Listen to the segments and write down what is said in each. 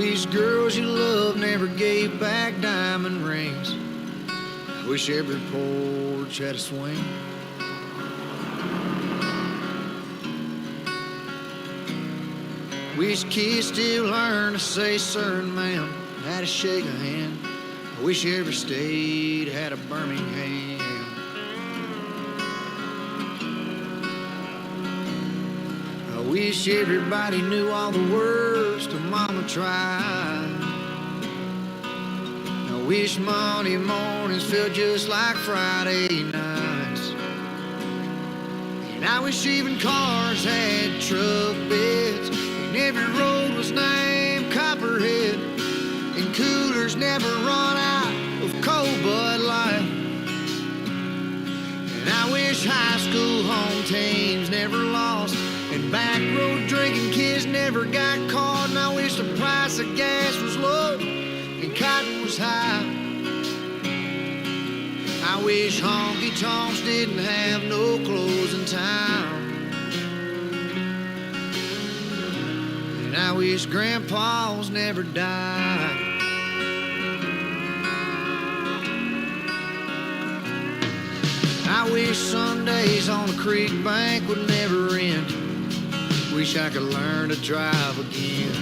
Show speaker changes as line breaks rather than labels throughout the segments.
wish girls you love never gave back diamond rings. I wish every porch had a swing. Wish kids still learn to say sir and ma'am, how to shake a hand. I wish every state had a Birmingham. I wish everybody knew all the words to Mama Tried. I wish Monday mornings felt just like Friday nights. And I wish even cars had truck beds, and every road was named Copperhead, and coolers never run out of cold Bud Light. And I wish high school home teams never lost, and back road drinking kids never got caught. And I wish the price of gas was low and cotton was high. I wish honky tonks didn't have no closing time. And I wish grandpas never died. I wish Sundays on a creek bank would never end. Wish I could learn to drive again.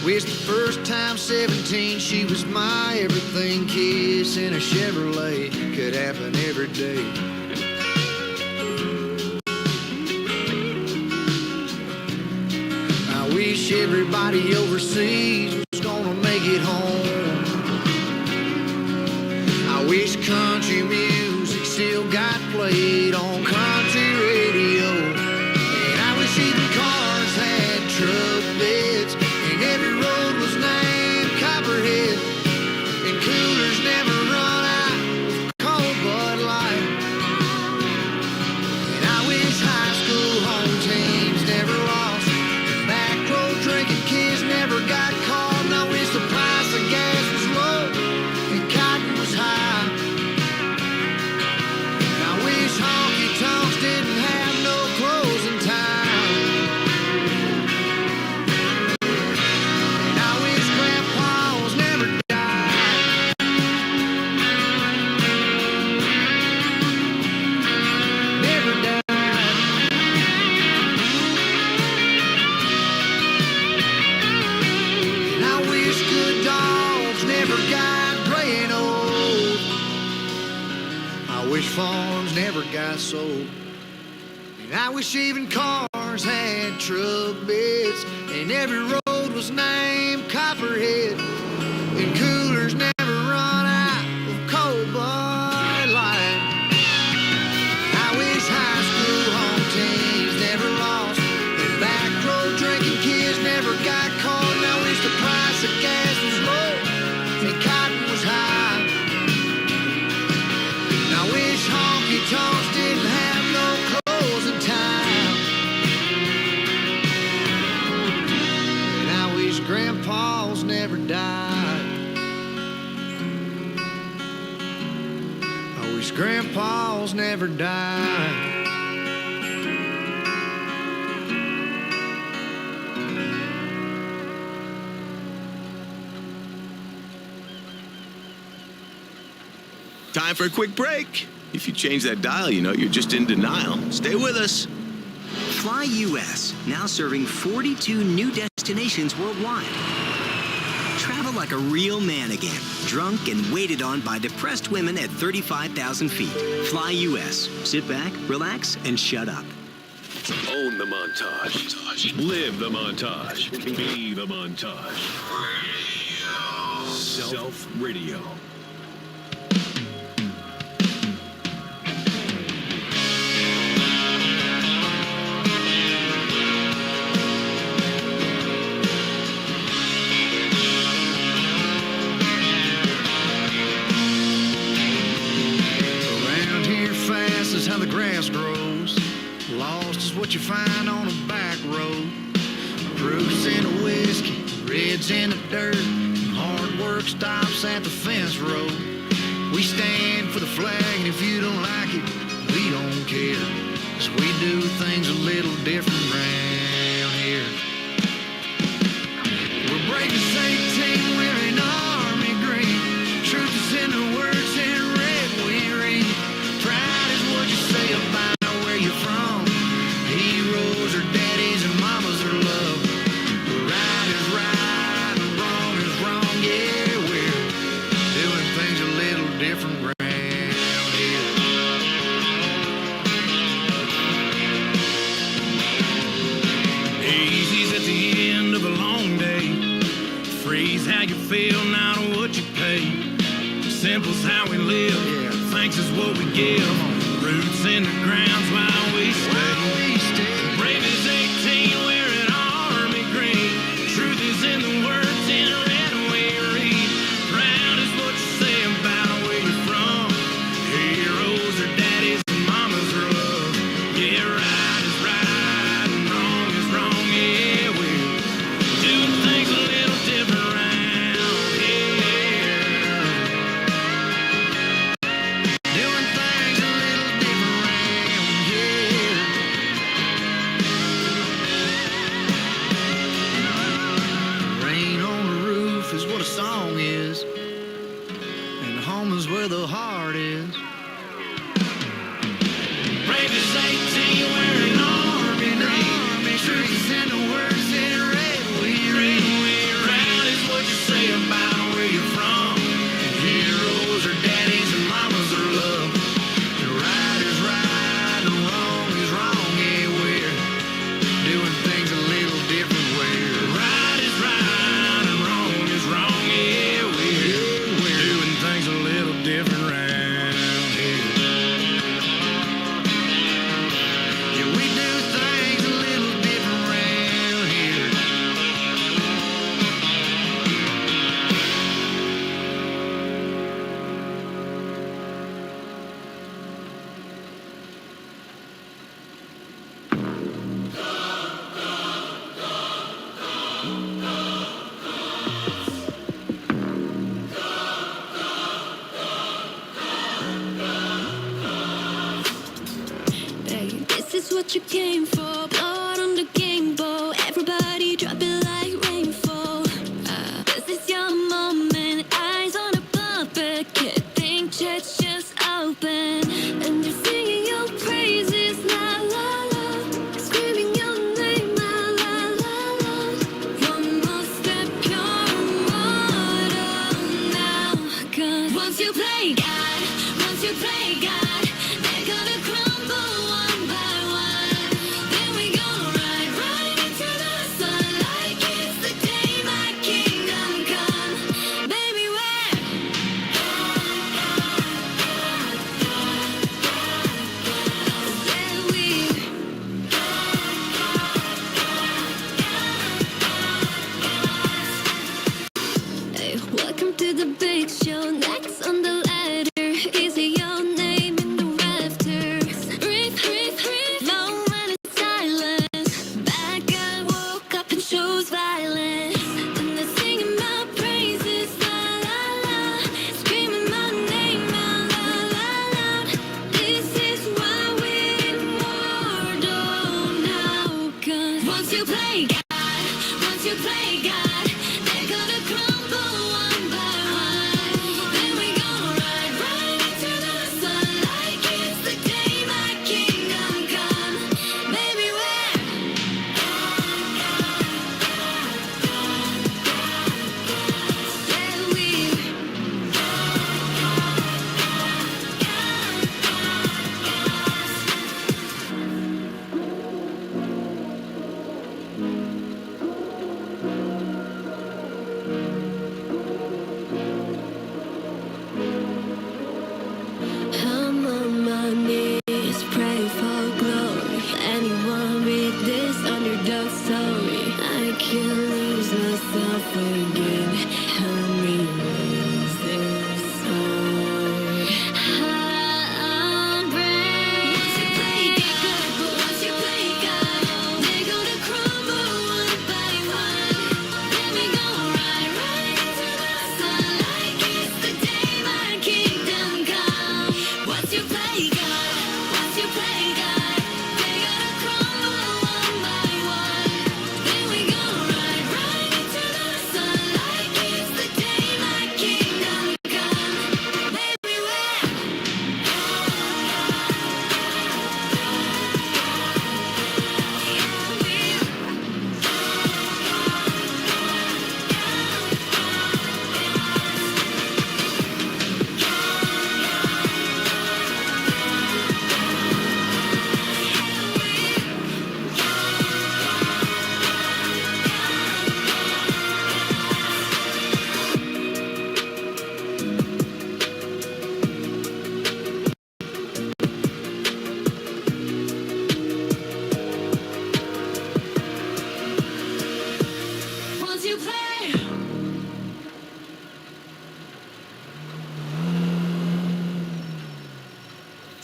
Wish the first time 17 she was my everything. Kiss in a Chevrolet could happen every day. I wish everybody overseas was gonna make it home. I wish country music still got played on country radio. And I wish even cars had truck beds, and every road was named Copperhead, and coolers never run out of cold Bud Light. And I wish high school home teams never lost, and back road drinking kids never got caught. And I wish the price of gas was low and cotton was high. And I wish honky tonks didn't have no closing time. And I wish grandpas never died. Never died. And I wish good dogs never got gray and old. I wish farms never got sold. And I wish even cars had truck beds, and every road was named Copperhead, and coolers never run out of cold Bud Light. I wish high school home teams never lost, and back road drinking kids never got caught. And I wish the price of gas was low and cotton was high. And I wish honky tonks didn't have no closing time. And I wish grandpas never died. I wish grandpas never died.
Time for a quick break. If you change that dial, you know you're just in denial. Stay with us.
Fly US, now serving 42 new destinations worldwide. Travel like a real man again, drunk and waited on by depressed women at 35,000 feet. Fly US. Sit back, relax, and shut up.
Own the montage. Live the montage. Be the montage. Self Radio.
Around here fast is how the grass grows. Lost is what you find on a back road. Proofs in a whiskey, reds in the dirt. Hard work stops at the fence road. We stand for the flag, and if you don't like it, we don't care. 'cause we do things a little different round here. We're breakers 18 wearing army green. Truth is in the words in red we read. Pride is what you say about where you're from. Heroes are daddies and mamas are love. Right is right and wrong is wrong. Yeah, we're doing things a little different round here.
Easy's at the end of a long day. Freeze how you feel, not what you pay. Simple's how we live. Thanks is what we give. Roots in the ground's while we stay. Brave is 18, wearing army green. Truth is in the words in red we read. Proud is what you say about where you're from. Heroes are daddies and mamas are love. Yeah, right is right and wrong is wrong. Yeah, we're doing things a little different round here.
Doing things a little different round here. Rain on the roof is what a song is, and home is where the heart is.
Brave is 18, wearing army green.
Truth is in the words in red we read.
Proud is what you say about where you're from.
Heroes are daddies and mamas are love. And right is right and wrong is wrong. Yeah, we're doing things a little different way.
Right is right and wrong is wrong. Yeah, we're doing things a little different round here.
Yeah, we do things a little different round here.
Hey, this is what you came for. Blood on the game bow. Everybody drop it like rainfall. This is your moment. Eyes on a puppet. Keeping church just open. And they're singing your praises. La la la. Screaming your name. La la la la. One more step, you're immortal now. 'Cause once you play God, once you play God, they're gonna crumble one by one. Then we go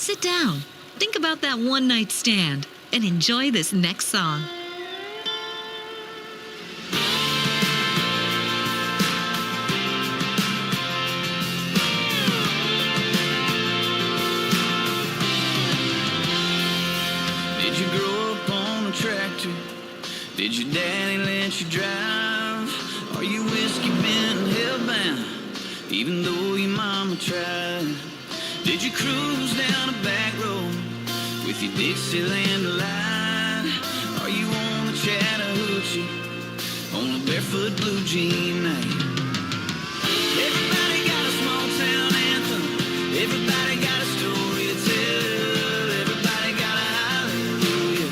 Sit down, think about that one-night stand, and enjoy this next song.
Did you grow up on a tractor? Did your daddy let you drive? Are you whiskey bent and hellbound, even though your mama tried? Did you cruise down a back road with your Dixieland delight? Are you on the Chattahoochee on a barefoot blue jean night? Everybody got a small town anthem. Everybody got a story to tell. Everybody got a hallelujah.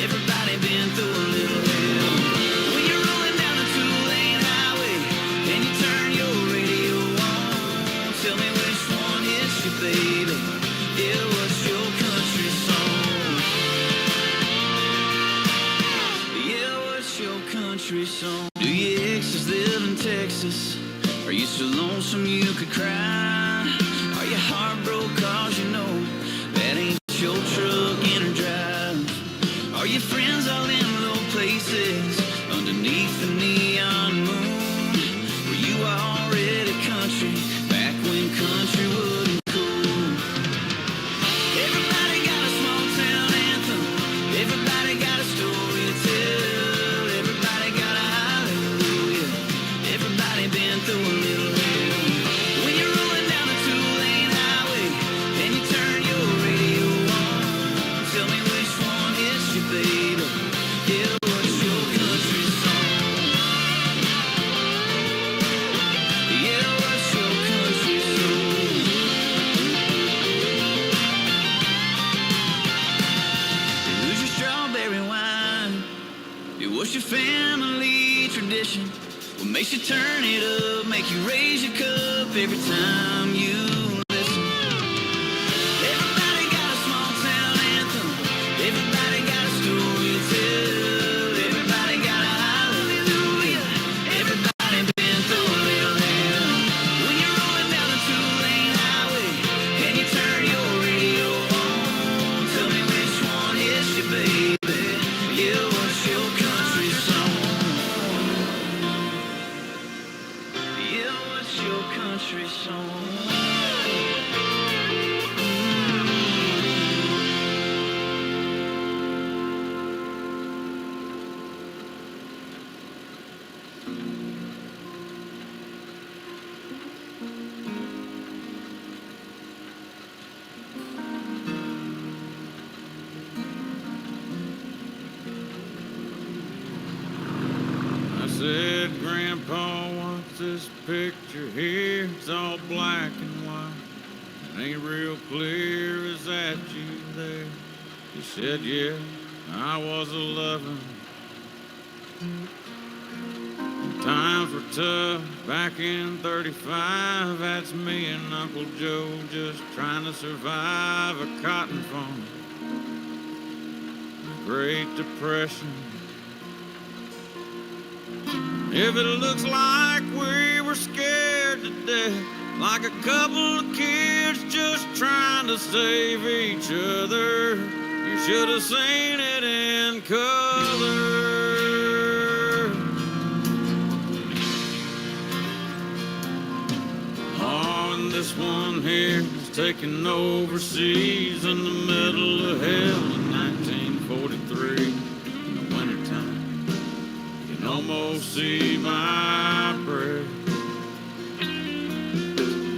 Everybody been through a little hell. When you're rolling down a two-lane highway and you turn your radio on, tell me which one hits you, baby. Yeah, what's your country song? Yeah, what's your country song? Do your exes live in Texas? Are you so lonesome you could cry? Are you heartbroken cause you know that ain't your truck in or drive? Are your friends all in low places underneath the neon moon? Were you already country back when country wasn't cool? Everybody got a small town anthem. Everybody got a story to tell. Everybody got a hallelujah. Everybody been through a little hell. When you're rolling down a two-lane highway and you turn your radio on, tell me which one hits you, baby. Yeah, what's your country song? Yeah, what's your country song? Who's your strawberry wine? Yeah, what's your family tradition? What makes you turn it up, make you raise your cup every time you listen? Everybody got a small town anthem. Everybody got a story to tell. Everybody got a hallelujah. Everybody been through a little hell. When you're rolling down a two-lane highway and you turn your radio on, tell me which one hits you, baby. Yeah, what's your country song? Yeah, what's your country song?
I said, Grandpa, what's this picture here? It's all black and white. It ain't real clear. Is that you there? He said, yeah, I was 11. Times were tough back in 35. That's me and Uncle Joe just trying to survive a cotton farm. Great Depression. If it looks like we were scared to death, like a couple of kids just trying to save each other, you should have seen it in color. Oh, and this one here is taken overseas in the middle of hell in 1943 in the wintertime. Almost see my prayer.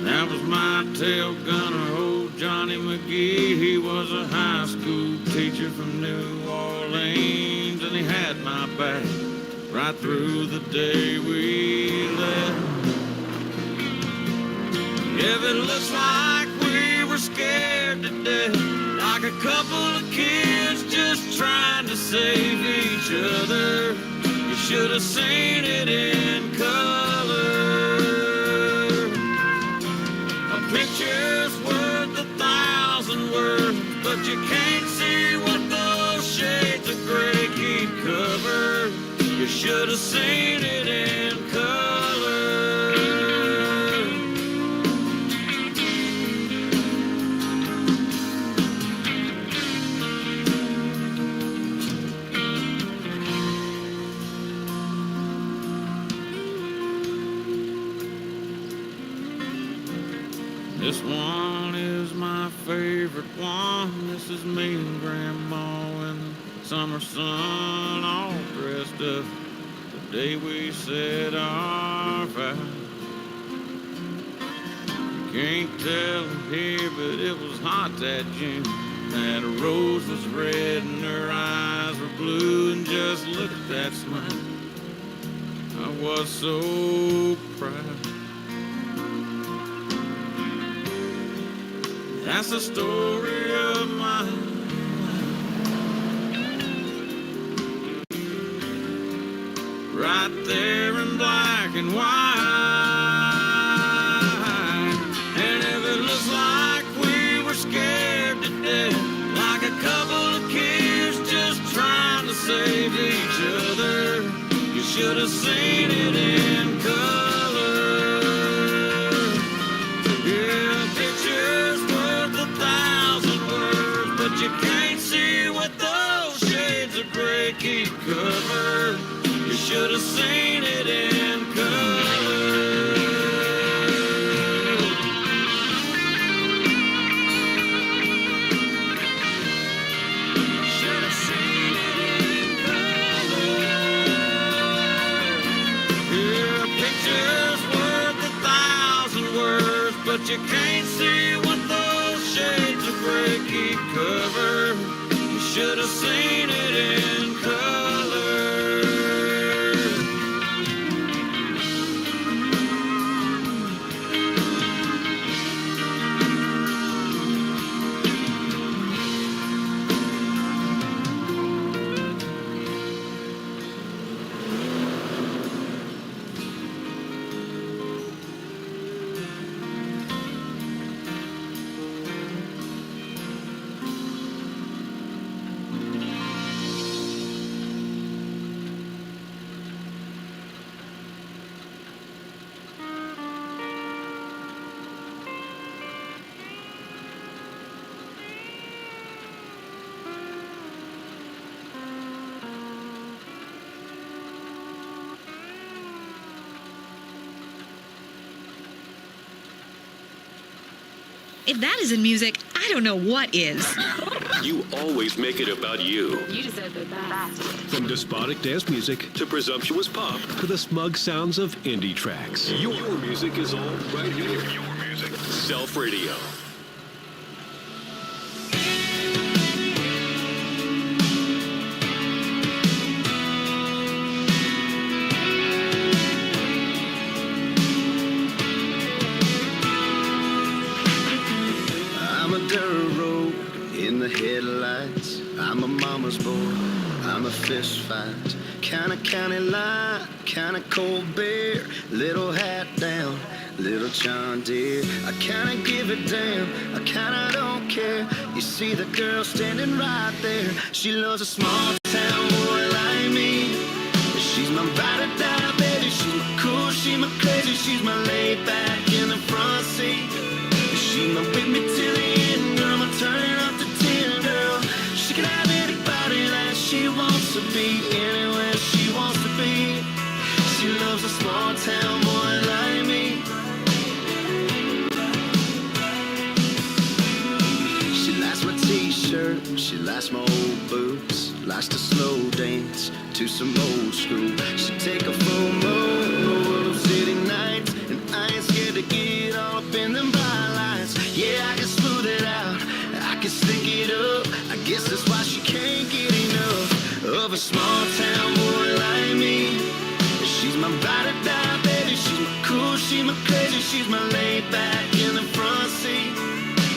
That was my tail gunner, old Johnny McGee. He was a high school teacher from New Orleans, and he had my back right through the day we left. If it looks like we were scared to death, like a couple of kids just trying to save each other, you should have seen it in color. A picture's worth 1,000 words, but you can't see what those shades of gray keep covered. You should have seen it in color. This one is my favorite one. This is me and Grandma in the summer sun, all dressed up the day we said our vows. You can't tell here, but it was hot that June. That rose was red and her eyes were blue, and just look at that smile. I was so proud. That's the story of my life. Right there in black and white. And if it looks like we were scared to death, like a couple of kids just trying to save each other, you should have seen it in color. Yeah, pictures worth 1,000 words, but you can't see what those shades of gray keep covered. You should have seen it in color. Should have seen it in color. Yeah, pictures worth 1,000 words, but you can't see what those shades of gray keep covered. You should have seen it in color.
If that isn't music, I don't know what is.
You always make it about you.
You deserve the best.
From despotic dance music
To presumptuous pop,
to the smug sounds of indie tracks.
your music is all right here. Your music. Self Radio.
I'm a dirt road in the headlights. I'm a mama's boy. I'm a fist fight. Kinda county line, kinda cold beer. Little hat down, little John Deere. I kinda give a damn, I kinda don't care. You see the girl standing right there. She loves a small town boy like me. She's my ride or die, baby. She's my cool, she's my crazy. She's my laid back in the front seat. She's my with me till the end, girl. I'm turning up to 10, girl. She can have anybody that she wants to be, anywhere she wants to be. She loves a small town boy like me. She likes my t-shirt, she likes my old boots, likes to slow dance to some old school. She take a full moon, those city nights, and I ain't scared to get all up in them bright lights. Yeah, I can smooth it out, I can stick it up. I guess that's why she can't get enough of a small town boy like me. She's my ride or die, baby. She's my cool, she's my crazy. She's my laid back in the front seat.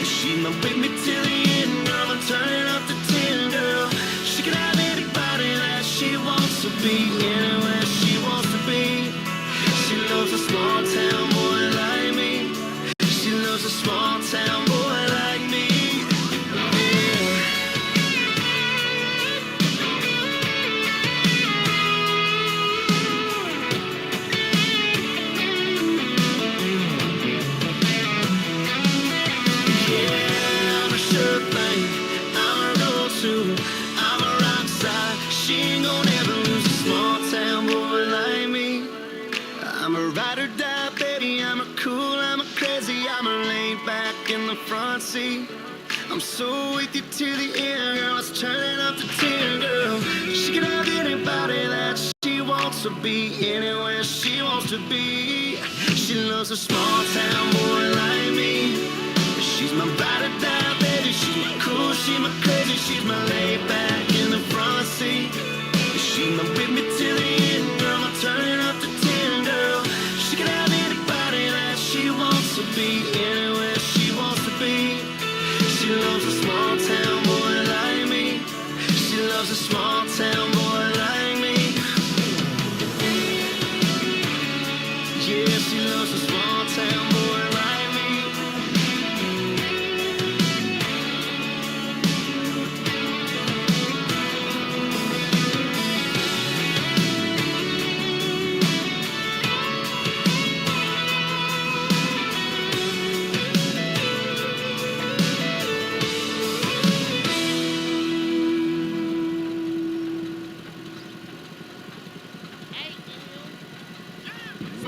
She's my with me till the end, girl. I'm turning up to 10, girl. She can have anybody that she wants to be, anywhere she wants to be. She loves a small town boy like me. She loves a small town boy like me. Yeah. Yeah, I'm a sure thing. I'm a go-to. I'm a rock star. She ain't gonna ever lose a small town see. I'm so with you to the end, girl. It's turning up to 10, girl. She can have anybody that she wants to be, anywhere she wants to be. She loves a small town boy like me. She's my ride or die, baby. She's my cool, she's my crazy, she's my laid back in the front seat. She's my with me to the end, girl. I'm turning up to 10, girl. She can have anybody that she wants to be, anywhere she wants to be. She loves a small town boy like me. She loves a small town boy like me. Yeah, she loves a small town boy like me.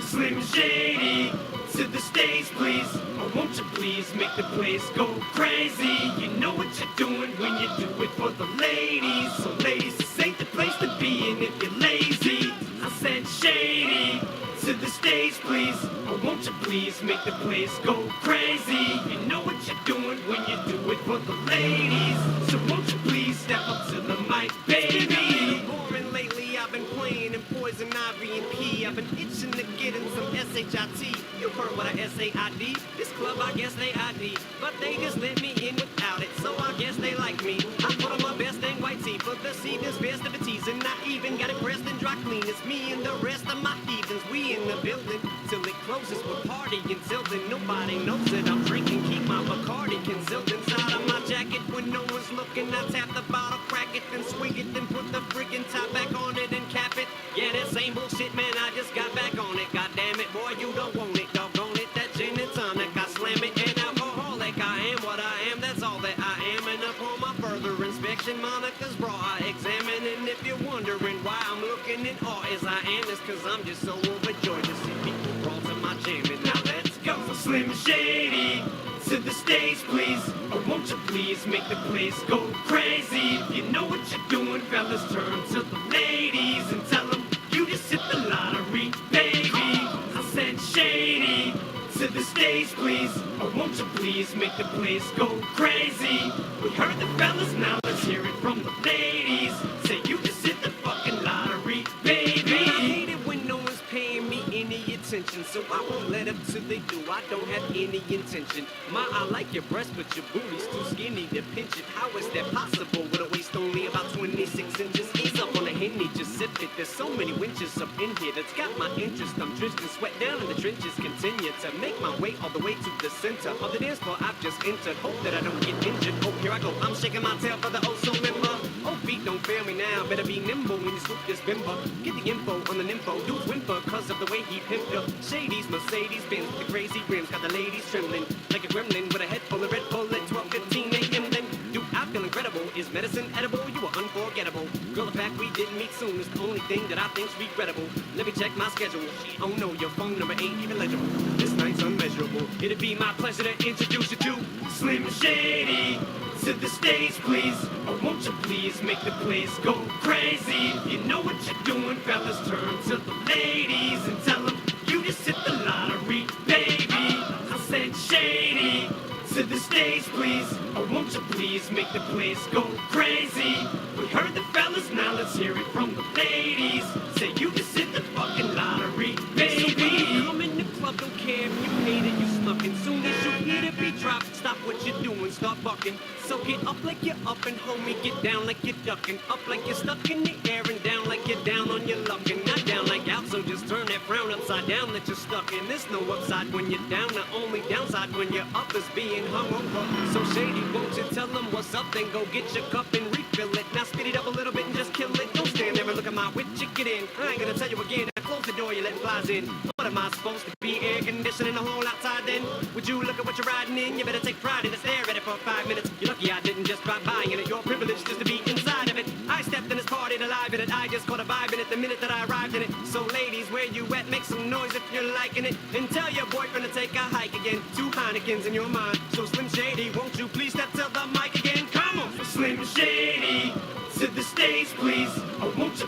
Slim Shady, to the stage, please. Or won't you please make the place go crazy? You know what you're doing when you do it for the ladies. So ladies, this ain't the place to be in if you're lazy. I said Shady, to the stage, please. Or won't you please make the place go crazy? You know what you're doing when you do it for the ladies. So won't you please step up to the mic, baby? Boring lately, I've been playing in Poison Ivy and P. I've been itching to get in some SHIT. You heard what I SAID. This club, I guess they ID. But they just let me in without it, so I guess they like me. I put on my best and white tee for this evening's festivities. And I even got it pressed and dry clean. It's me and the rest of my heathens. We in the building till it closes. We're partying till then. Nobody knows it. I'm drinking, keep my Bacardi concealed inside of my jacket when no one's looking. I tap the bottle, crack it, then swing it, then put the freaking top back on it and cap it. Yeah, that same bullshit, man, I just got back on it. God damn it, boy, you don't want it, doggone it. That gin and tonic, I slam it, and alcoholic. I am what I am, that's all that I am. And upon my further inspection, Monica's bra I examine. And if you're wondering why I'm looking in awe as I am, it's cause I'm just so overjoyed to see people crawl to my jam. And now let's go. Slim Shady, to the stage, please. Or won't you please make the place go crazy? If you know what you're doing, fellas, turn to the ladies and tell them you just hit the lottery, baby. I said Shady, to the stage, please. Or won't you please make the place go crazy? We heard the fellas, now let's hear it from the ladies. Say you just hit the fucking lottery, baby. I hate it when no one's paying me any attention, so I won't let up till they do. I don't have any intention. I like your breast, but your booty's too skinny to pinch it. How is that possible with a waist only about 26 inches? Ease up on the Henny, just sip it. There's so many winches up in here that's got my interest. I'm drenched in sweat down in the trenches. Continue to make my way all the way to the center of the dance floor I've just entered. Hope that I don't get injured. Oh, here I go. I'm shaking my tail for the oh so member. Oh, feet don't fail me now. Better be nimble when you swoop this bimbo. Get the info on the nympho. Dudes whimper cause of the way he pimped up. Shady's Mercedes Benz with the crazy rims. Got the ladies trembling like a gremlin with a head full of Red Bull at 12:15 a.m. Then, dude, I feel incredible. Is medicine edible? You are unforgettable. Girl, the fact we didn't meet soon is the only thing that I think's regrettable. Let me check my schedule. Oh no, your phone number ain't even legible. This night's unmeasurable. It'd be my pleasure to introduce you to Slim Shady. To the stage, please. Or won't you please make the place go crazy? If you know what you're doing, fellas, turn to the ladies and tell them you just hit the lottery, baby. I said Shady, to the stage, please. Or won't you please make the place go crazy? We heard the fellas, now let's hear it from the ladies. Say you just hit the fucking lottery, baby. So when you come in the club, don't care if you hate it, you snuffin'. Soon as you hear the beat drop, stop what you're doing, start bucking. So get up like you're up and homie, get down like you're ducking. Up like you're stuck in the air and down like you're down on your luck. And not down like out, so just turn that frown upside down that you're stuck in. There's no upside when you're down, the only downside when you're up is being hungover. So Shady, won't you tell them what's up, then go get your cup and refill it. Now speed it up a little bit and just kill it. Don't stand there and look at my wit, you get in. I ain't gonna tell you again, now close the door, you let flies in. What am I supposed to be, air conditioning the whole outside then? Would you look at what you're riding in? You better take pride in it, stare at it for 5 minutes. You're lucky I didn't just drive by in it, your privilege just to be inside of it. I stepped in this party to live in it, I just caught a vibe in it the minute that I arrived in it. So ladies, where you at? Make some noise if you're liking it. And tell your boyfriend to take a hike again. 2 Heinekens in your mind. So Slim Shady, won't you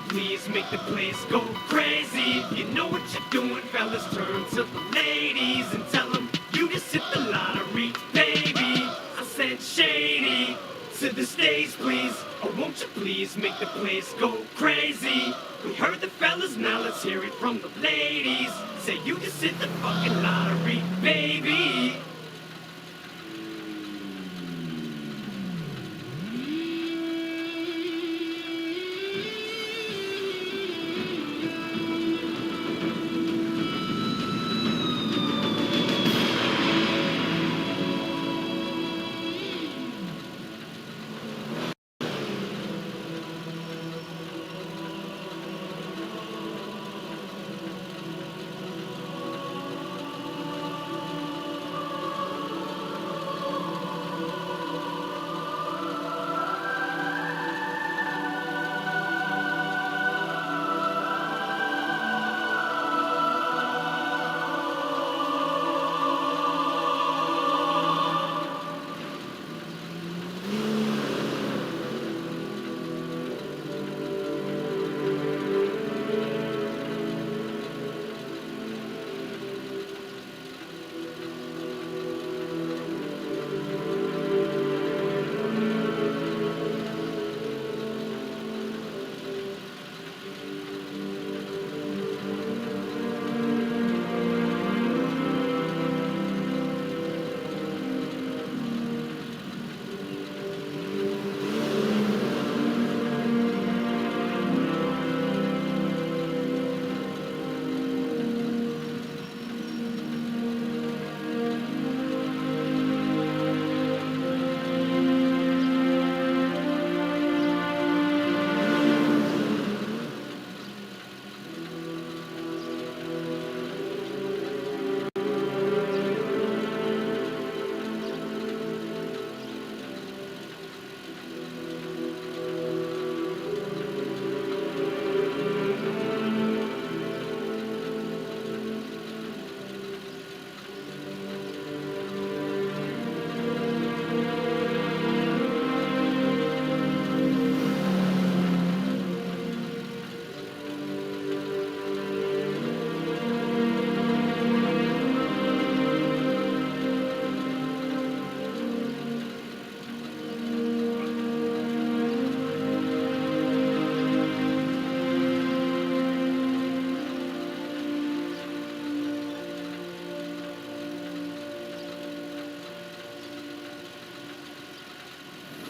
please make the place go crazy? You know what you're doing, fellas. Turn to the ladies and tell them you just hit the lottery, baby. I said shady to the stage, please. Or won't you please make the place go crazy? We heard the fellas, now let's hear it from the ladies. Say you just hit the fucking lottery, baby.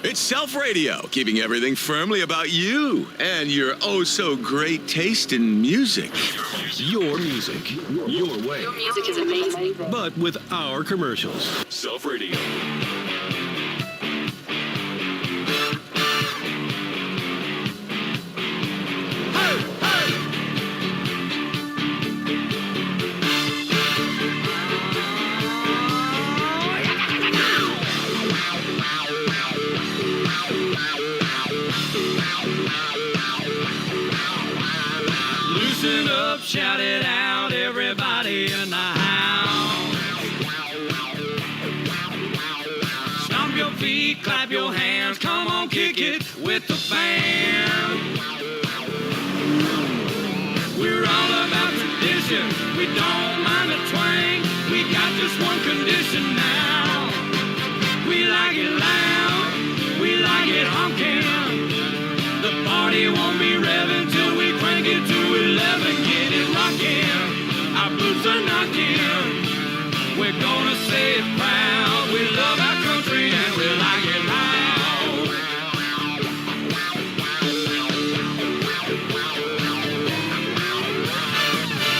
It's Self Radio, keeping everything firmly about you and your oh-so-great taste in music.
Your music, your way.
Your music is amazing.
But with our commercials.
Self Radio.
Loosen up, shout it out, everybody in the house. Stomp your feet, clap your hands, come on, kick it with the band. We're all about tradition, we don't mind the twang. We got just one condition now. We like it loud, we like it honking. The party won't be revving till we crank it to 11. Get it rockin', our boots are knocking. We're gonna say it proud. We love our country and we like it loud.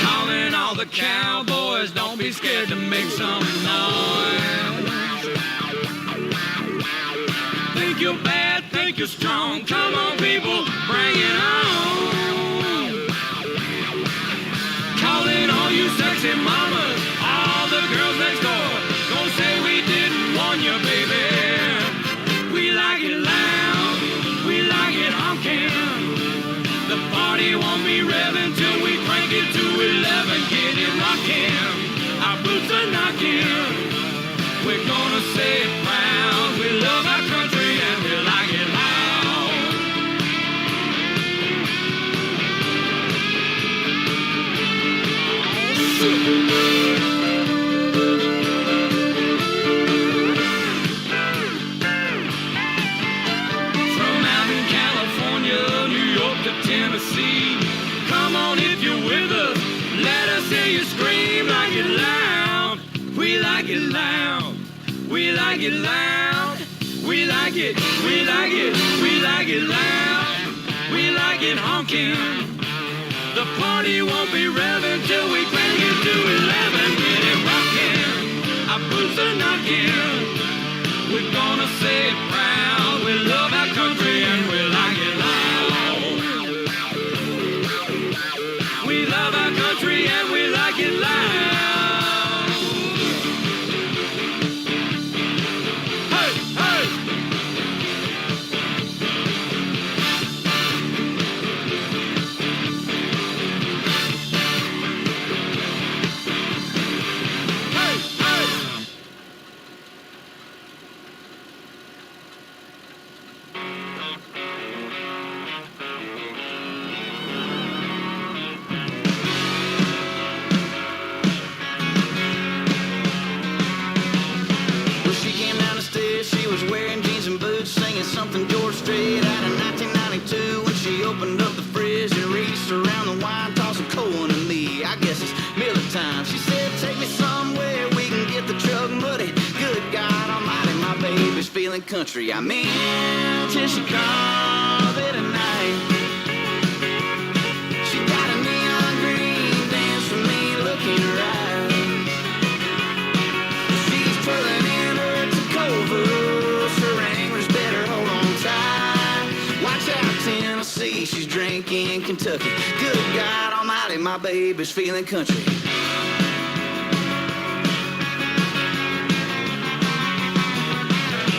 Calling all the cowboys, don't be scared to make some noise. Think you're bad, think you're strong. Come on, people, bring it on. Calling all you sexy mamas, all the girls next door. Don't say we didn't warn you, baby. We like it loud, we like it honking. The party won't be revving till we crank it to 11. Get it rockin', our boots are knocking. We're gonna say it proud. We love our country and we like it loud. to Tennessee. Come on if you're with us. Let us hear you scream like it loud. We like it loud. We like it loud. We like it. We like it. We like it loud. We like it honking. The party won't be revving till we crank it to 11. Get it rocking. Our boots are knocking. We're gonna say it proud. We love our country and we like it loud. We love our country and we like it loud. Hey, hey! Hey, hey!
Well, she came down the stairs, she was wearing jeans and boots, singing something George Strait out of 1992. When she opened up the fridge and reached around the wine, tossed a cold one to me. I guess it's Miller time. She said, take me somewhere we can get the truck muddy. Good God Almighty, my baby's feeling country. I'm in till she calls it a night. She got a neon green dance for me looking right. She's twirling in her Tacovas. Her anglers better hold on tight. Watch out, Tennessee, she's drinking Kentucky. Good God Almighty, my baby's feeling country.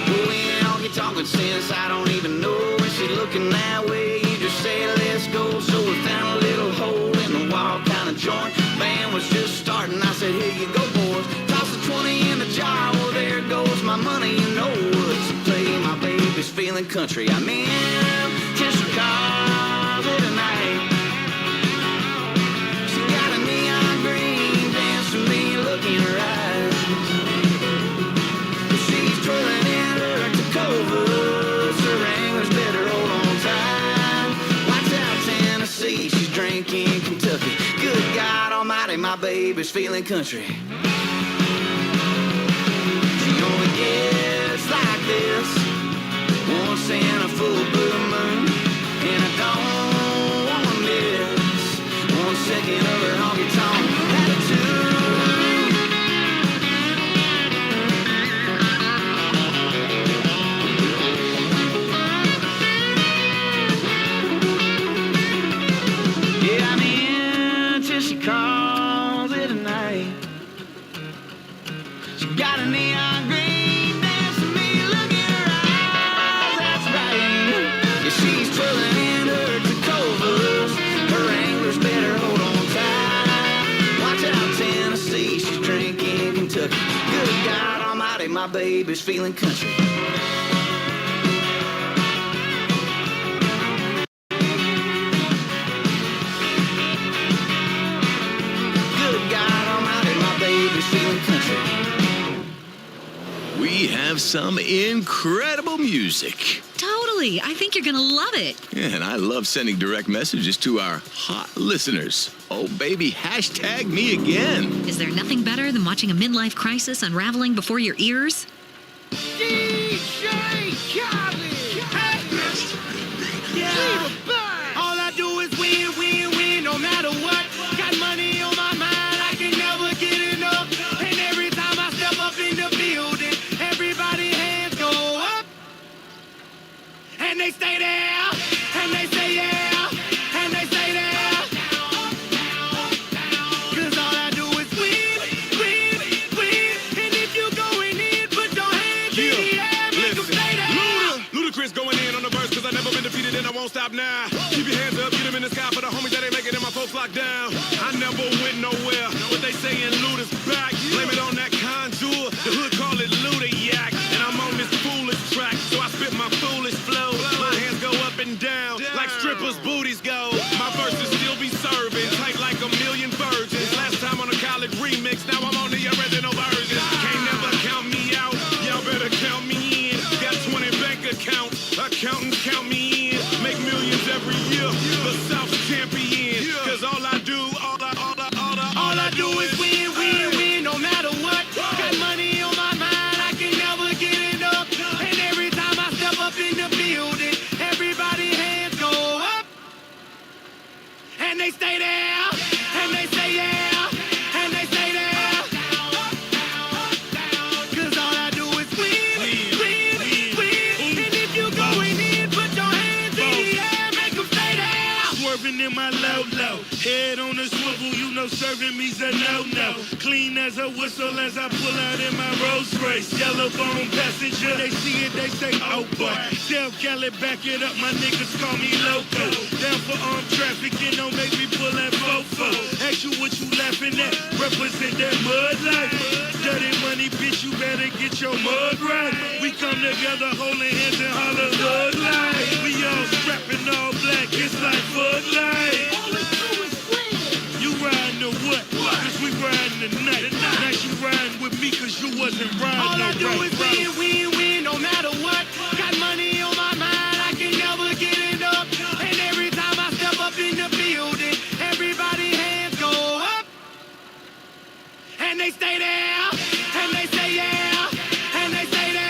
Well, we ain't all get talking sense, I don't even know when she's looking that way. You just say, let's go. So we found a little hole in the wall, kind of joint. Band was just starting. I said, here you go, boys. Toss the 20 in the jar. Well, there goes my money. You know what to play. My baby's feeling country. I'm in till she calls it a night. She got a neon green dance for me looking right. She's twirling in her Tacovas. Her anglers better hold on tight. Watch out, Tennessee, she's drinking Kentucky. Good God Almighty, my baby's feeling country. She only gets like this once in a full blue moon, and I don't wanna miss 1 second of her honky-tonk attitude. Yeah, I'm in till she calls it a night. She got a neon green dance for me, look in her eyes, that's right. Yeah, she's twirling in her Tacovas. Her anglers better hold on tight. Watch out, Tennessee, she's drinking Kentucky. Good God Almighty, my baby's feeling country. Good God Almighty, my baby's feeling country.
We have some incredible music.
Totally. I think you're going to love it.
Yeah, and I love sending direct messages to our hot listeners. Oh, baby, hashtag me again.
Is there nothing better than watching a midlife crisis unraveling before your ears?
DJ Khaled! Hey! Yeah! All I do is win, win, win, no matter what. Got money on my mind, I can never get enough. And every time I step up in the building, everybody hands go up. And they stay there, and they say yeah, and they stay there. 'Cause all I do is win, win, win. And if you going in, put your hands in the air, make 'em stay there.
Ludacris going in on the verse, cause I never been defeated and I won't stop now. Keep your hands up, get them in the sky for the homies that ain't making it, my folks locked down. I never went nowhere, but they saying Luda's back. Blame it on that contour, the hood call it Luda Yak. And I'm on this foolish track, so I spit my foolish flow. My hands go up and down, like strippers' booties go. My verses still be serving, tight like a million virgins. Last time on a college remix, now I'm on the original version. Can't never count me out, y'all better count me in. Got 20 bank accounts, accountants count me in. Make millions every year,
Sitting in my low, head on the swivel, you know serving me's a no-no. Clean as a whistle as I pull out in my Rolls Royce. Yellow bone passenger, they see it, they say, oh boy. Tell Cali, back it up, my niggas call me loco. Down for armed trafficking, don't make me pull that fofo. Ask you what you laughing at, represent that mud life. Dirty money, bitch, you better get your mug right. We come together holding hands and holler mud life. We all strapping all black, it's like Bud Light. You riding or what? Cause we riding tonight. Now you riding with me cause you wasn't riding.
All I do is win, win, win, no matter what. Got money on my mind, I can never get it up. And every time I step up in the building, everybody hands go up. And they stay there, and they say yeah, and they stay there.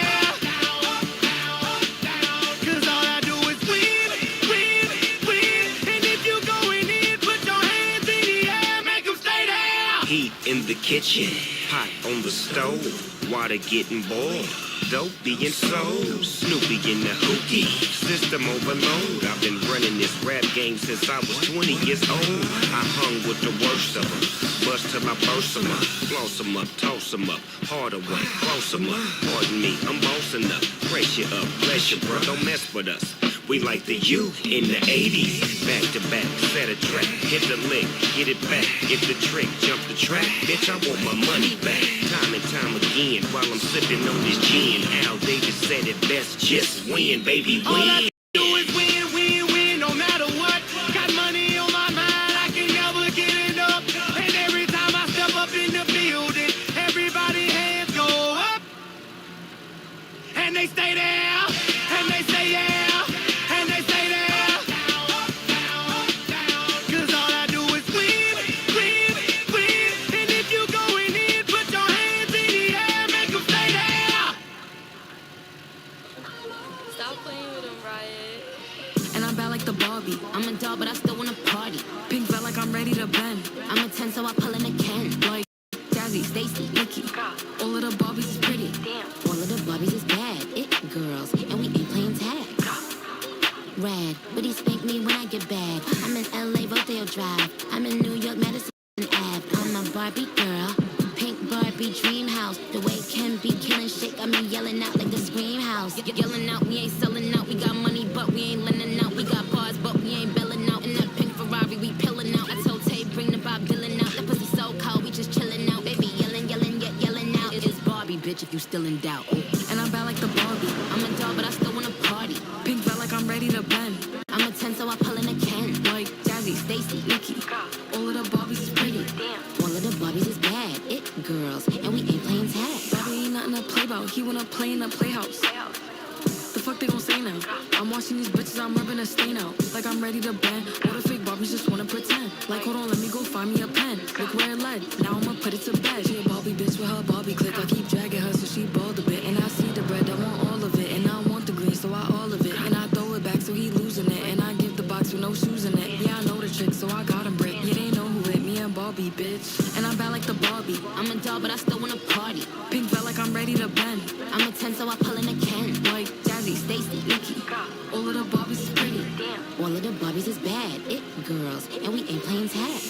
Cause all I do is win, win, win. And if you going in, put your hands in the air, make them stay there.
Heat in the kitchen, pot on the stove, water getting boiled, dope being sold, Snoopy in the hookie, system overload. I've been running this rap game since I was 20 years old. I hung with the worst of them, bust till I burst them up, floss them up, toss them up, harder way, close them up. Pardon me, I'm bossing up, pressure up, bless you, bro, don't mess with us. We like the U in the 80s. Back to back, set a track, hit the lick, get it back, get the trick, jump the track. Bitch, I want my money back. Time and time again, while I'm sipping on this gin. Al Davis said it best, just win, baby,
All I
win.
do is win, win, win, no matter what. Got money on my mind, I can never get it up. And every time I step up in the building, everybody hands go up. And they stay there, and they say yeah, and they stay there. Cause all I do is win, win, win. And if you going in, put your hands in the air, make them stay there.
Stop playing with him, Riot.
And I'm bad like the Barbie. I'm a doll, but I still wanna party. Pink felt like I'm ready to bend. I'm a 10, so I pull in a Ken. Like Jazzy, Stacy, Nikki. All of the Barbies is pretty. All of the Barbies is bad. It girls, and we ain't playing tag. Rad, but he spank me when I get bad. I'm in LA, Rodeo Drive. I'm in New York, Madison Ave. I'm a Barbie girl. Pink Barbie dream house. The way Ken be killing shit got me yelling out like the Scream House. Yelling out, we ain't selling out. We got money, but we ain't lending out. We got bars, but we ain't belling out. In that pink Ferrari, we pillin' out. I told Tay, bring the Bob Dylan out. That pussy so cold, we just chillin' out. Baby yelling, yelling, yet yelling out. It is Barbie, bitch, if you still in doubt. And I'm bad like the Barbie. I'm a doll, but I still wanna party. Pink felt like I'm ready to bend. I'm a 10, so I pull in a Ken. Like Jazzy, Stacy, Nikki. All of the Barbies is pretty. All of the Barbies is bad. It girls, and we ain't playing tag. Barbie ain't nothing to play about. He wanna play in the playhouse. The fuck they gon' say now? I'm watching these bitches, I'm rubbing a stain out. Like I'm ready to bend. All the fake Barbies just wanna pretend. Like hold on, let me go find me a pen. Look where it led. Now I'ma put it to bed. She a Barbie bitch with her Barbie click. I keep dragging her so she bald a bit. And I see the bread, I want all of it. And I want the green, so I all of it. And I throw it back so he losing it. And I give the box with no shoes in it. Yeah, I know the trick, so I got him brick. Yeah, they know who hit me and Barbie, bitch. And I'm bad like the Barbie. I'm a doll, but I still wanna party. Pink felt like I'm ready to bend. I'm a 10, so I pull in a Ken. Like Jazzy, Stacy, Nikki. All of the Barbies is pretty. All of the Barbies is bad. It girls, and we ain't playing tag.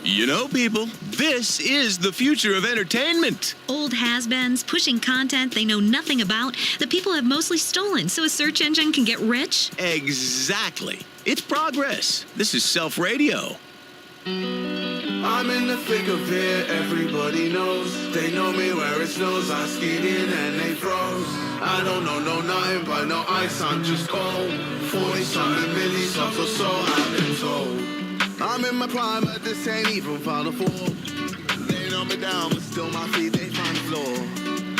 You know, people, this is the future of entertainment.
Old has-beens pushing content they know nothing about that people have mostly stolen so a search engine can get rich?
Exactly. It's progress. This is Self Radio.
I'm in the thick of it, everybody knows. They know me where it snows, I skied in and they froze. I don't know no nothing but no ice, I'm just cold. 40-something milli subs or so, I've been told. I'm in my prime, but this ain't even Final Four. They know me down, but still my feet, they find the floor.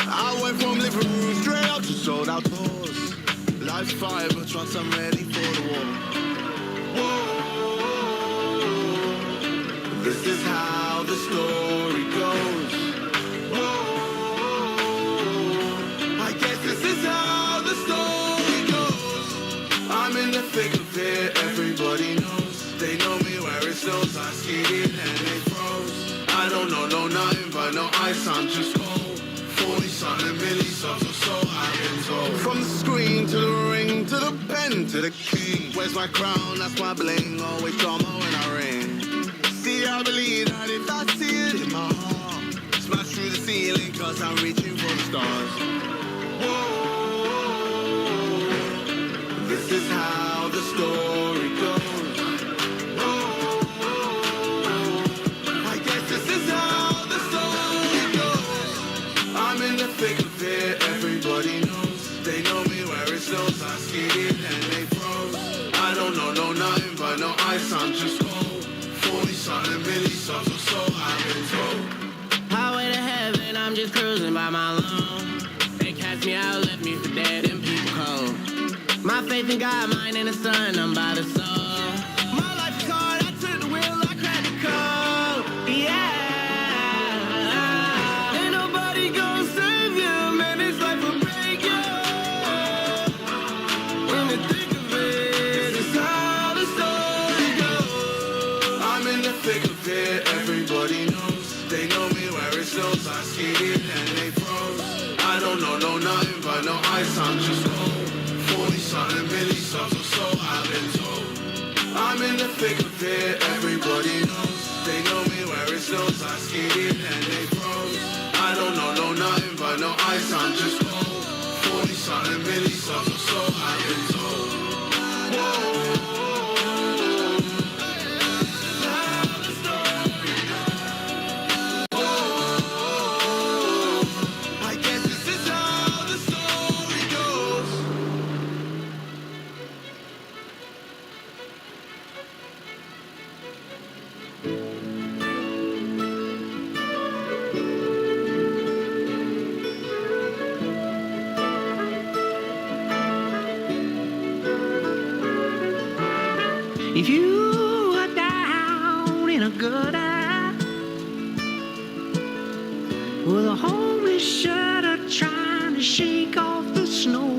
I went from living room straight up to sold out tours. Life's fire, but trust I'm ready for the war. Whoa. This is how the story goes. Whoa, I guess this is how the story goes. I'm in the thick of it, everybody knows. They know me where it snows, I skied in and they froze. I I don't know no nothing but no ice, I'm just cold. 40-something millisubs or so I've been told. From the screen to the ring, to the pen, to the king. Where's my crown? That's my bling. Always drama when I ring. See, I believe that if I see it in my heart, smash through the ceiling, cause I'm reaching for the stars. Whoa, this is how the story goes. Whoa, I guess this is how the story goes. I'm in the thick of it, everybody knows. They know me where it snows, I skated and they froze. I don't know no nothing but no ice, I'm just cold. 40-something millisubs or so I've been told.
Highway to heaven, I'm just cruising by my lone. They cast me out, left me for dead and people cold. My faith in God, mine in the sun, I'm by the soul. My life is hard, I took the wheel, I cracked the code. Yeah. Ain't nobody gonna save you, man, this life will break you. In the thick of it, it's how the story goes.
I'm in the thick of it, everybody knows. They know me where it snows, I skated and they froze. I don't know no nothing but no ice, I'm just cold. 40-something millisubs or so I've been told. I'm in the thick of it, everybody knows. They know me where it snows, I skated and they froze. I don't know no nothing but no ice, I'm just cold. 40-something millisubs or so I've been told. Whoa.
If you are down in a gutter with a homeless shutter trying to shake off the snow,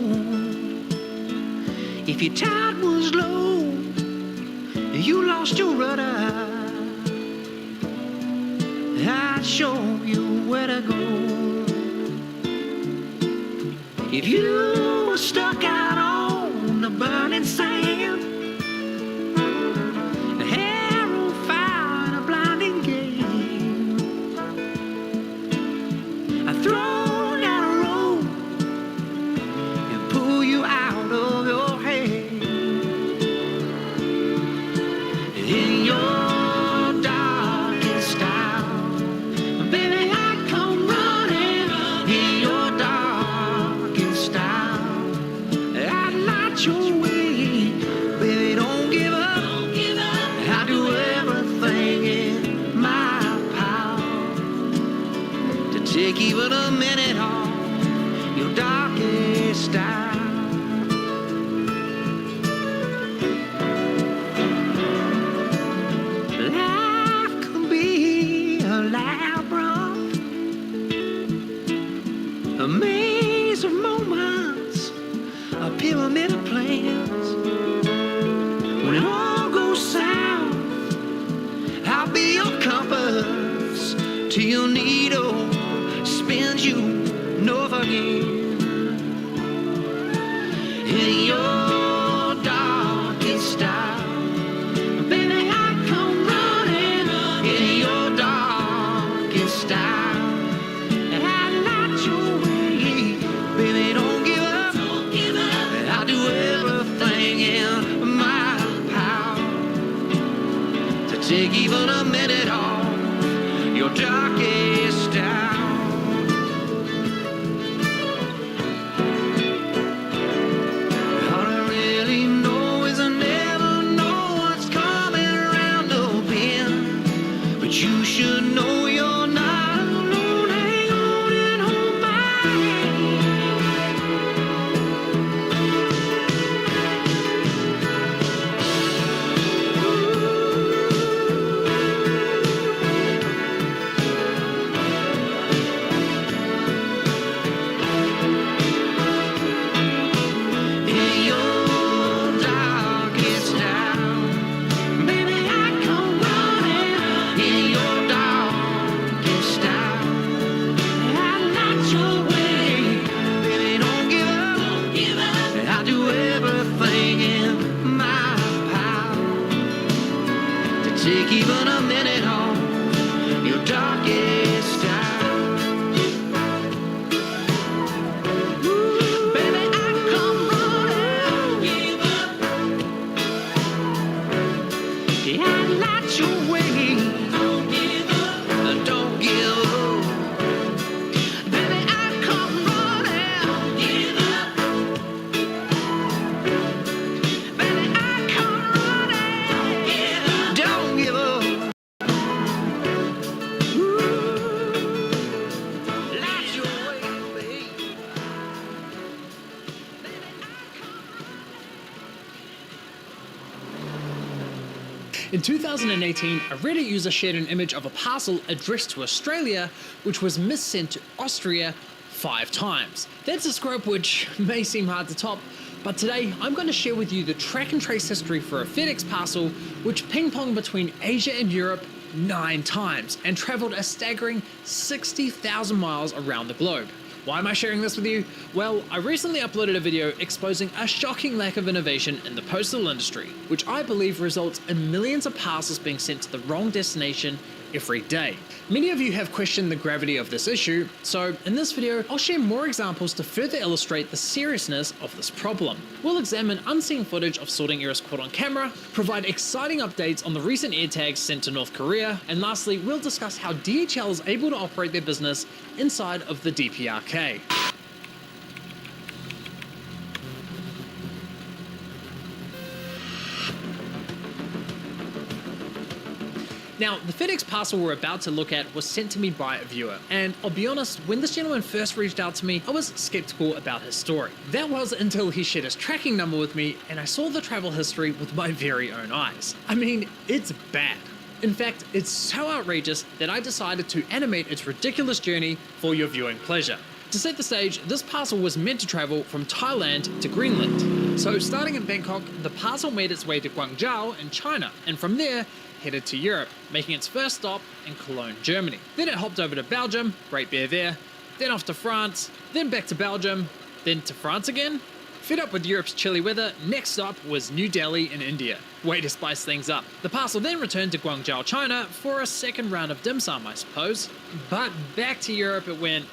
if your tide was low, you lost your rudder, I'd show you where to go. If you were stuck out on the burning sand, throw down a rope and pull you out of your head. In your darkest hour, baby, I come running. In your darkest hour, I'd light your way. Baby, don't give up. I'll do everything in my power to take even a minute off your darkest hour. Life can be a labyrinth, a maze of moments, a pyramid of plans. When it all goes south, I'll be your compass to your needle, spins you north again. In your darkest hour, baby, I come running. In your darkest hour, I'd light your way. Baby, don't give up. I'll do everything in my power to take even a minute off your darkest hour. All I really know is I never know what's coming around the bend, but you should know you're not alone. Hang on and hold my
In 2018, a Reddit user shared an image of a parcel addressed to Australia, which was missent to Austria 5 times. That's a scope which may seem hard to top, but today I'm going to share with you the track and trace history for a FedEx parcel which ping-ponged between Asia and Europe 9 times and traveled a staggering 60,000 miles around the globe. Why am I sharing this with you? Well, I recently uploaded a video exposing a shocking lack of innovation in the postal industry, which I believe results in millions of parcels being sent to the wrong destination every day. Many of you have questioned the gravity of this issue, so in this video, I'll share more examples to further illustrate the seriousness of this problem. We'll examine unseen footage of sorting errors caught on camera, provide exciting updates on the recent AirTags sent to North Korea, and lastly, we'll discuss how DHL is able to operate their business inside of the DPRK. Now, the FedEx parcel we're about to look at was sent to me by a viewer, and I'll be honest, when this gentleman first reached out to me, I was skeptical about his story. That was until he shared his tracking number with me and I saw the travel history with my very own eyes. I mean, it's bad. In fact, it's so outrageous that I decided to animate its ridiculous journey for your viewing pleasure. To set the stage, this parcel was meant to travel from Thailand to Greenland. So starting in Bangkok, the parcel made its way to Guangzhou in China, and from there, headed to Europe, making its first stop in Cologne, Germany. Then it hopped over to Belgium, Great Bear there, then off to France, then back to Belgium, then to France again. Fed up with Europe's chilly weather, next stop was New Delhi in India. Way to spice things up. The parcel then returned to Guangzhou, China for a second round of dim sum, I suppose. But back to Europe it went.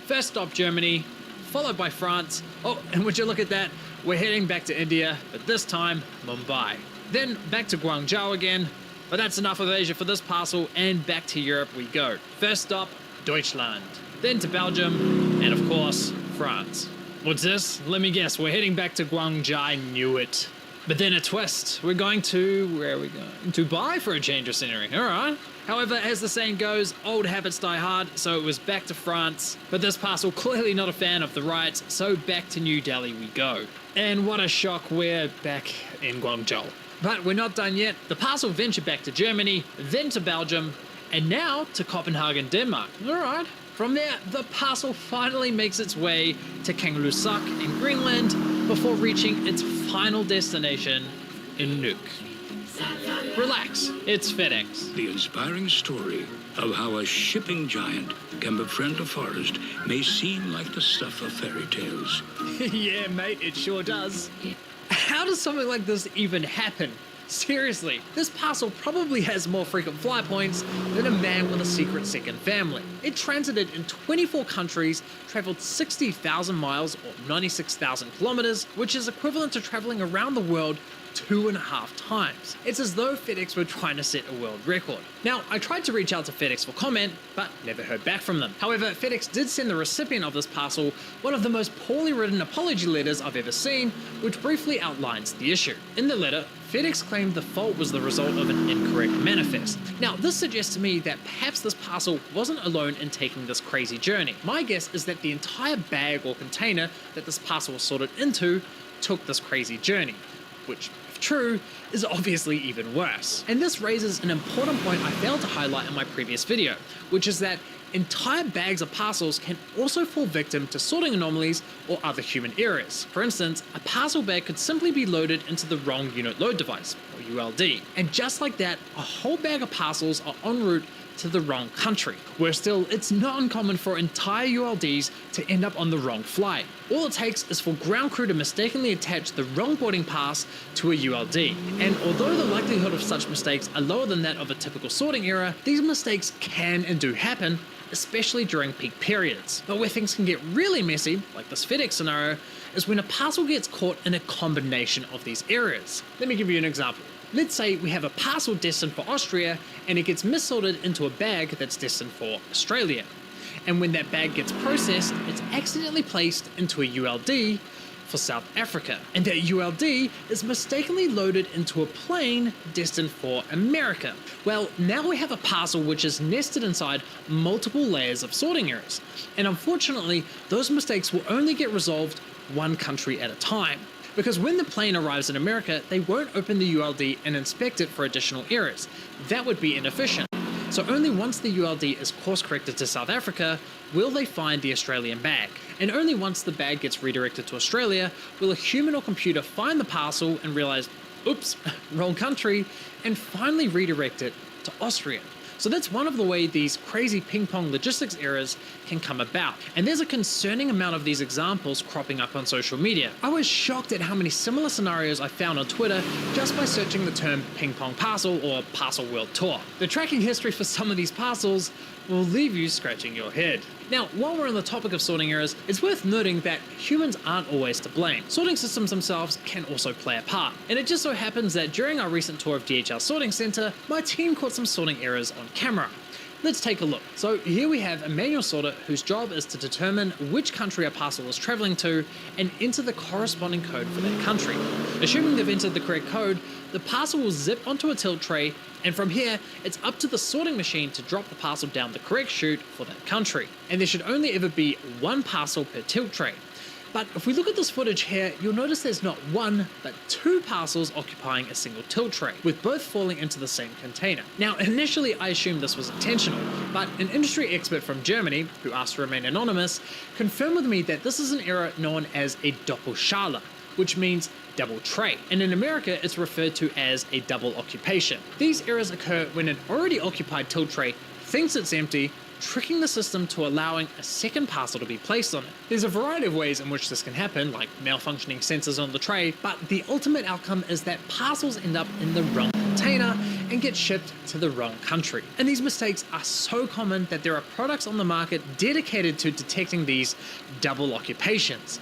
First stop Germany, followed by France. Oh, and would you look at that, we're heading back to India, but this time Mumbai. Then back to Guangzhou again. But that's enough of Asia for this parcel, and back to Europe we go. First stop, Deutschland. Then to Belgium, and of course, France. What's this? Let me guess, we're heading back to Guangzhou, I knew it. But then a twist, we're going to, where are we going? Dubai for a change of scenery, alright. However, as the saying goes, old habits die hard, so it was back to France. But this parcel clearly not a fan of the riots, so back to New Delhi we go. And what a shock, we're back in Guangzhou. But we're not done yet. The parcel ventured back to Germany, then to Belgium, and now to Copenhagen, Denmark. Alright. From there, the parcel finally makes its way to Kangerlussuaq in Greenland before reaching its final destination in Nuuk. Relax, it's FedEx.
The inspiring story of how a shipping giant can befriend a forest may seem like the stuff of fairy tales.
Yeah, mate, it sure does. How does something like this even happen? Seriously, this parcel probably has more frequent fly points than a man with a secret second family. It transited in 24 countries, traveled 60,000 miles or 96,000 kilometers, which is equivalent to traveling around the world 2.5 times. It's as though FedEx were trying to set a world record. Now, I tried to reach out to FedEx for comment, but never heard back from them. However, FedEx did send the recipient of this parcel one of the most poorly written apology letters I've ever seen, which briefly outlines the issue. In the letter, FedEx claimed the fault was the result of an incorrect manifest. Now, this suggests to me that perhaps this parcel wasn't alone in taking this crazy journey. My guess is that the entire bag or container that this parcel was sorted into took this crazy journey, which, if true, is obviously even worse. And this raises an important point I failed to highlight in my previous video, which is that entire bags of parcels can also fall victim to sorting anomalies or other human errors. For instance, a parcel bag could simply be loaded into the wrong unit load device, or ULD. And just like that, a whole bag of parcels are en route to the wrong country. Worse still, it's not uncommon for entire ULDs to end up on the wrong flight. All it takes is for ground crew to mistakenly attach the wrong boarding pass to a ULD. And although the likelihood of such mistakes are lower than that of a typical sorting error, these mistakes can and do happen, especially during peak periods. But where things can get really messy, like this FedEx scenario, is when a parcel gets caught in a combination of these errors. Let me give you an example. Let's say we have a parcel destined for Austria and it gets missorted into a bag that's destined for Australia. And when that bag gets processed, it's accidentally placed into a ULD for South Africa. And that ULD is mistakenly loaded into a plane destined for America. Well, now we have a parcel which is nested inside multiple layers of sorting errors. And unfortunately, those mistakes will only get resolved one country at a time. because when the plane arrives in America, they won't open the ULD and inspect it for additional errors. That would be inefficient. So only once the ULD is course corrected to South Africa will they find the Australian bag. And only once the bag gets redirected to Australia will a human or computer find the parcel and realize, oops, wrong country, and finally redirect it to Austria. So that's one of the ways these crazy ping-pong logistics errors can come about. And there's a concerning amount of these examples cropping up on social media. I was shocked at how many similar scenarios I found on Twitter just by searching the term ping-pong parcel or parcel world tour. The tracking history for some of these parcels will leave you scratching your head. Now, while we're on the topic of sorting errors, it's worth noting that humans aren't always to blame. Sorting systems themselves can also play a part. And it just so happens that during our recent tour of DHL Sorting Center, my team caught some sorting errors on camera. Let's take a look. So here we have a manual sorter whose job is to determine which country a parcel is traveling to and enter the corresponding code for that country. Assuming they've entered the correct code, the parcel will zip onto a tilt tray, and from here, it's up to the sorting machine to drop the parcel down the correct chute for that country. And there should only ever be one parcel per tilt tray. But if we look at this footage here, you'll notice there's not one, but two parcels occupying a single tilt tray, with both falling into the same container. Now, initially I assumed this was intentional, but an industry expert from Germany, who asked to remain anonymous, confirmed with me that this is an error known as a Doppelschale, which means double tray, and in America it's referred to as a double occupation. These errors occur when an already occupied tilt tray thinks it's empty, tricking the system to allowing a second parcel to be placed on it. There's a variety of ways in which this can happen, like malfunctioning sensors on the tray, but the ultimate outcome is that parcels end up in the wrong container and get shipped to the wrong country. And these mistakes are so common that there are products on the market dedicated to detecting these double occupations.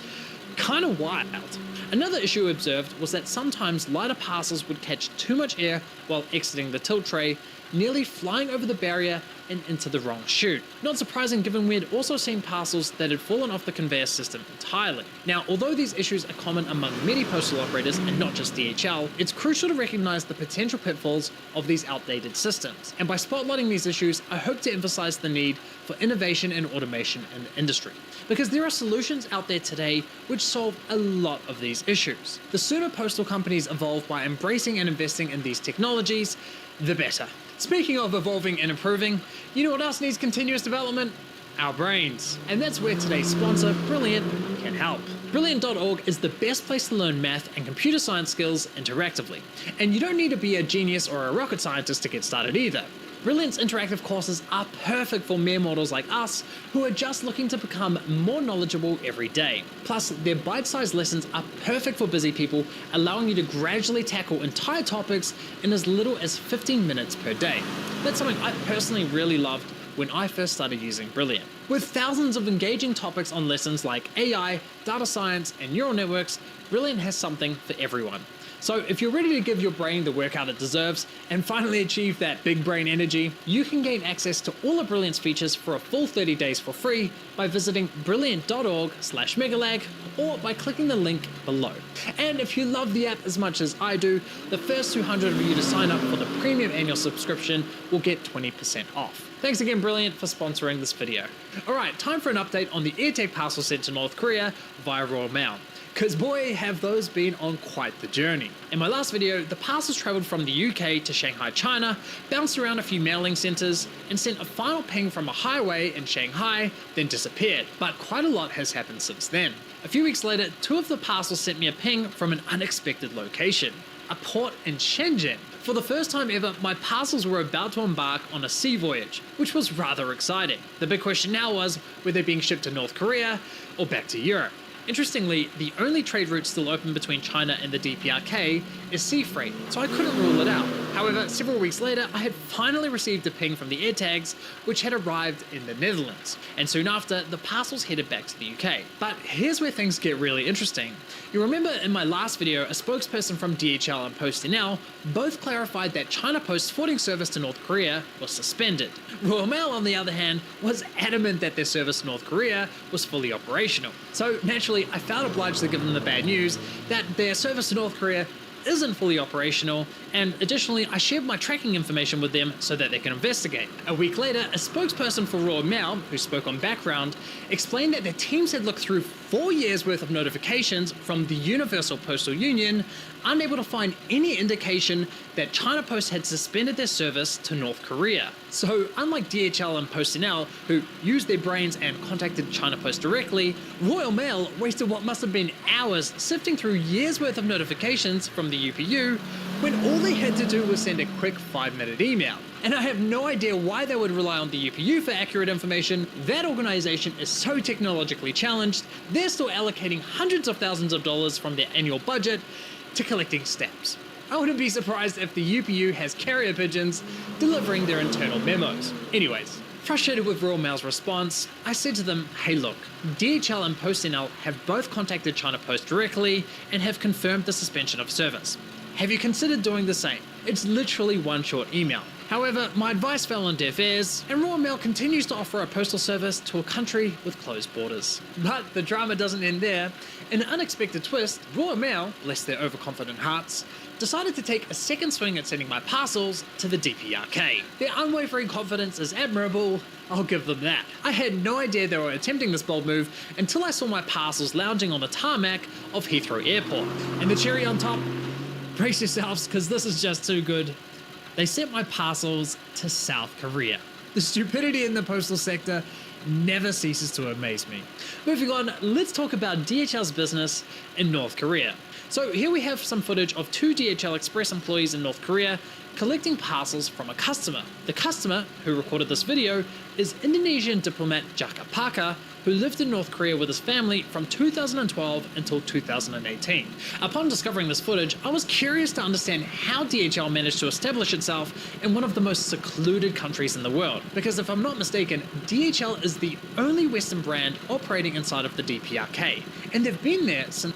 Kind of wild. Another issue observed was that sometimes lighter parcels would catch too much air while exiting the tilt tray, nearly flying over the barrier and into the wrong chute. Not surprising given we had also seen parcels that had fallen off the conveyor system entirely. Now, although these issues are common among many postal operators and not just DHL, it's crucial to recognize the potential pitfalls of these outdated systems. And by spotlighting these issues, I hope to emphasize the need for innovation and automation in the industry. Because there are solutions out there today which solve a lot of these issues. The sooner postal companies evolve by embracing and investing in these technologies, the better. Speaking of evolving and improving, you know what else needs continuous development? Our brains. And that's where today's sponsor, Brilliant, can help. Brilliant.org is the best place to learn math and computer science skills interactively. And you don't need to be a genius or a rocket scientist to get started either. Brilliant's interactive courses are perfect for mere mortals like us who are just looking to become more knowledgeable every day. Plus, their bite-sized lessons are perfect for busy people, allowing you to gradually tackle entire topics in as little as 15 minutes per day. That's something I personally really loved when I first started using Brilliant. With thousands of engaging topics on lessons like AI, data science, and neural networks, Brilliant has something for everyone. So if you're ready to give your brain the workout it deserves and finally achieve that big brain energy, you can gain access to all of Brilliant's features for a full 30 days for free by visiting brilliant.org/megalag or by clicking the link below. And if you love the app as much as I do, the first 200 of you to sign up for the premium annual subscription will get 20% off. Thanks again, Brilliant, for sponsoring this video. Alright, time for an update on the AirTag parcel sent to North Korea via Royal Mail. Cause boy, have those been on quite the journey. In my last video, the parcels traveled from the UK to Shanghai, China, bounced around a few mailing centers, and sent a final ping from a highway in Shanghai, then disappeared. But quite a lot has happened since then. A few weeks later, two of the parcels sent me a ping from an unexpected location, a port in Shenzhen. For the first time ever, my parcels were about to embark on a sea voyage, which was rather exciting. The big question now was, were they being shipped to North Korea or back to Europe? Interestingly, the only trade route still open between China and the DPRK is sea freight, so I couldn't rule it out. However, several weeks later, I had finally received a ping from the AirTags, which had arrived in the Netherlands, and soon after, the parcels headed back to the UK. But here's where things get really interesting. You remember in my last video, a spokesperson from DHL and PostNL both clarified that China Post's forwarding service to North Korea was suspended. Royal Mail, on the other hand, was adamant that their service to North Korea was fully operational. So naturally, I felt obliged to give them the bad news that their service to North Korea isn't fully operational And additionally, I shared my tracking information with them so that they can investigate. A week later, a spokesperson for Royal Mail, who spoke on Background, explained that their teams had looked through 4 years worth of notifications from the Universal Postal Union, unable to find any indication that China Post had suspended their service to North Korea. So unlike DHL and PostNL, who used their brains and contacted China Post directly, Royal Mail wasted what must have been hours sifting through years worth of notifications from the UPU when all they had to do was send a quick 5-minute email. And I have no idea why they would rely on the UPU for accurate information. That organization is so technologically challenged, they're still allocating hundreds of thousands of dollars from their annual budget to collecting stamps. I wouldn't be surprised if the UPU has carrier pigeons delivering their internal memos. Anyways, frustrated with Royal Mail's response, I said to them, hey look, DHL and PostNL have both contacted China Post directly and have confirmed the suspension of service. Have you considered doing the same? It's literally one short email. However, my advice fell on deaf ears, and Royal Mail continues to offer a postal service to a country with closed borders. But the drama doesn't end there. In an unexpected twist, Royal Mail, bless their overconfident hearts, decided to take a second swing at sending my parcels to the DPRK. Their unwavering confidence is admirable, I'll give them that. I had no idea they were attempting this bold move until I saw my parcels lounging on the tarmac of Heathrow Airport. And the cherry on top, brace yourselves, because this is just too good. They sent my parcels to South Korea. The stupidity in the postal sector never ceases to amaze me. Moving on, let's talk about DHL's business in North Korea. So here we have some footage of 2 DHL Express employees in North Korea collecting parcels from a customer. The customer, who recorded this video, is Indonesian diplomat Jaka Parker, who lived in North Korea with his family from 2012 until 2018. Upon discovering this footage, I was curious to understand how DHL managed to establish itself in one of the most secluded countries in the world. Because if I'm not mistaken, DHL is the only Western brand operating inside of the DPRK, and they've been there since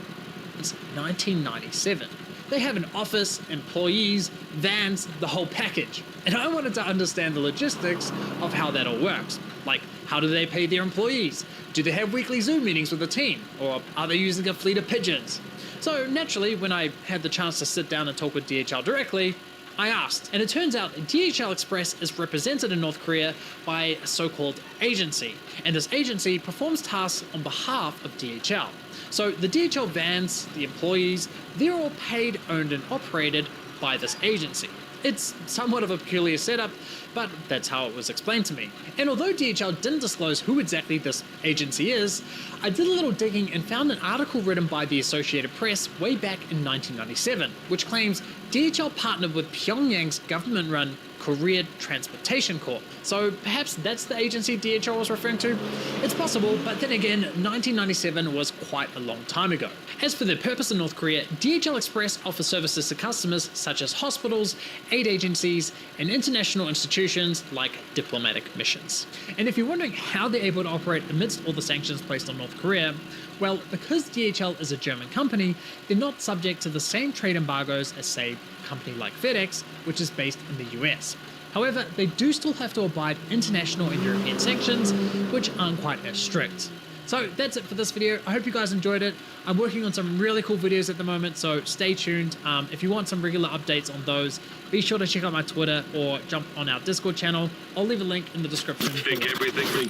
1997. They have an office, employees, vans, the whole package. And I wanted to understand the logistics of how that all works. Like, how do they pay their employees? Do they have weekly Zoom meetings with the team? Or are they using a fleet of pigeons? So naturally, when I had the chance to sit down and talk with DHL directly, I asked. And it turns out DHL Express is represented in North Korea by a so-called agency. And this agency performs tasks on behalf of DHL. So the DHL vans, the employees, they're all paid, owned and operated by this agency. It's somewhat of a peculiar setup, but that's how it was explained to me. And although DHL didn't disclose who exactly this agency is, I did a little digging and found an article written by the Associated Press way back in 1997, which claims DHL partnered with Pyongyang's government-run Korea Transportation Corp. So perhaps that's the agency DHL was referring to? It's possible, but then again, 1997 was quite a long time ago. As for their purpose in North Korea, DHL Express offers services to customers such as hospitals, aid agencies, and international institutions like diplomatic missions. And if you're wondering how they're able to operate amidst all the sanctions placed on North Korea, well, because DHL is a German company, they're not subject to the same trade embargoes as, say, a company like FedEx, which is based in the US. However, they do still have to abide international and European sanctions, which aren't quite as strict. So that's it for this video. I hope you guys enjoyed it. I'm working on some really cool videos at the moment, so stay tuned. If you want some regular updates on those, be sure to check out my Twitter or jump on our Discord channel. I'll leave a link in the description.
Think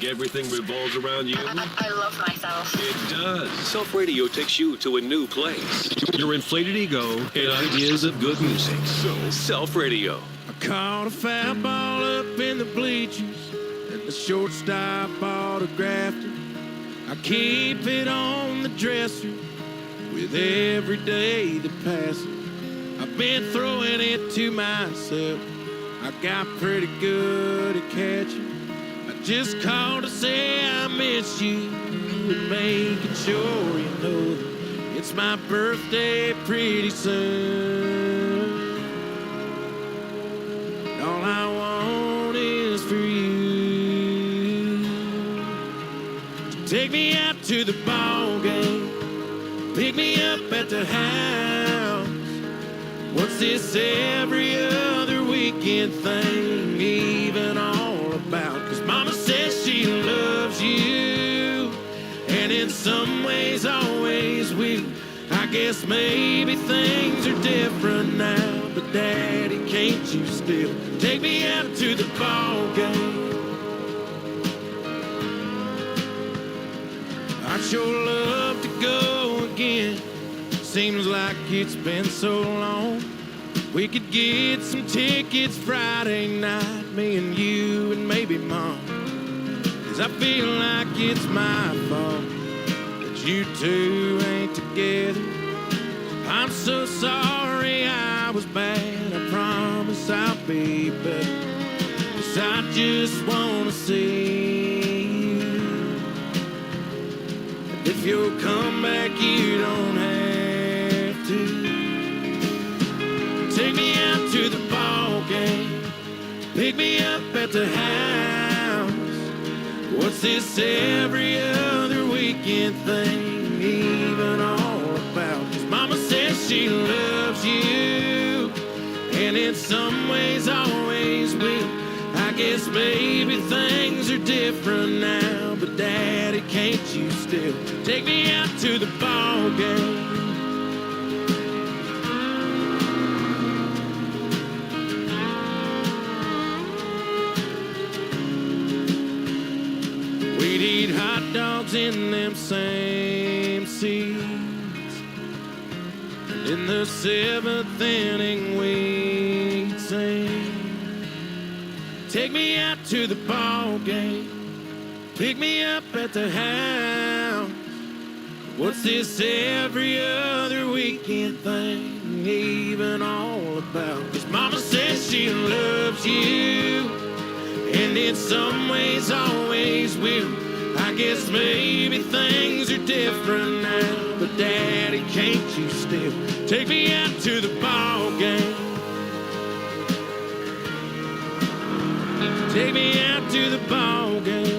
everything revolves around you?
I love myself.
It does. Self Radio takes you to a new place. Your inflated ego and ideas of good music. So, Self Radio.
I caught a foul ball up in the bleachers, and the shortstop autographed it. I keep it on the dresser with every day that passes. I've been throwing it to myself. I got pretty good at catching. I just called to say I miss you and making sure you know that it's my birthday pretty soon. All I want is for you. Take me out to the ball game. Pick me up at the house. What's this every other weekend thing even all about? 'Cause mama says she loves you, and in some ways always will. I guess maybe things are different now, but Daddy, can't you still take me out to the ball game? I'd sure love to go again. Seems like it's been so long. We could get some tickets Friday night, me and you and maybe Mom. 'Cause I feel like it's my fault that you two ain't together. I'm so sorry I was bad, I promise I'll be better. 'Cause I just wanna see you. And if you'll come back, you don't have to. Take me out to the ball game, pick me up at the house. What's this every other weekend thing even all about? 'Cause Mama says she loves you, and in some ways always will. I guess maybe things are different now, but Daddy, can't you still take me out to the ball game? We'd eat hot dogs in them same seats. In the seventh inning we'd sing. Take me out to the ball game, pick me up at the house. What's this every other weekend thing even all about? 'Cause Mama says she loves you, and in some ways always will. I guess maybe things are different now, but Daddy, can't you still take me out to the ball game? Take me out to the ball game.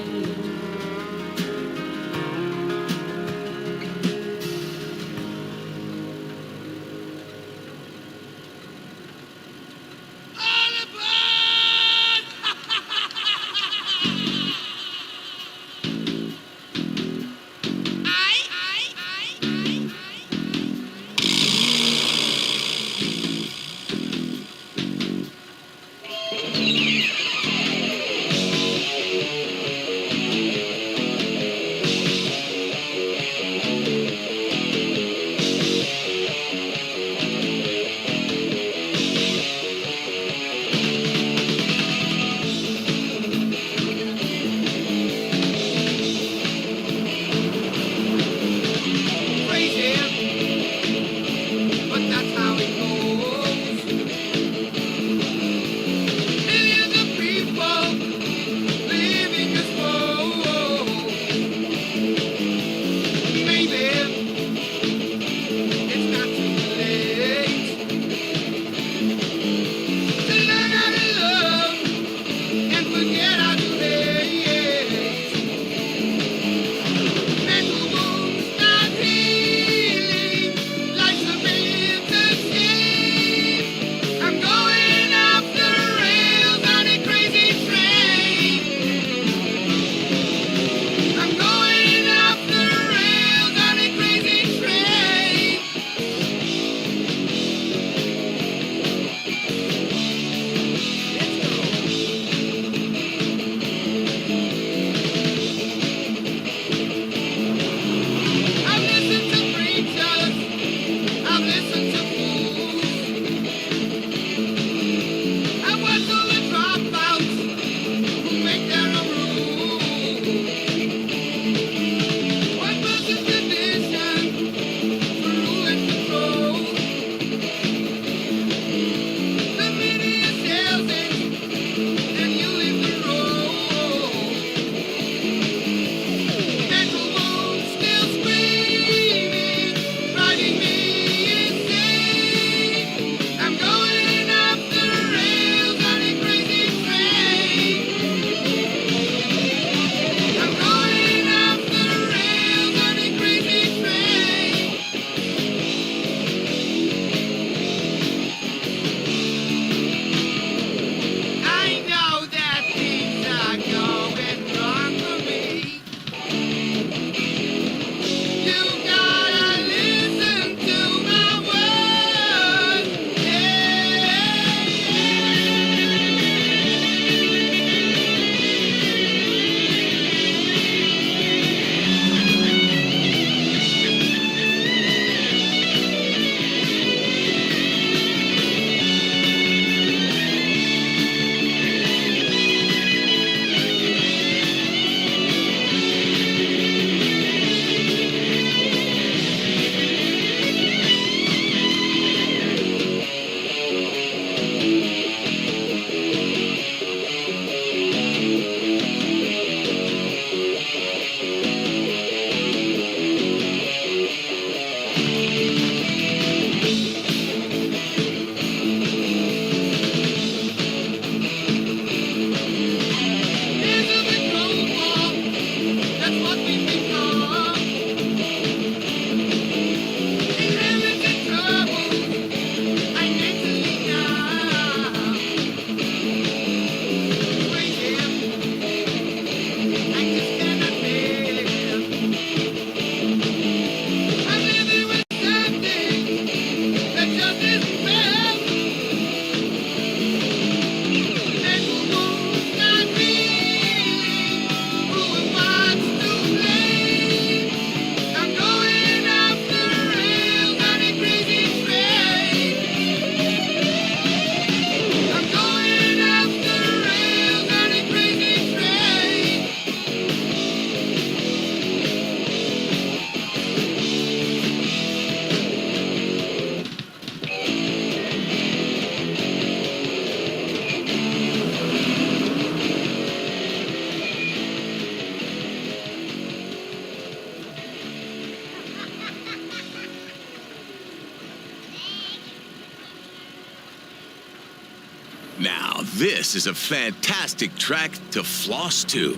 Now, this is a fantastic track to floss to.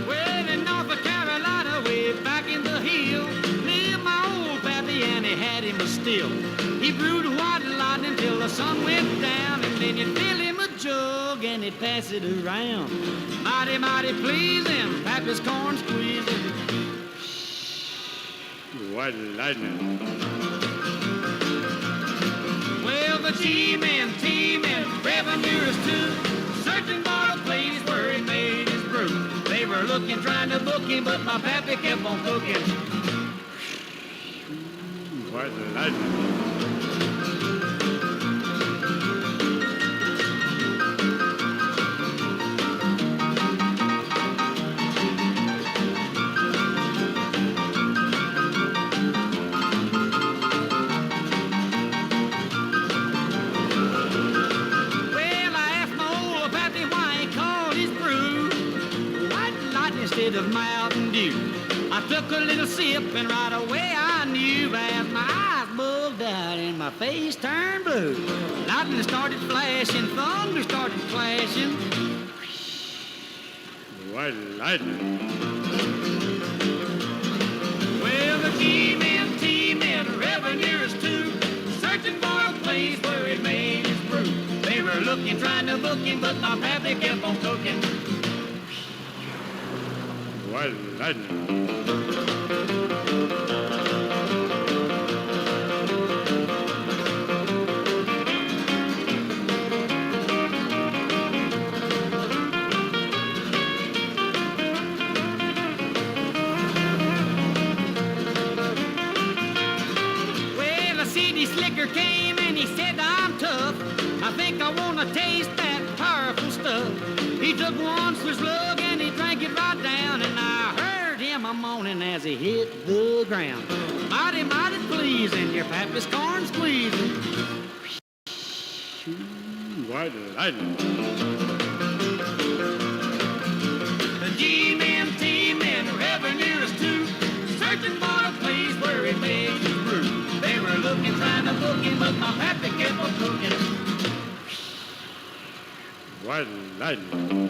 Well, in North Carolina, way back in the hill, lived my old pappy, and he had him a still. He brewed white lightning till the sun went down, and then you'd fill him a jug and he'd pass it around. Mighty, mighty pleasing, pappy's corn squeezing.
White lightning.
Well, the G-men, revenuers too, searching for a place where he made his brew. They were looking, trying to book him, but my pappy kept on cooking.
White lightning.
Of Mountain Dew. I took a little sip and right away I knew as my eyes bugged out and my face turned blue. Lightning started flashing, thunder started clashing.
White lightning.
Well, the G-men, revenuers too, searching for a place where he made his brew. They were looking, trying to book him, but my pappy kept on cooking.
White lightning.
Well, a city slicker came and he said, I'm tough. I think I want to taste that powerful stuff. He took one slug and he drank it right down, and I heard him a moaning as he hit the ground. Mighty, mighty pleasing, your pappy's corn squeezing.
White lightning.
The G-men, T-men, revenuers too, searching for a place where he made his brew. They were looking, trying to book him, but my pappy kept on cooking.
White lightning.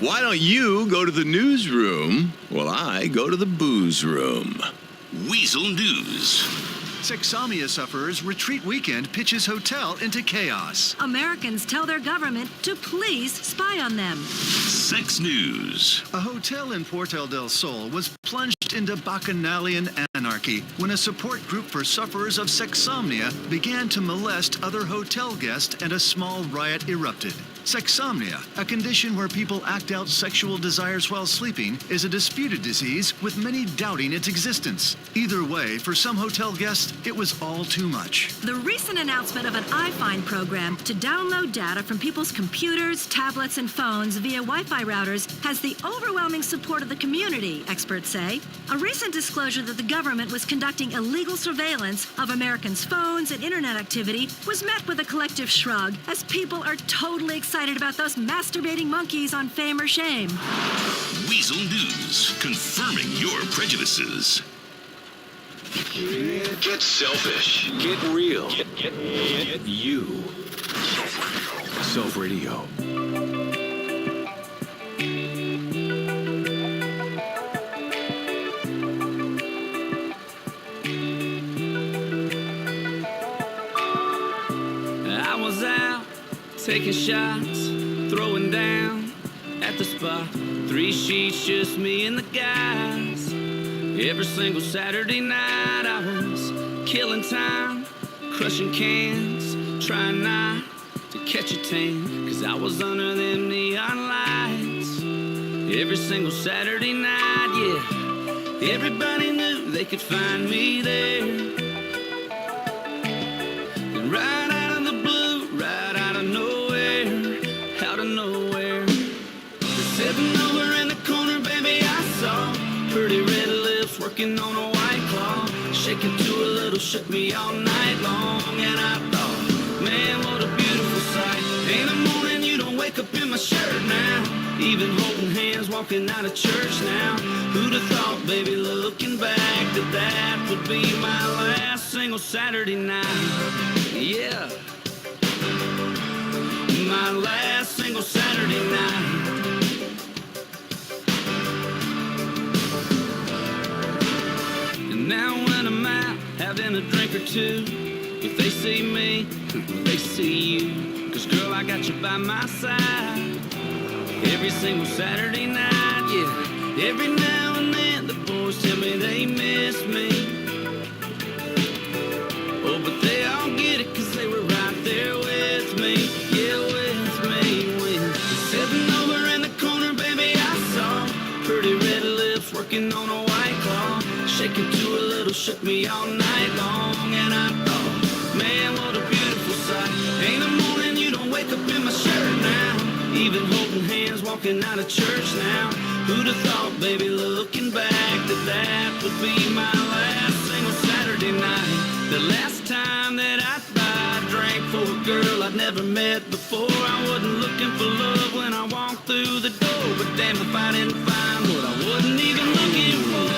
Why don't you go to the newsroom while I go to the booze room? Weasel News.
Sexsomnia sufferers retreat weekend pitches hotel into chaos.
Americans tell their government to please spy on them.
Sex news. A hotel in Puerto del Sol was plunged into bacchanalian anarchy when a support group for sufferers of sexsomnia began to molest other hotel guests and a small riot erupted. Sexsomnia, a condition where people act out sexual desires while sleeping, is a disputed disease with many doubting its existence. Either way, for some hotel guests, it was all too much.
The recent announcement of an iFind program to download data from people's computers, tablets, and phones via Wi-Fi routers has the overwhelming support of the community, experts say. A recent disclosure that the government was conducting illegal surveillance of Americans' phones and internet activity was met with a collective shrug, as people are totally excited about those masturbating monkeys on Fame or Shame.
Weasel News, confirming your prejudices. Get selfish. Get real. Get you. Self Radio.
I was out taking shots, throwing down at the spot. 3 sheets, just me and the guys. Every single Saturday night I was killing time, crushing cans, trying not to catch a tan, 'cause I was under them neon lights. Every single Saturday night, yeah, everybody knew they could find me there. And right out of the blue, right out of nowhere, out of nowhere, sitting over in the corner, baby, I saw pretty red lips working on a white claw, shaking to a little, shook me all night long. And I thought, man, what a beautiful sight. In the morning you don't wake up in my shirt now, even holding hands walking out of church now. Who'd have thought, baby, looking back, that that would be my last single Saturday night. Yeah, my last single Saturday night. Now when I'm out having a drink or two, if they see me, they see you. 'Cause girl, I got you by my side every single Saturday night, yeah. Every now and then the boys tell me they miss me. Oh, but they all get it 'cause they were right there with me. Yeah, with me, sitting over in the corner, baby, I saw pretty red lips working on a white claw, shaking to a little, shook me all night long. And I thought, man, what a beautiful sight. In the morning you don't wake up in my shirt now, even holding hands walking out of church now. Who'd have thought, baby, looking back, that that would be my last single Saturday night. The last time that I drank for a girl I'd never met before. I wasn't looking for love when I walked through the door, but damn if I didn't find what I wasn't even looking for.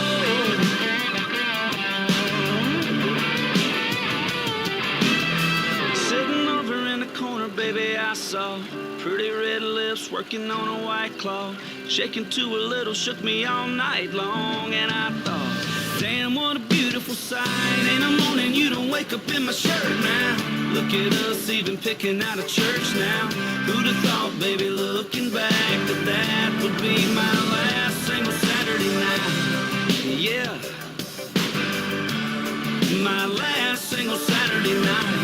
Sitting over in the corner, baby, I saw pretty red lips working on a white claw, shaking to a little, shook me all night long. And I thought, damn, what a beautiful sight. In the morning you don't wake up in my shirt now, look at us even picking out of church now. Who'd have thought, baby, looking back, that that would be my last single Saturday night. Yeah, my last single Saturday night.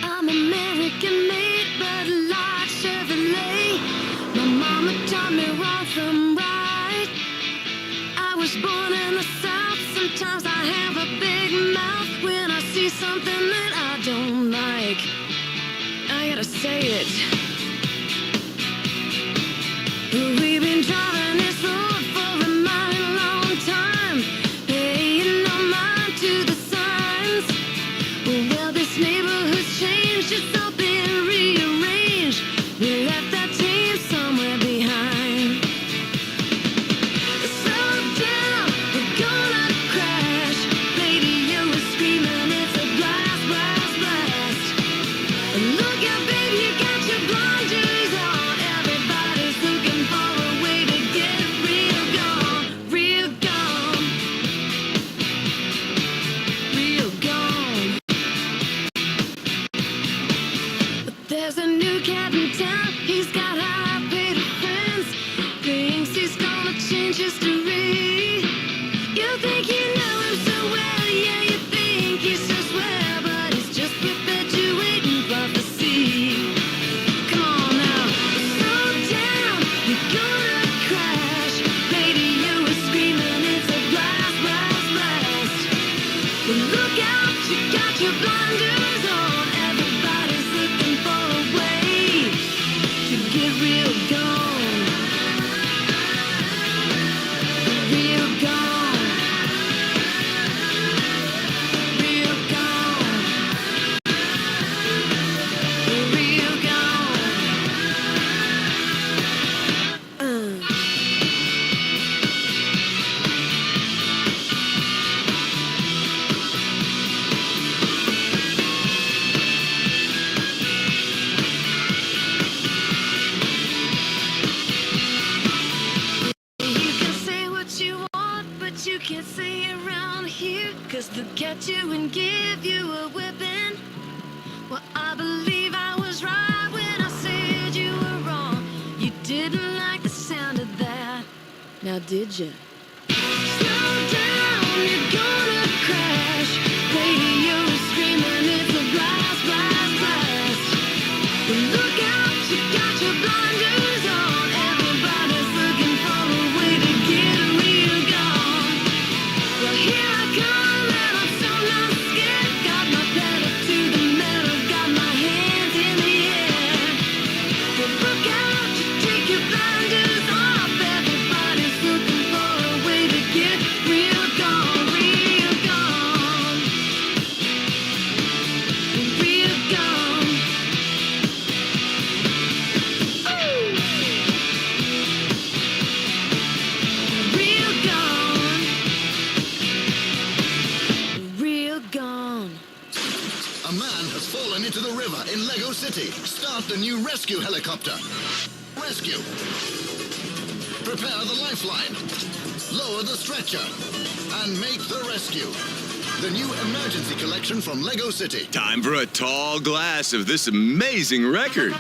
I'm American made, but like Chevrolet. My mama taught me wrong from right. I was born in the South. Sometimes I have a big mouth when I see something that I don't like. I gotta say it. We've been driving this road for a mighty long time, paying no mind to the signs. Well, this neighborhood's changed, it's all been rearranged. We left that team somewhere behind. Slow down, we're gonna crash. There's a new cat in town. He's got high-paid friends. Thinks he's gonna change history. You think you know him so well, yeah, you think he's so swell, but he's just perpetuating prophecy. Come on now, slow down, you're gonna crash. Radio is screaming, it's a blast, blast, blast. But look out, you got your blinders on. Everybody's looking for a way to get real gone. Real gone. Real gone. Real gone. You can say what you want, but you can't say it around here. 'Cause they'll catch you and give you a whipping. Well, I believe I was right when I said you were wrong. You didn't like the sound of that. Now did you? Slow down, you're gonna crash. Radio is screaming, it's a blast, blast, blast. But look out, you got your blinders on. Everybody's looking for a way to get real gone. Well, here I come, and I'm so not scared. Got my pedal to the metal, got my hands in the air. But look out, you take your blinders off. Everybody's looking for a way to get real gone, real gone. Real gone. Ooh. Real gone. Real gone.
A man has fallen into the river in Lego City. Start the new rescue helicopter. Rescue. Prepare the lifeline. Lower the stretcher. And make the rescue. The new emergency collection from Lego City.
Time for a tall glass of this amazing record.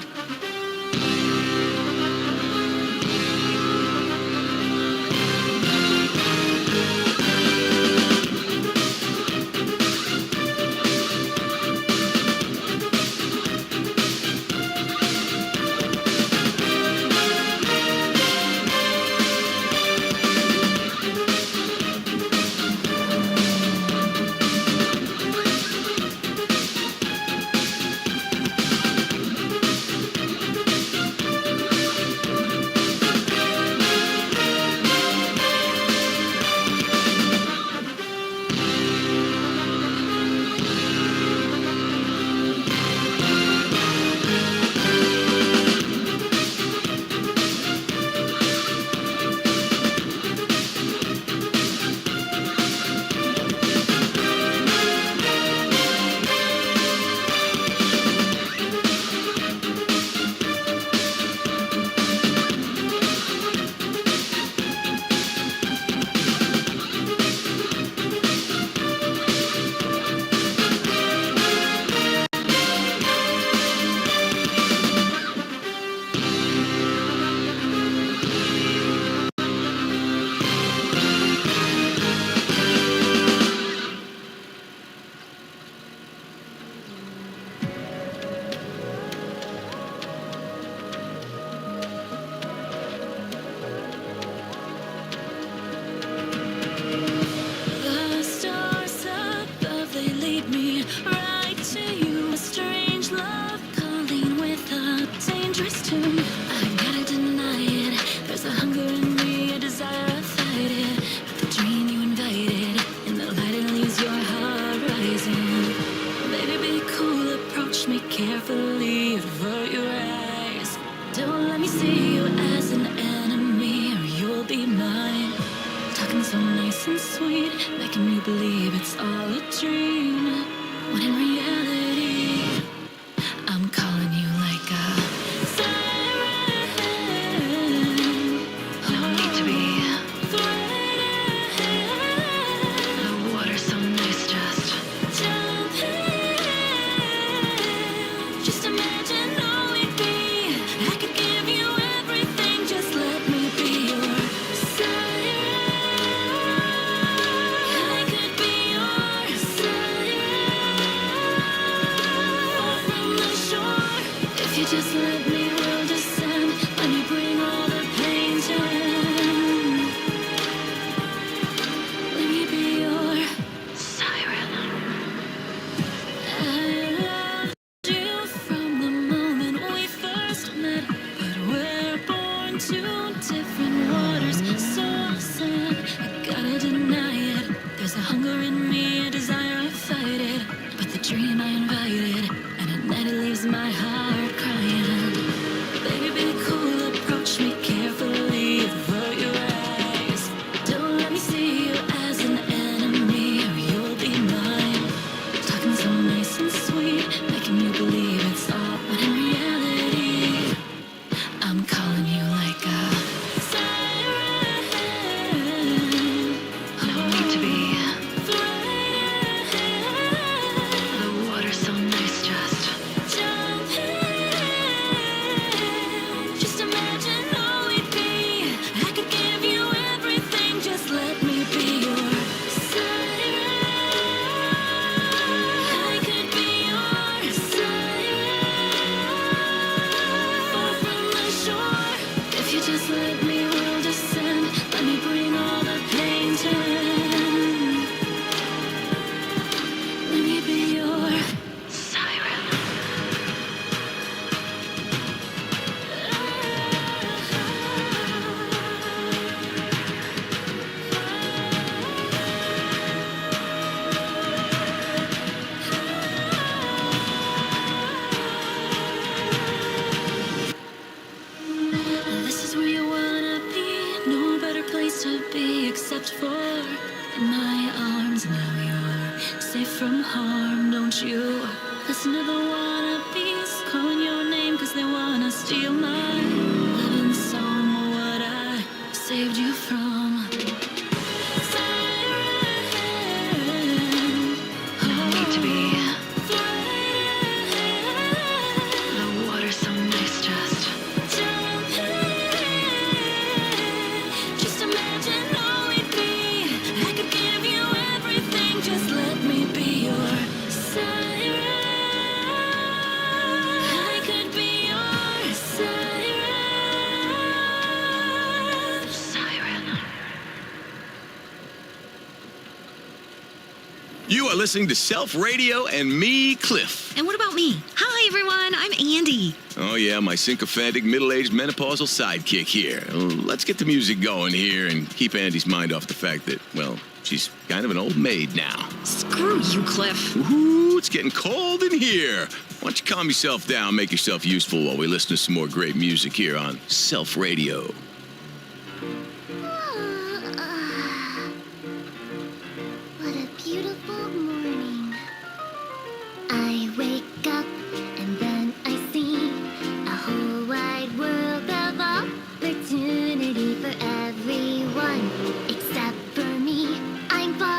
The stars above, they lead me right to you. A strange love calling with a dangerous tune. I gotta deny it. There's a hunger in me, a desire, I fight it. But the dream you invited, in the light it leaves your heart rising. Baby, be cool, approach me carefully, avert your eyes. Don't let me see you as an enemy, or you'll be mine. Talking so nice and sweet, making me believe it's all a dream. When in reality, I'm calling you like a siren. No need to be the water's so nice, just jump in. Just imagine all just let me will descend, let me bring all the pain to end. Let me be your siren. I loved you from the moment we first met, but we're born to different waters, so sad. I gotta deny it. There's a hunger in me, a desire, I fight it. But the dream I invited, and at night it leaves my heart crying. Baby, be cool, approach me carefully, avert your eyes. Don't let me see you as an enemy, or you'll be mine. Talking so nice and sweet, making you believe it's all, when in reality, I'm calling you like a siren. Don't need to be the water's so nice, just jump in. Just imagine all we'd be. I could give you everything, just let me be your siren. I could be your siren. Far from the shore, if you just let me, we'll descend. Let me bring all the pain to end. Let me be your siren. This is where you wanna be. No better place to be except for in my arms. Now you're safe from harm, don't you? Listen to the wannabes calling your name, 'cause they wanna steal my living song, what I saved you from. Siren, don't need to be the water's so nice, just jump in. Just imagine all we'd be. I could give you everything, just let me be your siren. I could be your siren. Siren.
You are listening to Self Radio and me, Cliff.
And what about me? Hi, everyone. I'm Andy.
Oh, yeah, my sycophantic, middle-aged, menopausal sidekick here. Let's get the music going here and keep Andy's mind off the fact that, well, she's kind of an old maid now.
Screw you, Cliff.
Ooh, it's getting cold in here. Why don't you calm yourself down, make yourself useful while we listen to some more great music here on Self Radio.
What a beautiful morning. I wake up and then I see a whole wide world of opportunity for everyone except for me. I'm fucked.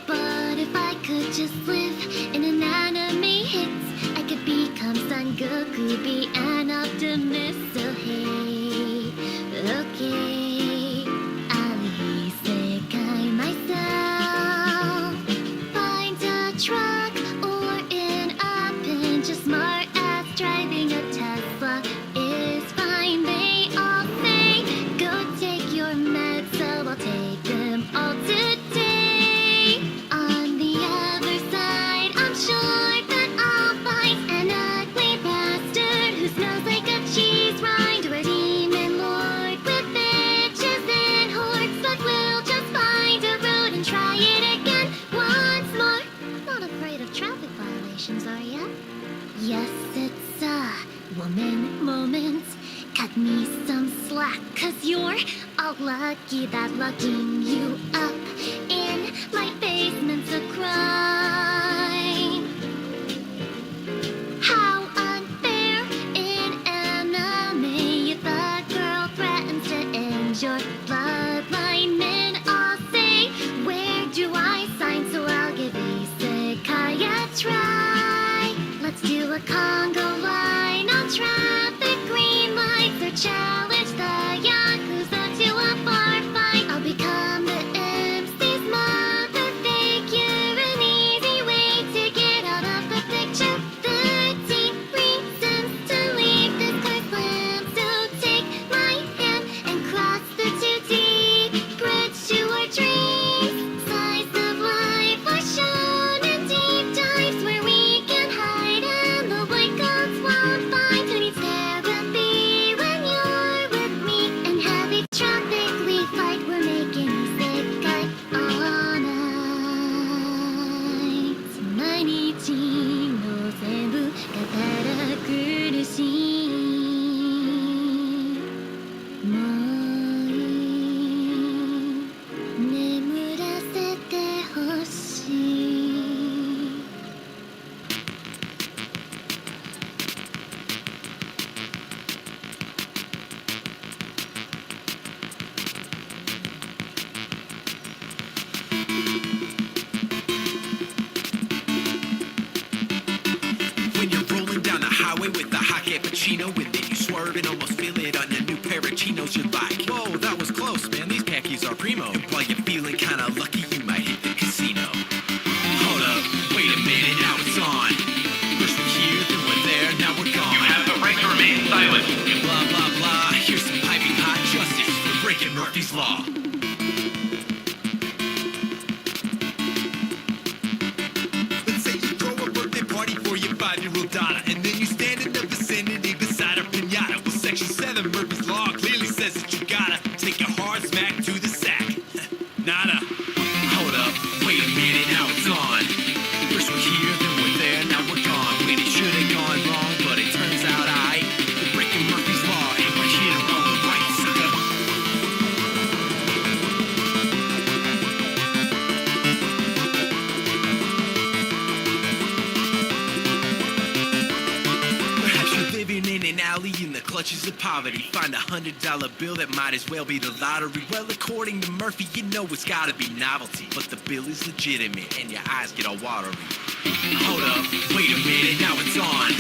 But if I could just live in an anime hits, I could become Son Goku, be an optimist. So hey, okay, I'll isekai myself. Find a truck or an Appinja, smart ass driving a Tesla is fine. They all say go take your meds, so I'll take them all today. On the other side, I'm sure that I'll find an ugly bastard who smells like a cheese rind, or a demon lord with bitches and hordes. But we'll just find a road and try it again once more. Not afraid of traffic violations, are ya? Yes, it's a woman moment. Cut me some slack, 'cause you're all lucky that locking you up in my basement's a crime. How unfair in anime if a girl threatens to end your bloodline. Men all say, where do I sign? So I'll give isekai a try. Let's do a conga line on traffic green lights, or challenge the Yakuza to a bar fight. I'll become the MC's mother figure, an easy way to get out of the picture. Then
Chino with it. You swerve and almost feel it on a new pair of chinos you like. Whoa, that was close, man. These khakis are primo. And while you're feeling kinda lucky, you might hit the casino. Hold up, wait a minute, now it's on. First we're here, then we're there, now we're gone. You have the right to remain silent. Blah, blah, blah. Here's some piping hot justice for breaking Murphy's Law. Let's say you throw a birthday party for your 5-year-old daughter, and then you stand in the vicinity beside her pinata. Well, Section 7 Murphy's Law clearly says that you gotta take a hard smack to the sack. Nada. Hold up, wait a minute, now it's on. First we're here, then we're there, now we're gone. When it should have gone wrong, but it turns out aight. We're breaking Murphy's Law, and we're here to roll the right, sucker. Perhaps you're living in an alley in the clutches of poverty. Find $100 bill that might as well be the lottery. Well, according to Murphy, you know it's gotta be novelty. But the bill is legitimate and your eyes get all watery. Hold up, wait a minute, now it's on.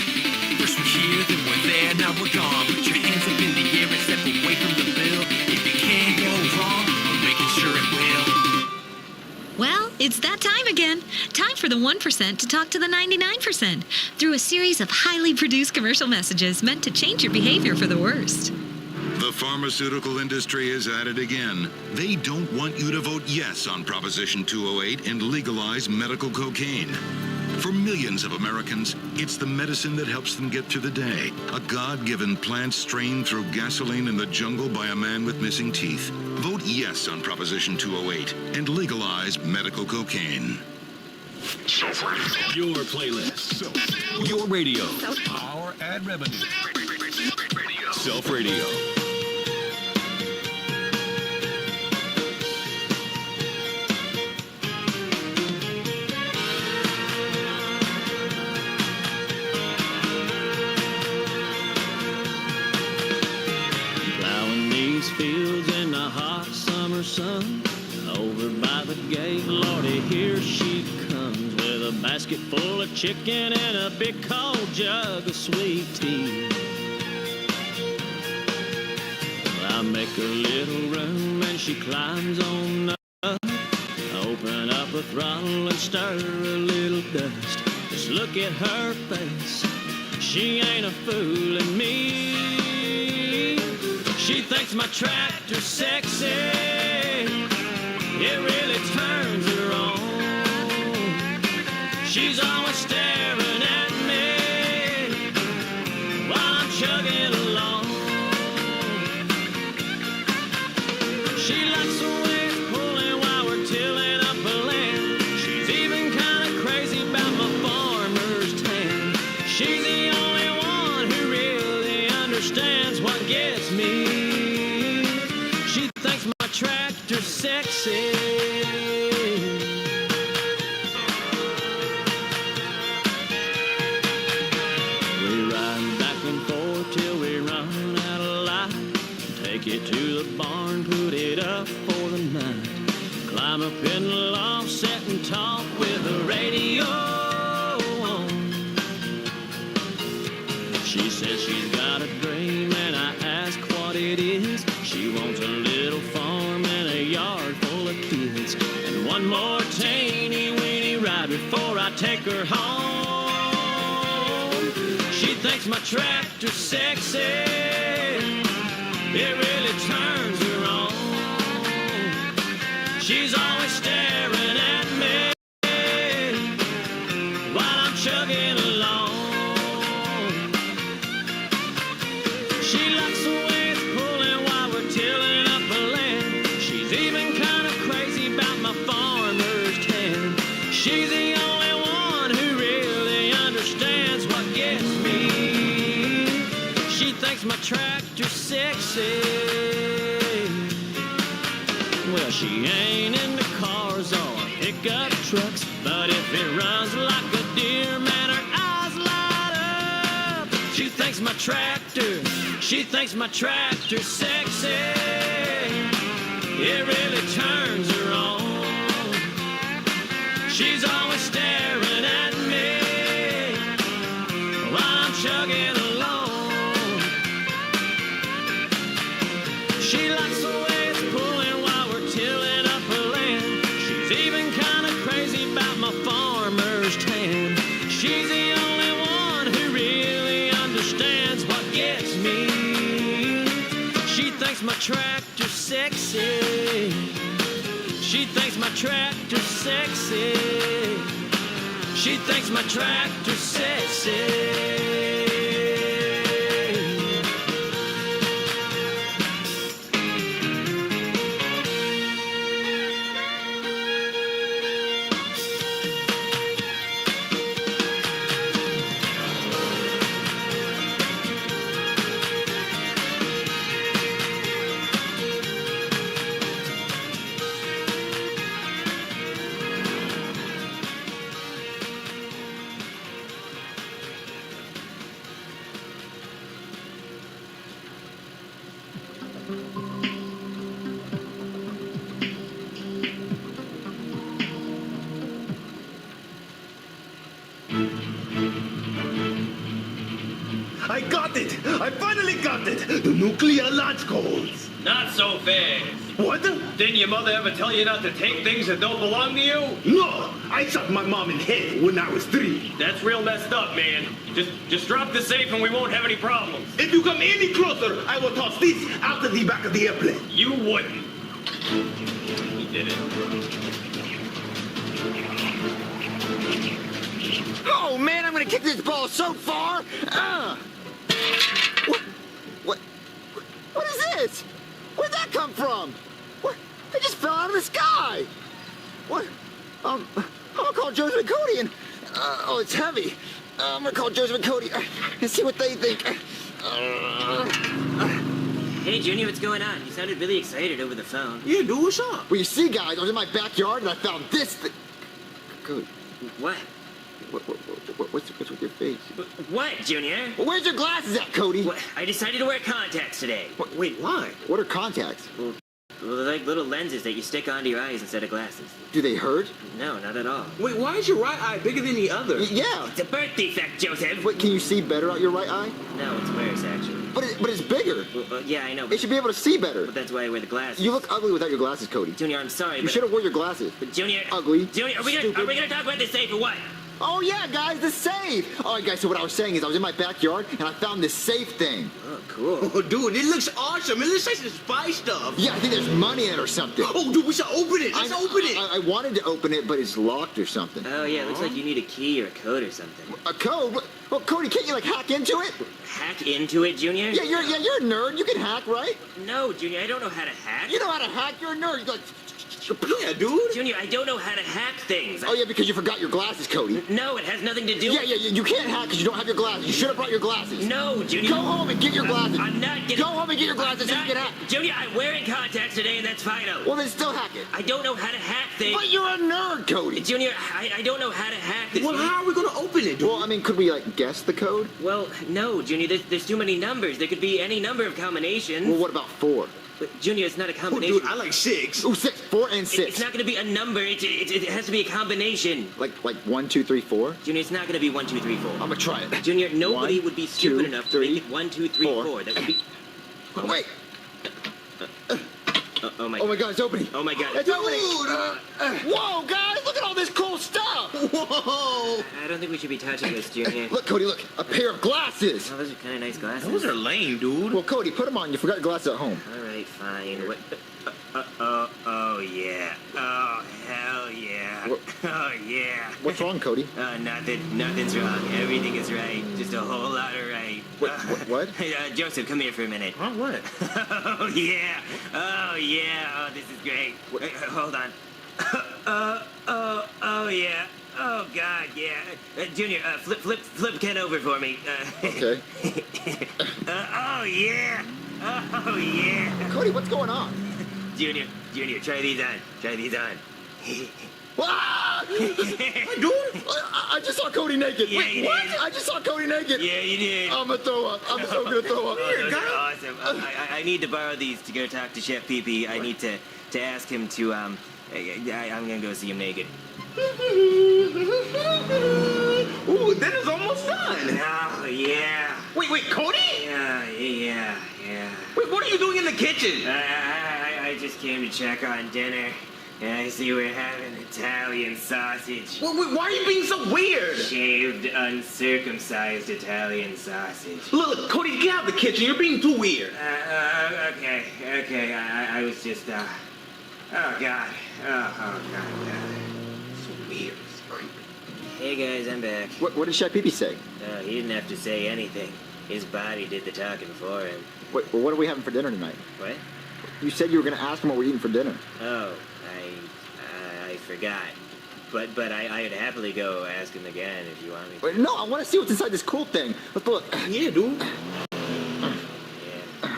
First we're here, then we're there, now we're gone. Put your hands up in the air and step away from the bill. If it can go wrong, we're making sure it will.
Well, it's that time again. Time for the 1% to talk to the 99% through a series of highly produced commercial messages meant to change your behavior for the worst.
The pharmaceutical industry is at it again. They don't want you to vote yes on Proposition 208 and legalize medical cocaine. For millions of Americans, it's the medicine that helps them get through the day. A God-given plant strained through gasoline in the jungle by a man with missing teeth. Vote yes on Proposition 208 and legalize medical cocaine.
Your playlist. Your radio.
Our ad revenue.
Self Radio.
Plowing these fields in the hot summer sun. Over by the gate, Lordy, here she comes with a basket full of chicken and a big cold jug of sweet tea. I make a little room and she climbs on up. Open up a throttle and stir a little dust. Just look at her face, she ain't a fooling me. She thinks my tractor's sexy, it really turns her on. She's always staring at me while I'm chugging along. She likes the way it's pulling while we're tilling up a land. She's even kind of crazy about my farmer's tan. She's the only one who really understands what gets me. She thinks my tractor's sexy. We ride back and forth till we run out of light. Take it to the barn, put it up for the night. Climb up in the loft, sit and talk with the radio on. She says she's got a dream and I ask what it is. She wants a little farm and a yard full of kids. And one more teeny weeny ride before I take her home. She thinks my tractor's sexy, it really turns her on. She's always staring at me while I'm chugging along. She likes the way it's pulling while we're tilling up a land. She's even kind of crazy about my farmer's tan. She's the only one who really understands what gets me. She thinks my tractor's sexy. Well, she ain't into cars or pickup trucks, but if it runs like a deer, man, her eyes light up. She thinks my tractor's sexy. It really turns her on. She's always staring at me while I'm chugging along.
my tractor sexy. She thinks my tractor sexy. She thinks my tractor sexy.
I got it! I finally got it! The nuclear launch codes!
Not so fast.
What?
Didn't your mother ever tell you not to take things that don't belong to you?
No! I shot my mom in the head when I was 3.
That's real messed up, man. Just drop the safe and we won't have any problems.
If you come any closer, I will toss this out of the back of the airplane.
You wouldn't. He did it.
Oh man, I'm gonna kick this ball so far! What is this? Where'd that come from? What? It just fell out of the sky! What? I'm gonna call Joseph and Cody and... oh, it's heavy. I'm gonna call Joseph and Cody and see what they think.
Hey, Junior, what's going on? You sounded really excited over the phone.
Yeah, dude, what's up? Well, you see, guys, I was in my backyard and I found this thing. Cody.
What?
What's with your face?
What, Junior?
Well, where's your glasses at, Cody?
What? I decided to wear contacts today.
Wait, why? What are contacts?
Well, they're like little lenses that you stick onto your eyes instead of glasses.
Do they hurt?
No, not at all.
Wait, why is your right eye bigger than the other? Yeah.
It's a birth defect, Joseph.
Wait, can you see better out your right eye?
No, it's worse, actually.
But it's bigger.
Well, yeah, I know.
It should be able to see better.
But that's why I wear the glasses.
You look ugly without your glasses, Cody.
Junior, I'm sorry,
You
but...
should have worn your glasses.
But Junior...
Ugly.
Junior, are we gonna talk about this safe or what?
Oh, yeah, guys, the safe! All right, guys, so what I was saying is I was in my backyard, and I found this safe thing.
Oh, cool.
Oh, dude, it looks awesome. It looks like some spy stuff.
Yeah, I think there's money in it or something.
Oh, dude, we should open it. Let's open it.
I wanted to open it, but it's locked or something.
Oh, yeah, it looks like you need a key or a code or something.
A code? Well, Cody, can't you, like, hack into it?
Hack into it, Junior?
Yeah, you're a nerd. You can hack, right?
No, Junior, I don't know how to hack.
You know how to hack? You're a nerd. You're like...
Yeah, dude.
Junior, I don't know how to hack things.
Oh, yeah, because you forgot your glasses, Cody.
No, it has nothing to do
Yeah, you can't hack because you don't have your glasses. You should have brought your glasses.
No, Junior.
Go home and get your glasses.
I'm not getting...
Go home and get your glasses so you can hack.
Junior, I'm wearing contacts today, and that's fine.
Well, then still hack it.
I don't know how to hack things.
But you're a nerd, Cody.
Junior, I don't know how to hack this.
Well, how are we going to open it, dude?
Well, I mean, could we, like, guess the code?
Well, no, Junior, there's too many numbers. There could be any number of combinations.
Well, what about 4?
But, Junior, it's not a combination.
Oh, dude, I like 6.
Ooh, 6. 4 and 6.
It's not going to be a number. It has to be a combination.
Like 1, 2, 3, 4?
Junior, it's not going to be 1, 2, 3, 4.
I'm going to try it.
Junior, nobody
1,
would be stupid
2,
enough
3,
to make it 1, 2, 3, 4. That would be...
Wait.
Oh my
God, it's opening.
Oh my God.
It's opening. Whoa, guys, look at all this cool stuff.
Whoa.
I don't think we should be touching this, Junior.
Look, Cody, look. A pair of glasses.
Oh, those are kind of nice glasses.
Those are lame, dude.
Well, Cody, put them on. You forgot your glasses at home.
All right, fine. What? Oh, yeah. Oh, hell yeah.
What?
Oh, yeah.
What's wrong, Cody?
Nothing's wrong. Everything is right. Just a whole lot of right.
What?
Hey, Joseph, come here for a minute.
Oh, what?
Oh, yeah. Oh, yeah. Oh, this is great. Hold on. Oh, yeah. Oh, God, yeah. Junior, flip Ken over for me.
Okay.
Oh, yeah. Oh, yeah.
Cody, what's going on?
Junior, try these on. Try these on.
Ah! Dude, I just saw Cody naked.
Yeah,
Wait,
you
what?
did.
I just saw Cody naked.
Yeah, you did.
I'm gonna throw up. I'm so gonna throw up.
Oh, those are awesome. I need to borrow these to go talk to Chef Pee-Pee. I need to ask him to, I'm gonna go see him naked.
Ooh, that is almost done.
Oh, yeah.
Wait, Cody?
Yeah.
Wait, what are you doing in the kitchen?
I just came to check on dinner. I see we're having Italian sausage.
Why are you being so weird?
Shaved, uncircumcised Italian sausage.
Look, Cody, get out of the kitchen. You're being too weird.
Okay. I was just, oh, God. Oh, God.
So weird. It's creepy.
Hey, guys, I'm back.
What did Chef Pee Pee say?
He didn't have to say anything. His body did the talking for him.
Wait, well, what are we having for dinner tonight?
What?
You said you were going to ask him what we're eating for dinner.
Oh, I forgot. But I'd happily go ask him again if you want me to.
Wait, no, I want to see what's inside this cool thing. Let's look.
Yeah, dude.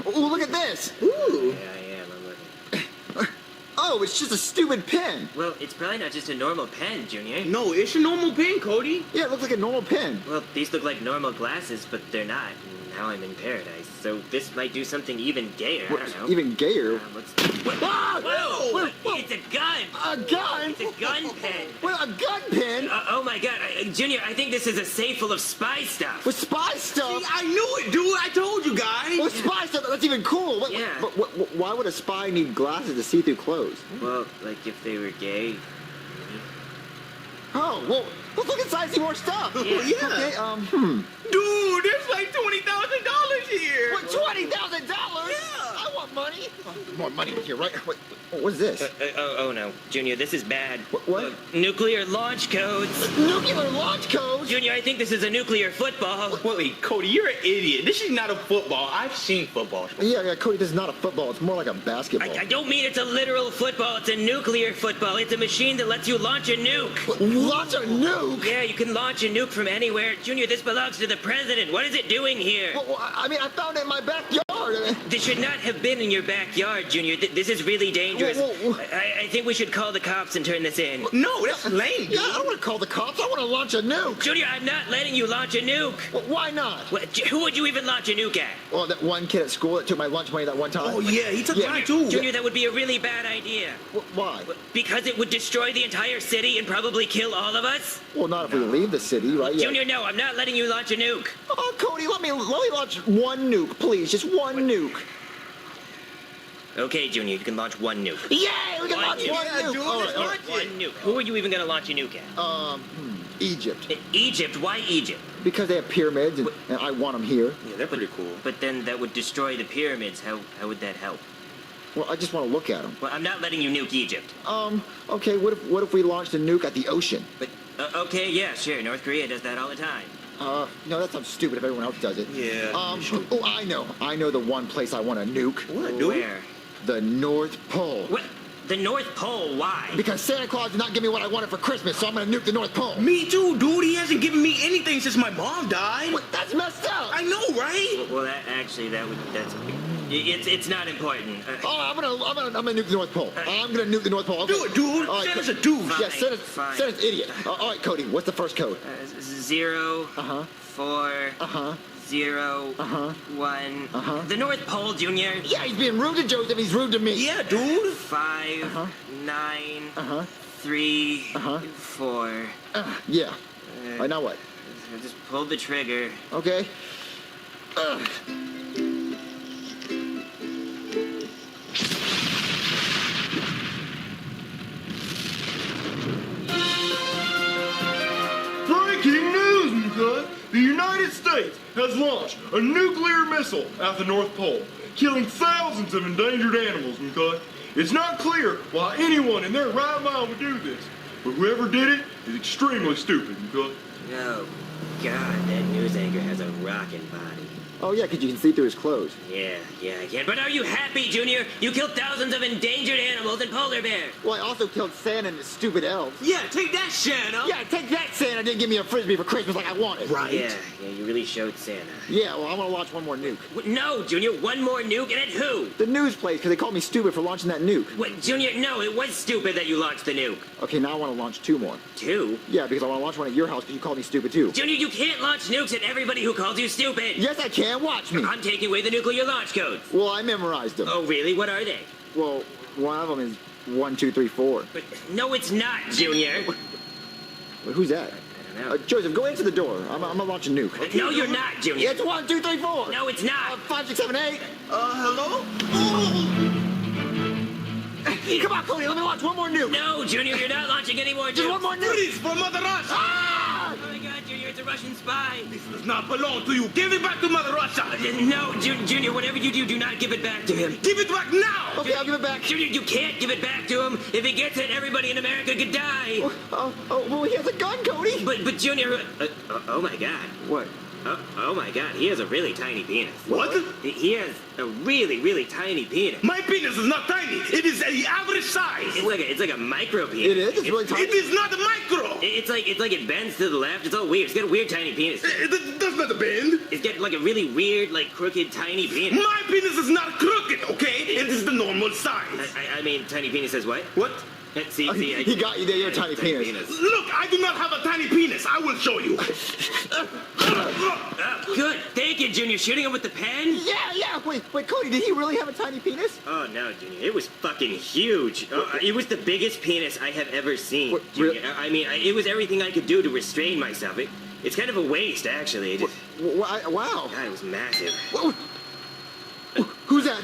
Oh, look at this.
Ooh. Yeah, I am. I'm looking.
Oh, it's just a stupid pen.
Well, it's probably not just a normal pen, Junior.
No, it's a normal pen, Cody.
Yeah, it looks like a normal pen.
Well, these look like normal glasses, but they're not. Now I'm in paradise, so this might do something even gayer. I don't know.
Even gayer?
Whoa! It's a gun!
A gun?
It's a gun pen!
Well, a gun pen?
Oh my God, Junior, I think this is a safe full of spy stuff.
With spy stuff?
See, I knew it, dude. I told you guys.
Well, spy stuff, that's even cool. Why would a spy need glasses to see through clothes?
Well, like if they were gay.
Oh, well, let's look inside and see more stuff.
Yeah.
Okay,
Dude, there's like $20,000 here.
What, $20,000? Yeah. I want money. More money here, right? What is this?
Oh no, Junior, this is bad.
What?
Nuclear launch codes.
Nuclear launch codes?
Junior, I think this is a nuclear football.
Wait, Cody, you're an idiot. This is not a football. I've seen football.
Yeah, Cody, this is not a football. It's more like a basketball.
I don't mean it's a literal football. It's a nuclear football. It's a machine that lets you launch a nuke.
Launch a nuke?
Yeah, you can launch a nuke from anywhere. Junior, this belongs to the president. What is it doing here?
Well, I mean, I found it in my backyard.
This should not have been in your backyard, Junior. This is really dangerous. I think we should call the cops and turn this in.
No, that's lame.
Yeah, I don't want to call the cops. I want to launch a nuke.
Junior, I'm not letting you launch a nuke.
Well, why not?
Who would you even launch a nuke at?
Well, that one kid at school that took my lunch money that one time.
Oh, yeah, he took mine too.
Junior, that would be a really bad idea.
Why?
Because it would destroy the entire city and probably kill all of us.
Well, not if we leave the city, right?
Junior, no, I'm not letting you launch a nuke.
Oh, Cody, let me launch one nuke, please. Just one nuke.
Okay, Junior, you can launch one nuke.
Yay! We can launch one nuke.
Dude,
All right,
One nuke. Who are you even gonna launch a nuke at?
Egypt.
Egypt? Why Egypt?
Because they have pyramids, and I want them here.
Yeah, they're pretty cool.
But then that would destroy the pyramids. How would that help?
Well, I just want to look at them.
Well, I'm not letting you nuke Egypt.
Okay, what if we launched a nuke at the ocean?
But, okay, yeah, sure. North Korea does that all the time.
No, that sounds stupid if everyone else does it.
Yeah.
Oh, I know the one place I want to nuke.
What, dude?
Where?
The North Pole.
What? The North Pole? Why?
Because Santa Claus did not give me what I wanted for Christmas, so I'm gonna nuke the North Pole.
Me too, dude. He hasn't given me anything since my mom died.
What? That's messed up.
I know, right?
Well, it's not important.
I'm gonna nuke the North Pole. I'm gonna nuke the North Pole. Okay.
Do it, dude.
All right,
Santa's a douche.
Yeah, Santa's idiot. All right, Cody, what's the first code?
0, 4, 0, 1. The North Pole, Junior.
Yeah, he's being rude to Joseph. He's rude to me.
Yeah, dude.
5, 9, 3, 4.
Yeah. All right, now what?
Just pull the trigger.
Okay.
Breaking news, Mika! The United States has launched a nuclear missile at the North Pole, killing thousands of endangered animals, Mika. It's not clear why anyone in their right mind would do this, but whoever did it is extremely stupid, Mika.
Oh, God, that news anchor has a rockin' body.
Oh, yeah, because you can see through his clothes.
Yeah, I can. But are you happy, Junior? You killed thousands of endangered animals and polar bears.
Well, I also killed Santa and his stupid elves.
Yeah, take that, Santa.
Yeah, take that, Santa didn't give me a Frisbee for Christmas like I wanted.
Right.
Yeah, you really showed Santa.
Yeah, well, I'm gonna launch one more nuke.
No, Junior, one more nuke, and at who?
The news place, because they called me stupid for launching that nuke.
What, Junior, no, it was stupid that you launched the nuke.
Okay, now I want to launch 2 more.
2?
Yeah, because I want to launch one at your house because you called me stupid too.
Junior, you can't launch nukes at everybody who calls you stupid.
Yes, I can. Watch me.
I'm taking away the nuclear launch codes.
Well, I memorized them.
Oh, really? What are they?
Well, one of them is 1, 2, 3, 4.
But no, it's not, Junior.
Wait, who's that?
I don't know.
Joseph, go answer the door. I'm gonna launch a nuke.
Okay. No, you're not, Junior.
It's 1, 2, 3, 4.
No, it's not.
5, 6, 7, 8.
Hello?
Come on, Cody, let me launch one more nuke.
No, Junior, you're not launching any more
Just
nukes.
one more nuke.
Freeze for Mother Russia!
Ah!
Oh my God, Junior, it's a Russian spy.
This does not belong to you. Give it back to Mother Russia.
No, Junior, whatever you do not give it back to him.
Give it back now.
Okay, I'll give it back.
Junior, you can't give it back to him. If he gets it, everybody in America could die.
Well, he has a gun, Cody.
But Junior, oh my God.
What?
Oh my God, he has a really tiny penis.
What?
He has a really, really tiny penis.
My penis is not tiny. It is the average size.
It's like a micro penis.
It is? It's really tiny?
It is not a micro.
It's like it bends to the left. It's all weird. It's got a weird tiny penis.
It does not bend.
It's got like a really weird, like crooked, tiny penis.
My penis is not crooked, okay? It is the normal size.
I mean, tiny penis says what?
What?
See,
he got you there. You're a tiny penis.
Look, I do not have a tiny penis. I will show you.
Good. Thank you, Junior. Shooting him with the pen?
Yeah. Wait, Cody, did he really have a tiny penis?
Oh, no, Junior. It was fucking huge. It was the biggest penis I have ever seen.
What,
Junior. I mean, it was everything I could do to restrain myself. It's kind of a waste, actually.
Wow.
God, it was massive.
Who's that?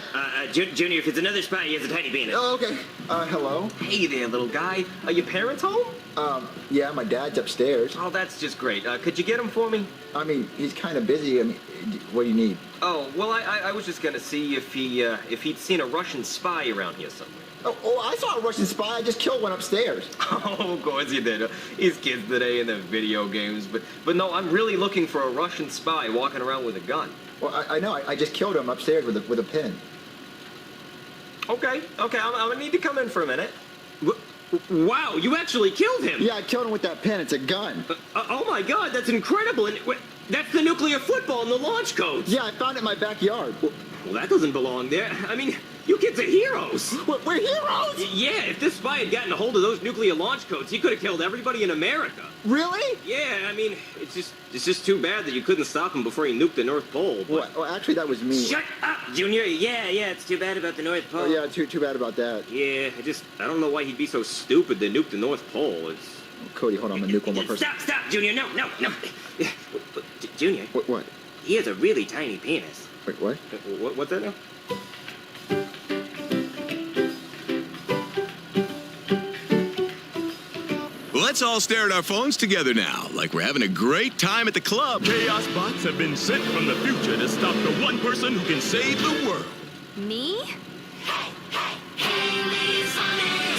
Junior, if it's another spy, he has a tiny penis.
Oh, okay. Hello?
Hey there, little guy. Are your parents home?
Yeah, my dad's upstairs.
Oh, that's just great. Could you get him for me?
I mean, he's kind of busy. I mean, what do you need?
Oh, well, I was just gonna see if he'd seen a Russian spy around here somewhere.
Oh, I saw a Russian spy. I just killed one upstairs.
Oh, of course you did. These kids today in the video games. But no, I'm really looking for a Russian spy walking around with a gun.
Well, I know. I just killed him upstairs with a pin.
Okay. I'm gonna need to come in for a minute.
Wow, you actually killed him!
Yeah, I killed him with that pin. It's a gun.
Oh my God, that's incredible! And that's the nuclear football in the launch codes.
Yeah, I found it in my backyard.
Well, that doesn't belong there. I mean, you kids are heroes.
We're heroes?
Yeah, if this spy had gotten a hold of those nuclear launch codes, he could have killed everybody in America.
Really?
Yeah, I mean, it's just too bad that you couldn't stop him before he nuked the North Pole.
Well, actually, that was me.
Shut up, Junior. Yeah, it's too bad about the North Pole.
Oh, yeah, too bad about that.
Yeah, I don't know why he'd be so stupid to nuke the North Pole.
Cody, hold on, I'm gonna nuke one more person.
Stop, Junior. No. Junior.
What?
He has a really tiny penis.
Wait, what?
What's that now?
Let's all stare at our phones together now, like we're having a great time at the club.
Chaos bots have been sent from the future to stop the one person who can save the world.
Me?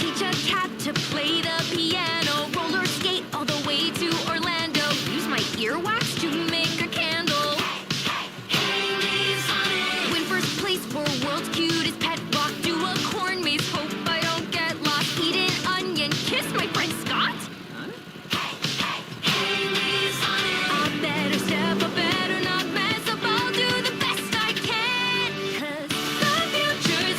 Teach a cat to play the piano, roller skate all the way to Orlando, use my earwax to make a candle. Win first place for world's cutest pet rock, do a corn maze, hope I don't get lost, eat an onion, kiss my friend Scott. I better step up, better not mess up, I'll do the best I can, 'cause the future's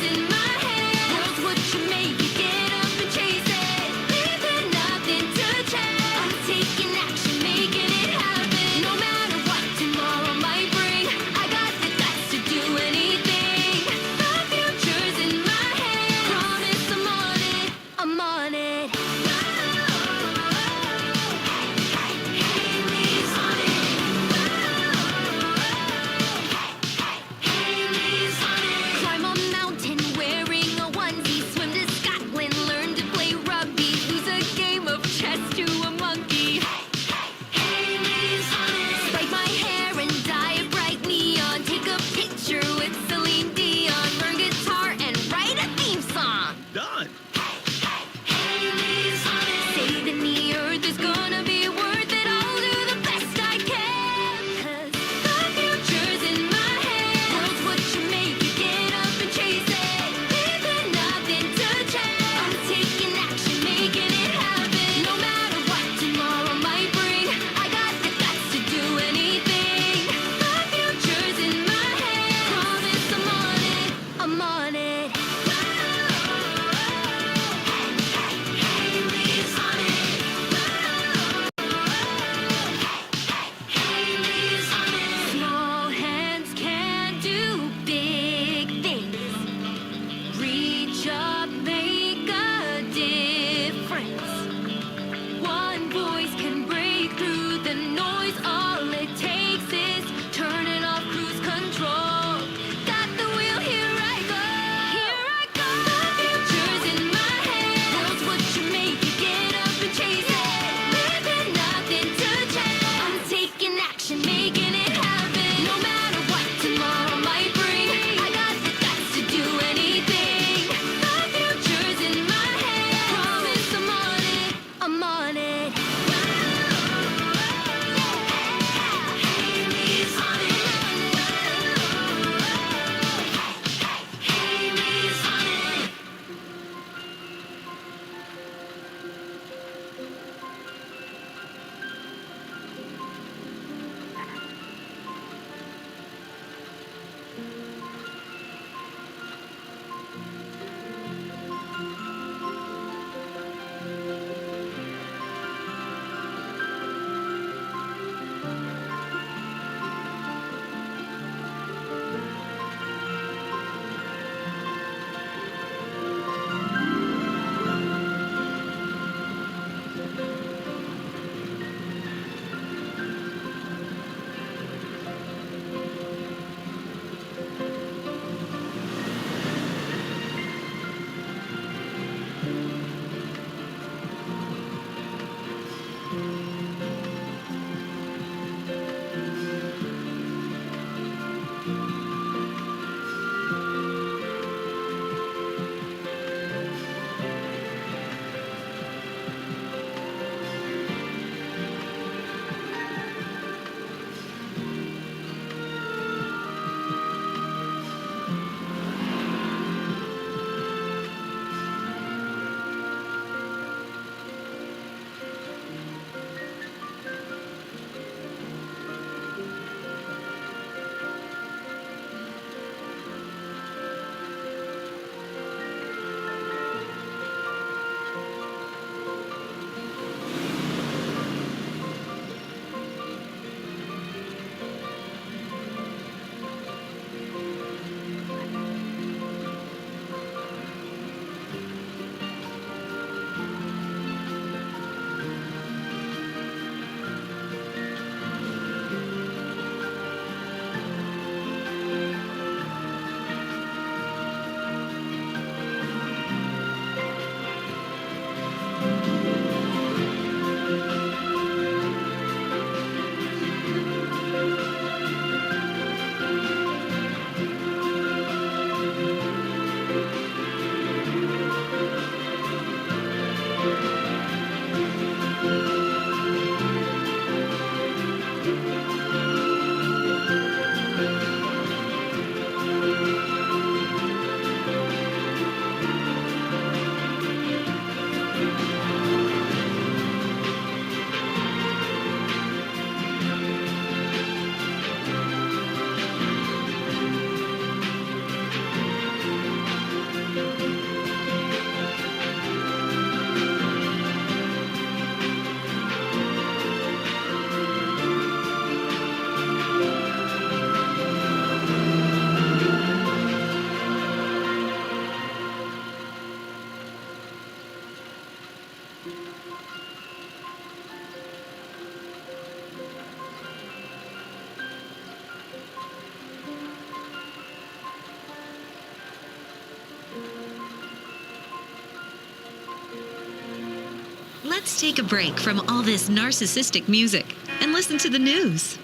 Let's take a break from all this narcissistic music and listen to the news.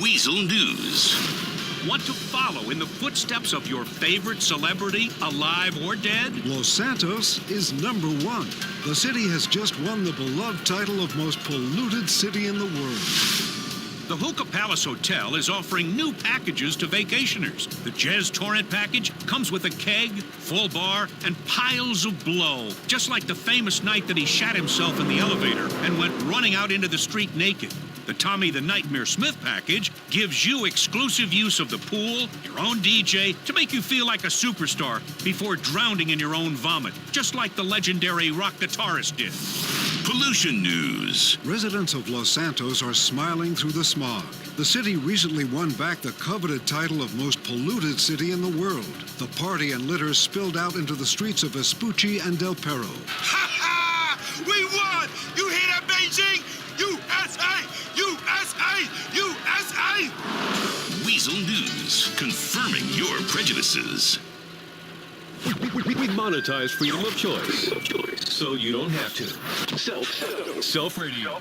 Weasel News.
Want to follow in the footsteps of your favorite celebrity, alive or dead?
Los Santos is number one. The city has just won the beloved title of most polluted city in the world.
The Hookah Palace Hotel is offering new packages to vacationers. The Jazz Torrent package comes with a keg, full bar, and piles of blow. Just like the famous night that he shat himself in the elevator and went running out into the street naked. The Tommy the Nightmare Smith package gives you exclusive use of the pool, your own DJ, to make you feel like a superstar before drowning in your own vomit, just like the legendary rock guitarist did.
Pollution News.
Residents of Los Santos are smiling through the smog. The city recently won back the coveted title of most polluted city in the world. The party and litter spilled out into the streets of Vespucci and Del Perro.
Ha ha! We won! You hear that, Beijing? USA! USA! USA!
Weasel News. Confirming your prejudices.
We monetize freedom of choice, so you don't have to. Self-radio.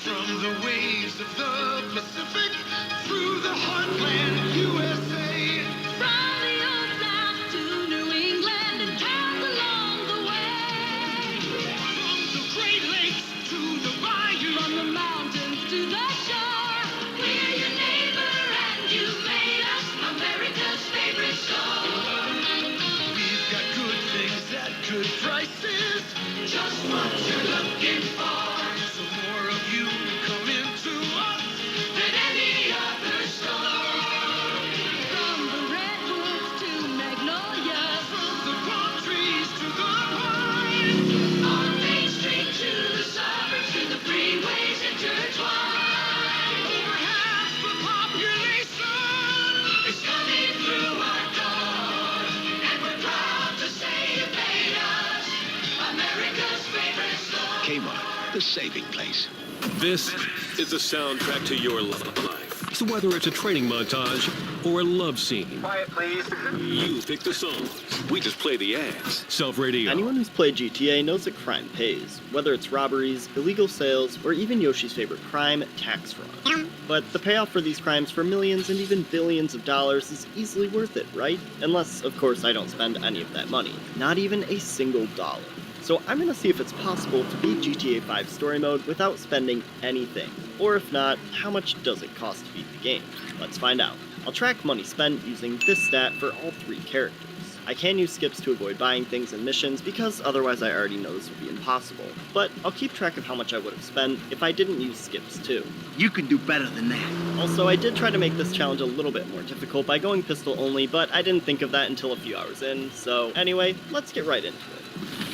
From the waves of the Pacific, through the heartland USA.
From the old South to New England and towns along the way.
From the Great Lakes to the bayou.
From the mountains to the shore. We're your neighbor and you made us America's favorite store.
We've got good things at good prices. Just what you're looking for. So more of you come into us
Than any other store. From the redwoods to magnolias.
From the palm trees to the pines.
On Main Street to the suburbs to the freeways intertwined.
Over half the population
It's coming through our doors, and we're proud to say you made us America's favorite store.
Kmart, the saving place. This is the soundtrack to your love life. So whether it's a training montage or a love scene,
Quiet, please.
you pick the songs. We just play the ads. Self Radio.
Anyone who's played GTA knows that crime pays, whether it's robberies, illegal sales, or even Yoshi's favorite crime, tax fraud. But the payoff for these crimes for millions and even billions of dollars is easily worth it, right? Unless, of course, I don't spend any of that money. Not even a single dollar. So I'm gonna see if it's possible to beat GTA 5 story mode without spending anything. Or if not, how much does it cost to beat the game? Let's find out. I'll track money spent using this stat for all 3 characters. I can use skips to avoid buying things and missions because otherwise I already know this would be impossible. But I'll keep track of how much I would have spent if I didn't use skips too.
You can do better than that.
Also, I did try to make this challenge a little bit more difficult by going pistol only, but I didn't think of that until a few hours in, so anyway, let's get right into it.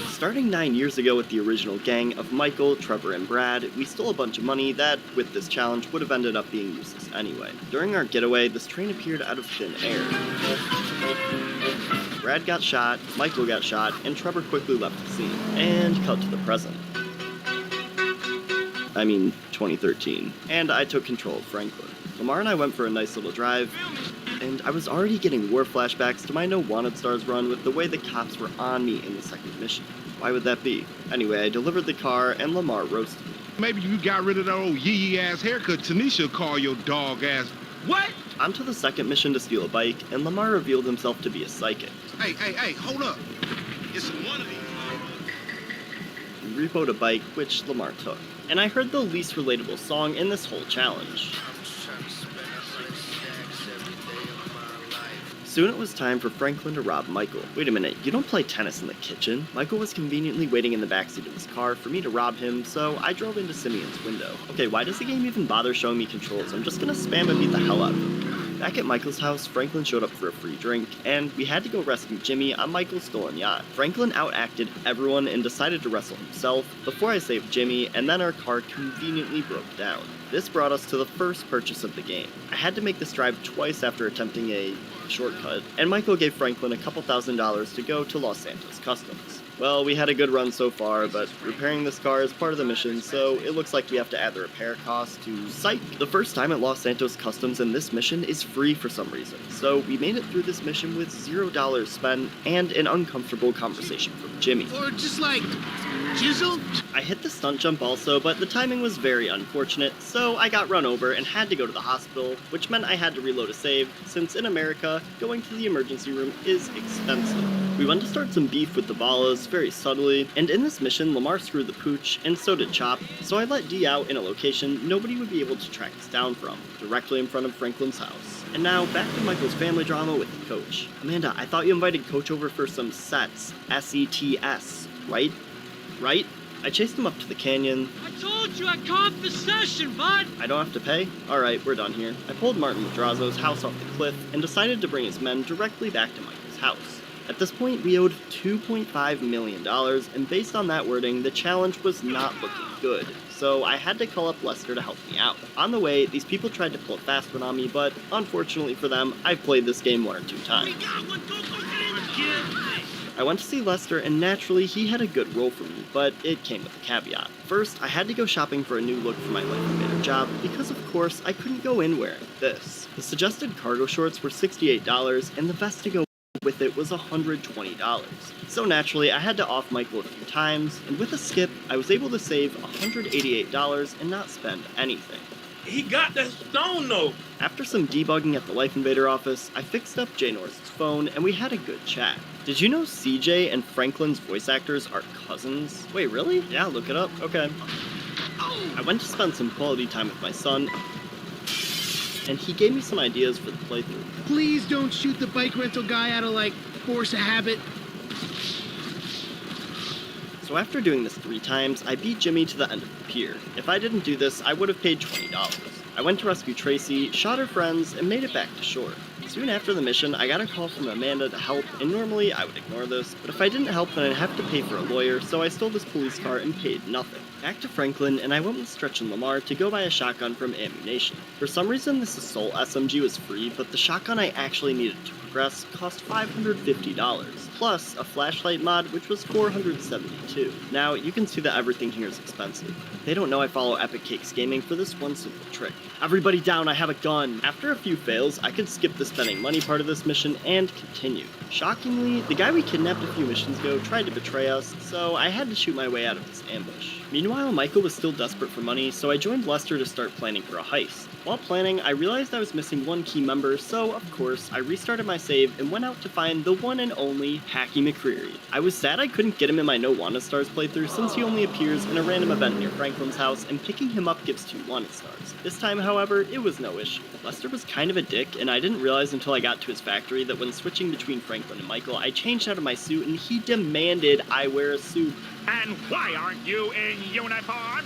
Starting 9 years ago with the original gang of Michael, Trevor, and Brad, we stole a bunch of money that, with this challenge, would have ended up being useless anyway. During our getaway, this train appeared out of thin air. Brad got shot, Michael got shot, and Trevor quickly left the scene. And cut to the present. I mean, 2013. And I took control of Franklin. Lamar and I went for a nice little drive, and I was already getting war flashbacks to my No Wanted Stars run with the way the cops were on me in the second mission. Why would that be? Anyway, I delivered the car, and Lamar roasted me.
Maybe you got rid of that old yee-yee-ass haircut Tanisha will call your dog-ass. What?
On to the second mission to steal a bike, and Lamar revealed himself to be a psychic.
Hey, hold up. It's one of these.
He repoed a bike, which Lamar took. And I heard the least relatable song in this whole challenge. Soon it was time for Franklin to rob Michael. Wait a minute, you don't play tennis in the kitchen? Michael was conveniently waiting in the backseat of his car for me to rob him, so I drove into Simeon's window. Okay, why does the game even bother showing me controls? I'm just gonna spam and beat the hell out of him. Back at Michael's house, Franklin showed up for a free drink, and we had to go rescue Jimmy on Michael's stolen yacht. Franklin outacted everyone and decided to wrestle himself before I saved Jimmy, and then our car conveniently broke down. This brought us to the first purchase of the game. I had to make this drive twice after attempting a shortcut, and Michael gave Franklin a couple $1,000s to go to Los Santos Customs. Well, we had a good run so far, but repairing this car is part of the mission, so it looks like we have to add the repair cost to Psych. The first time at Los Santos Customs in this mission is free for some reason, so we made it through this mission with $0 spent and an uncomfortable conversation from Jimmy.
Or just like, chisel?
I hit the stunt jump also, but the timing was very unfortunate, so I got run over and had to go to the hospital, which meant I had to reload a save, since in America, going to the emergency room is expensive. We went to start some beef with the Ballas very subtly, and in this mission, Lamar screwed the pooch, and so did Chop, so I let D out in a location nobody would be able to track us down from, directly in front of Franklin's house. And now, back to Michael's family drama with the coach. Amanda, I thought you invited Coach over for some sets, S-E-T-S, right? Right? I chased him up to the canyon.
I told you I caught the session, bud!
I don't have to pay? Alright, we're done here. I pulled Martin Madrazo's house off the cliff and decided to bring his men directly back to Michael's house. At this point, we owed $2.5 million, and based on that wording, the challenge was not looking good. So I had to call up Lester to help me out. On the way, these people tried to pull a fast one on me, but unfortunately for them, I've played this game 1 or 2 times. I went to see Lester, and naturally, he had a good role for me, but it came with a caveat. First, I had to go shopping for a new look for my Life Invader job, because of course, I couldn't go in wearing this. The suggested cargo shorts were $68, and the vest to go with it was $120. So naturally, I had to off Michael a few times, and with a skip, I was able to save $188 and not spend anything.
He got that stone, though.
After some debugging at the Life Invader office, I fixed up Jay Norris's phone, and we had a good chat. Did you know CJ and Franklin's voice actors are cousins? Wait, really? Yeah, look it up. Okay. I went to spend some quality time with my son, and he gave me some ideas for the playthrough.
Please don't shoot the bike rental guy out of, like, force of habit.
So after doing this 3 times, I beat Jimmy to the end of the pier. If I didn't do this, I would have paid $20. I went to rescue Tracy, shot her friends, and made it back to shore. Soon after the mission, I got a call from Amanda to help, and normally I would ignore this, but if I didn't help, then I'd have to pay for a lawyer, so I stole this police car and paid nothing. Back to Franklin, and I went with Stretch and Lamar to go buy a shotgun from Ammunition. For some reason, this Assault SMG was free, but the shotgun I actually needed to progress cost $550, plus a flashlight mod, which was $472. Now, you can see that everything here is expensive. They don't know I follow Epic Cakes Gaming for this one simple trick. Everybody down, I have a gun! After a few fails, I could skip the spending money part of this mission and continue. Shockingly, the guy we kidnapped a few missions ago tried to betray us, so I had to shoot my way out of this ambush. Meanwhile, Michael was still desperate for money, so I joined Lester to start planning for a heist. While planning, I realized I was missing one key member, so of course, I restarted my save and went out to find the one and only Hacky McCreary. I was sad I couldn't get him in my No Wanted Stars playthrough since he only appears in a random event near Franklin's house, and picking him up gives 2 Wanted Stars. This time, however, it was no issue. Lester was kind of a dick, and I didn't realize until I got to his factory that when switching between Franklin and Michael, I changed out of my suit and he demanded I wear a suit.
And why aren't you in uniform?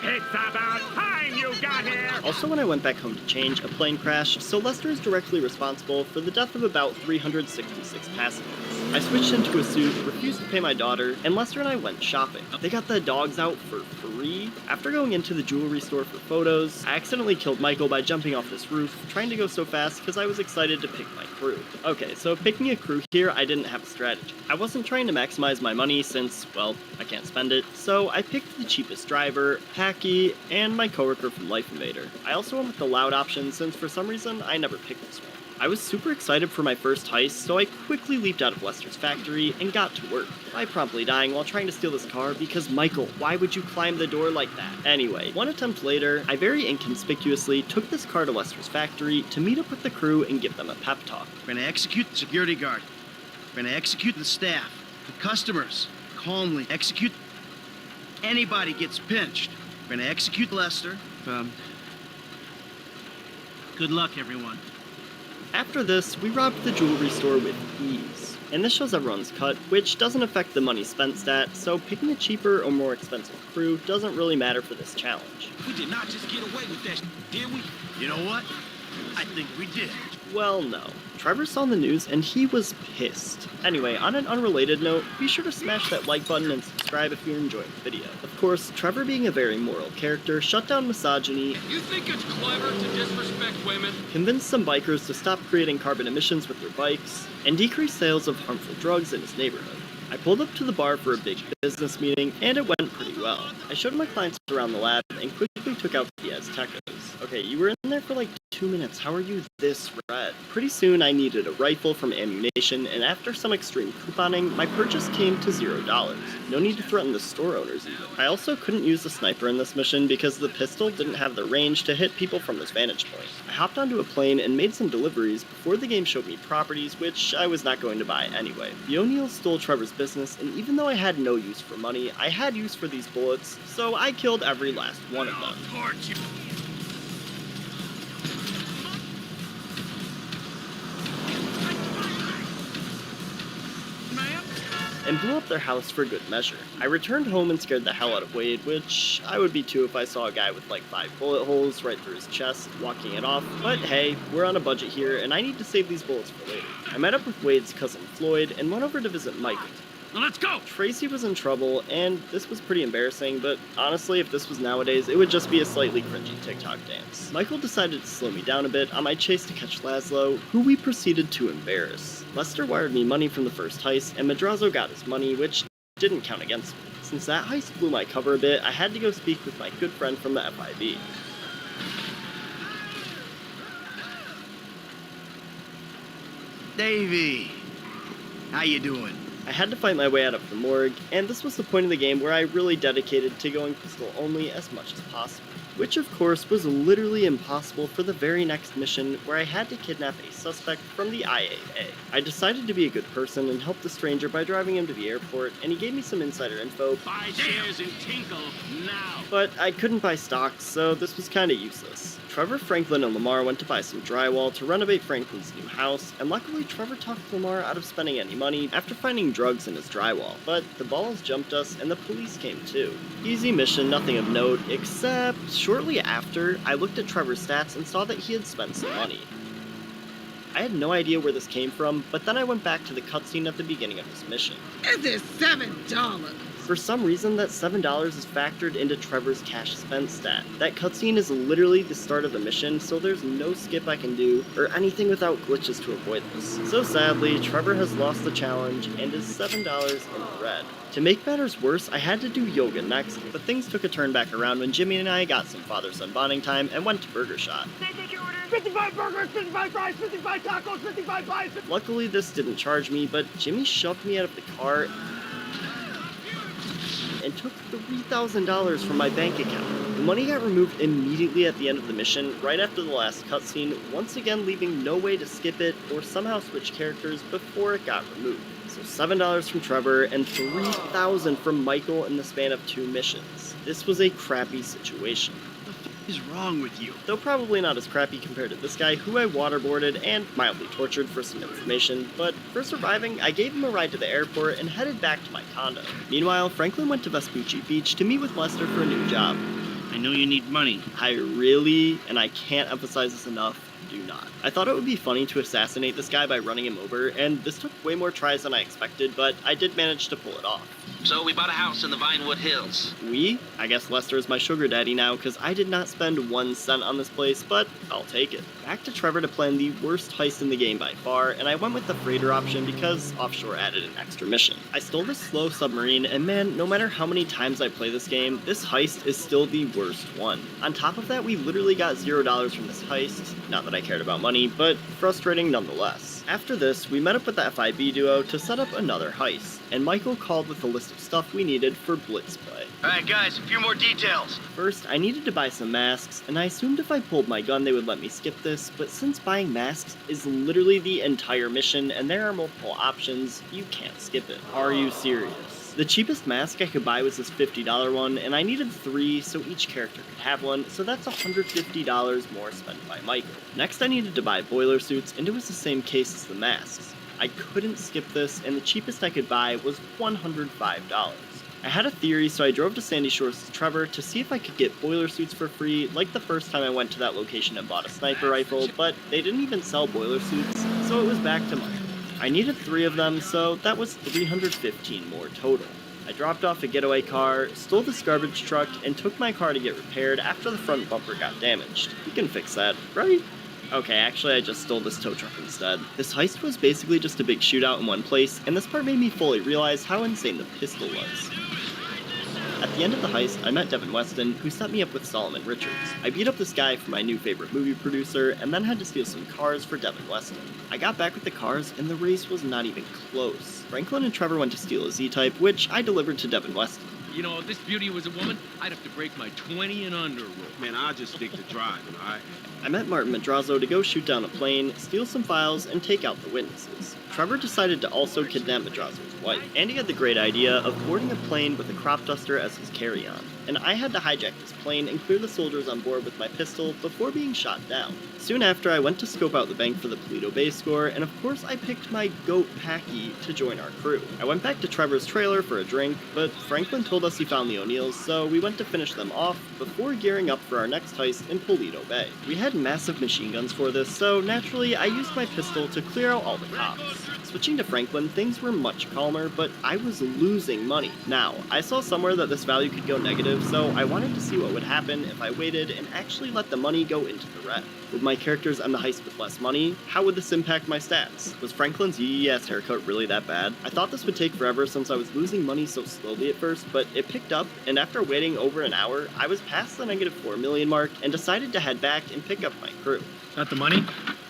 It's about time you got here!
Also, when I went back home to change, a plane crashed, so Lester is directly responsible for the death of about 366 passengers. I switched into a suit, refused to pay my daughter, and Lester and I went shopping. They got the dogs out for free. After going into the jewelry store for photos, I accidentally killed Michael by jumping off this roof, trying to go so fast because I was excited to pick my crew. Okay, so picking a crew here, I didn't have a strategy. I wasn't trying to maximize my money since, well, I can't spend it, so I picked the cheapest driver, Hacky, and my coworker from Life Invader. I also went with the loud option since for some reason I never picked this one. I was super excited for my first heist, so I quickly leaped out of Lester's factory and got to work. I promptly dying while trying to steal this car because, Michael, why would you climb the door like that? Anyway, one attempt later, I very inconspicuously took this car to Lester's factory to meet up with the crew and give them a pep talk.
We're gonna execute the security guard. We're gonna execute the staff, the customers. Calmly execute. Anybody gets pinched. We're gonna execute Lester. Good luck, everyone.
After this, we robbed the jewelry store with ease. And this shows everyone's cut, which doesn't affect the money spent stat, so picking a cheaper or more expensive crew doesn't really matter for this challenge.
We did not just get away with that, did we?
You know what? I think we did.
Well, no. Trevor saw the news and he was pissed. Anyway, on an unrelated note, be sure to smash that like button and subscribe if you're enjoying the video. Of course, Trevor, being a very moral character, shut down misogyny.
You think it's clever to disrespect women?
Convinced some bikers to stop creating carbon emissions with their bikes, and decrease sales of harmful drugs in his neighborhood. I pulled up to the bar for a big business meeting, and it went pretty well. I showed my clients around the lab and quickly took out the Aztecas. Okay, you were in there for like 2 minutes. How are you this red? Pretty soon I needed a rifle from ammunition, and after some extreme couponing, my purchase came to $0. No need to threaten the store owners even. I also couldn't use the sniper in this mission because the pistol didn't have the range to hit people from this vantage point. I hopped onto a plane and made some deliveries before the game showed me properties, which I was not going to buy anyway. The O'Neills stole Trevor's business, and even though I had no use for money, I had use for these bullets, so I killed every last one of them. And blew up their house for good measure. I returned home and scared the hell out of Wade, which I would be too if I saw a guy with like 5 bullet holes right through his chest, walking it off. But hey, we're on a budget here, and I need to save these bullets for later. I met up with Wade's cousin Floyd and went over to visit Michael.
Now let's go!
Tracy was in trouble, and this was pretty embarrassing, but honestly, if this was nowadays, it would just be a slightly cringy TikTok dance. Michael decided to slow me down a bit on my chase to catch Laszlo, who we proceeded to embarrass. Lester wired me money from the first heist, and Madrazo got his money, which didn't count against me. Since that heist blew my cover a bit, I had to go speak with my good friend from the FIB.
Davey, how you doing?
I had to fight my way out of the morgue, and this was the point of the game where I really dedicated to going pistol only as much as possible. Which of course was literally impossible for the very next mission where I had to kidnap a suspect from the IAA. I decided to be a good person and help the stranger by driving him to the airport, and he gave me some insider info.
Buy shares in Tinkle now!
But I couldn't buy stocks, so this was kinda useless. Trevor, Franklin, and Lamar went to buy some drywall to renovate Franklin's new house, and luckily Trevor talked Lamar out of spending any money after finding drugs in his drywall. But the balls jumped us, and the police came too. Easy mission, nothing of note, except shortly after, I looked at Trevor's stats and saw that he had spent some money. I had no idea where this came from, but then I went back to the cutscene at the beginning of this mission.
Is it $7?
For some reason, that $7 is factored into Trevor's cash spent stat. That cutscene is literally the start of the mission, so there's no skip I can do, or anything without glitches to avoid this. So sadly, Trevor has lost the challenge, and is $7 in the red. To make matters worse, I had to do yoga next, but things took a turn back around when Jimmy and I got some father-son bonding time and went to Burger Shot.
55 burgers, 55 fries, 55 tacos, 55 pies.
Luckily, this didn't charge me, but Jimmy shoved me out of the car and took $3,000 from my bank account. The money got removed immediately at the end of the mission, right after the last cutscene, once again leaving no way to skip it or somehow switch characters before it got removed. So $7 from Trevor and $3,000 from Michael in the span of 2 missions. This was a crappy situation.
What is wrong with you?
Though probably not as crappy compared to this guy, who I waterboarded and mildly tortured for some information, but for surviving, I gave him a ride to the airport and headed back to my condo. Meanwhile, Franklin went to Vespucci Beach to meet with Lester for a new job.
I know you need money.
I really, and I can't emphasize this enough, do not. I thought it would be funny to assassinate this guy by running him over, and this took way more tries than I expected, but I did manage to pull it off.
So we bought a house in the Vinewood Hills.
We? I guess Lester is my sugar daddy now, because I did not spend 1 cent on this place, but I'll take it. Back to Trevor to plan the worst heist in the game by far, and I went with the freighter option because offshore added an extra mission. I stole this slow submarine, and man, no matter how many times I play this game, this heist is still the worst one. On top of that, we literally got $0 from this heist. Not that I cared about money, but frustrating nonetheless. After this, we met up with the FIB duo to set up another heist, and Michael called with a list of stuff we needed for Blitz play.
Alright guys, a few more details.
First, I needed to buy some masks, and I assumed if I pulled my gun they would let me skip this, but since buying masks is literally the entire mission and there are multiple options, you can't skip it. Are you serious? The cheapest mask I could buy was this $50 one, and I needed 3 so each character could have one, so that's $150 more spent by Michael. Next I needed to buy boiler suits, and it was the same case as the masks. I couldn't skip this, and the cheapest I could buy was $105. I had a theory, so I drove to Sandy Shores with Trevor to see if I could get boiler suits for free, like the first time I went to that location and bought a sniper rifle, but they didn't even sell boiler suits, so it was back to Michael. I needed 3 of them, so that was 315 more total. I dropped off a getaway car, stole this garbage truck, and took my car to get repaired after the front bumper got damaged. You can fix that, right? Okay, actually I just stole this tow truck instead. This heist was basically just a big shootout in one place, and this part made me fully realize how insane the pistol was. At the end of the heist, I met Devin Weston, who set me up with Solomon Richards. I beat up this guy for my new favorite movie producer, and then had to steal some cars for Devin Weston. I got back with the cars, and the race was not even close. Franklin and Trevor went to steal a Z-Type, which I delivered to Devin Weston.
You know, if this beauty was a woman, I'd have to break my 20 and under rule. Man, I'll just stick to driving, all right?
I met Martin Madrazo to go shoot down a plane, steal some files, and take out the witnesses. Trevor decided to also kidnap Madrazo's wife, and he had the great idea of boarding a plane with a crop duster as his carry-on. And I had to hijack this plane and clear the soldiers on board with my pistol before being shot down. Soon after, I went to scope out the bank for the Paleto Bay score, and of course I picked my goat Packy to join our crew. I went back to Trevor's trailer for a drink, but Franklin told us he found the O'Neills, so we went to finish them off before gearing up for our next heist in Paleto Bay. We had massive machine guns for this, so naturally I used my pistol to clear out all the cops. Switching to Franklin, things were much calmer, but I was losing money. Now, I saw somewhere that this value could go negative, so I wanted to see what would happen if I waited and actually let the money go into the red. With my characters on the heist with less money, how would this impact my stats? Was Franklin's yee-ass haircut really that bad? I thought this would take forever since I was losing money so slowly at first, but it picked up, and after waiting over an hour, I was past the negative 4 million mark and decided to head back and pick up my crew.
Got the money?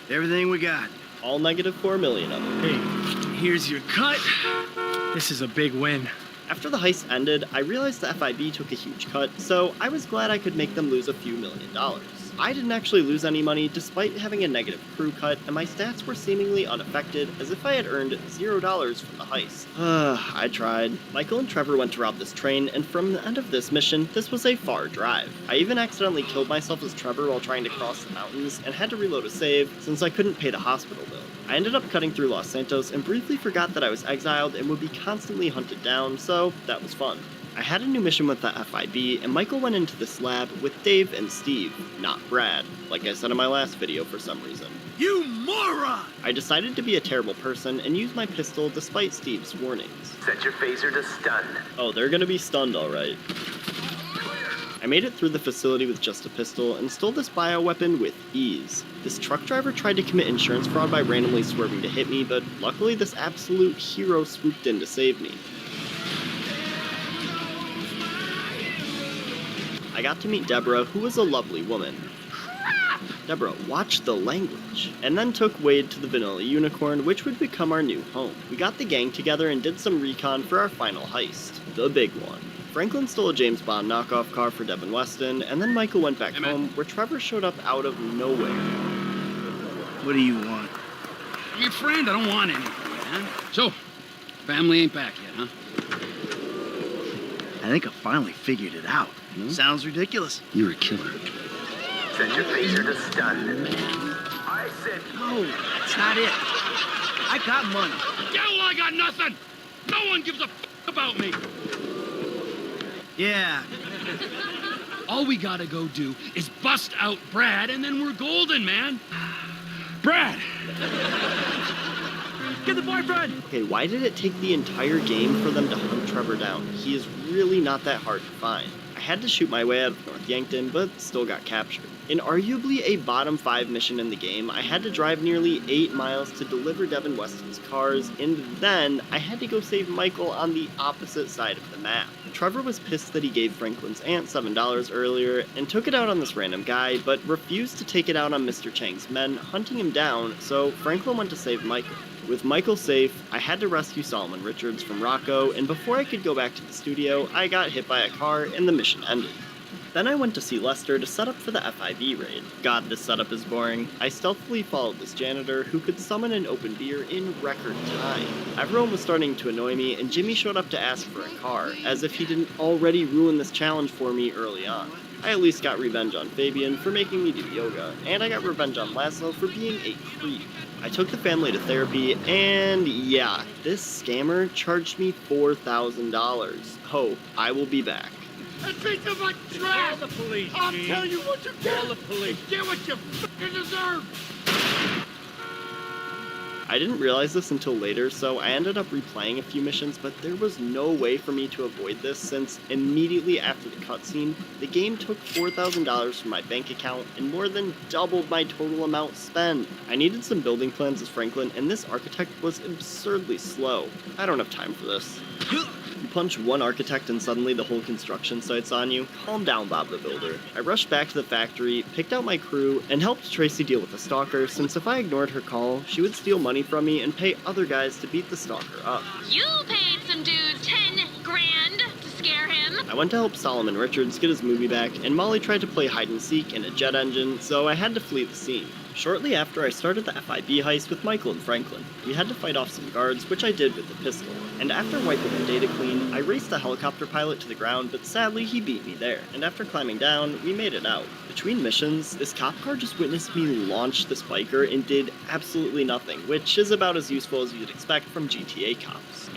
Everything we got.
All negative 4 million of it.
Hey, here's your cut. This is a big win.
After the heist ended, I realized the FIB took a huge cut, so I was glad I could make them lose a few $1,000,000. I didn't actually lose any money despite having a negative crew cut, and my stats were seemingly unaffected as if I had earned $0 from the heist. I tried. Michael and Trevor went to rob this train, and from the end of this mission, this was a far drive. I even accidentally killed myself as Trevor while trying to cross the mountains, and had to reload a save since I couldn't pay the hospital bill. I ended up cutting through Los Santos and briefly forgot that I was exiled and would be constantly hunted down, so that was fun. I had a new mission with the FIB, and Michael went into this lab with Dave and Steve, not Brad, like I said in my last video for some reason.
You moron!
I decided to be a terrible person and use my pistol despite Steve's warnings.
Set your phaser to stun.
Oh, they're gonna be stunned alright. I made it through the facility with just a pistol and stole this bioweapon with ease. This truck driver tried to commit insurance fraud by randomly swerving to hit me, but luckily this absolute hero swooped in to save me. I got to meet Deborah, who was a lovely woman. Deborah watched the language, and then took Wade to the Vanilla Unicorn, which would become our new home. We got the gang together and did some recon for our final heist, the big one. Franklin stole a James Bond knockoff car for Devin Weston, and then Michael went back home, where Trevor showed up out of nowhere.
What do you want?
I'm your friend. I don't want anything, man. So, family ain't back yet, huh?
I think I finally figured it out. Sounds ridiculous.
You're a killer.
Set your phaser to stun.
I said no. That's not it. I got money.
Yeah, well, I got nothing. No one gives a about me.
Yeah.
All we gotta go do is bust out Brad, and then we're golden, man. Brad! Get the boyfriend!
Okay, why did it take the entire game for them to hunt Trevor down? He is really not that hard to find. I had to shoot my way out of North Yankton, but still got captured. In arguably a bottom 5 mission in the game, I had to drive nearly 8 miles to deliver Devin Weston's cars, and then I had to go save Michael on the opposite side of the map. Trevor was pissed that he gave Franklin's aunt $7 earlier, and took it out on this random guy, but refused to take it out on Mr. Chang's men, hunting him down, so Franklin went to save Michael. With Michael safe, I had to rescue Solomon Richards from Rocco, and before I could go back to the studio, I got hit by a car and the mission ended. Then I went to see Lester to set up for the FIB raid. God, this setup is boring. I stealthily followed this janitor who could summon an open beer in record time. Everyone was starting to annoy me, and Jimmy showed up to ask for a car, as if he didn't already ruin this challenge for me early on. I at least got revenge on Fabian for making me do yoga, and I got revenge on Laszlo for being a creep. I took the family to therapy, and yeah, this scammer charged me $4,000. Oh, I will be back.
That piece of like trash!
Call the police,
I'll
Gene.
tell you what you get!
Call the police.
Get what you fucking deserve!
I didn't realize this until later, so I ended up replaying a few missions, but there was no way for me to avoid this since immediately after the cutscene, the game took $4,000 from my bank account and more than doubled my total amount spent. I needed some building plans as Franklin, and this architect was absurdly slow. I don't have time for this. You punch one architect and suddenly the whole construction site's on you. Calm down, Bob the Builder. I rushed back to the factory, picked out my crew, and helped Tracy deal with the stalker, since if I ignored her call, she would steal money from me and pay other guys to beat the stalker up.
You paid some dude 10 grand to scare him.
I went to help Solomon Richards get his movie back, and Molly tried to play hide and seek in a jet engine, so I had to flee the scene. Shortly after, I started the FIB heist with Michael and Franklin. We had to fight off some guards, which I did with the pistol. And after wiping the data clean, I raced the helicopter pilot to the ground, but sadly he beat me there. And after climbing down, we made it out. Between missions, this cop car just witnessed me launch this biker and did absolutely nothing, which is about as useful as you'd expect from GTA cops.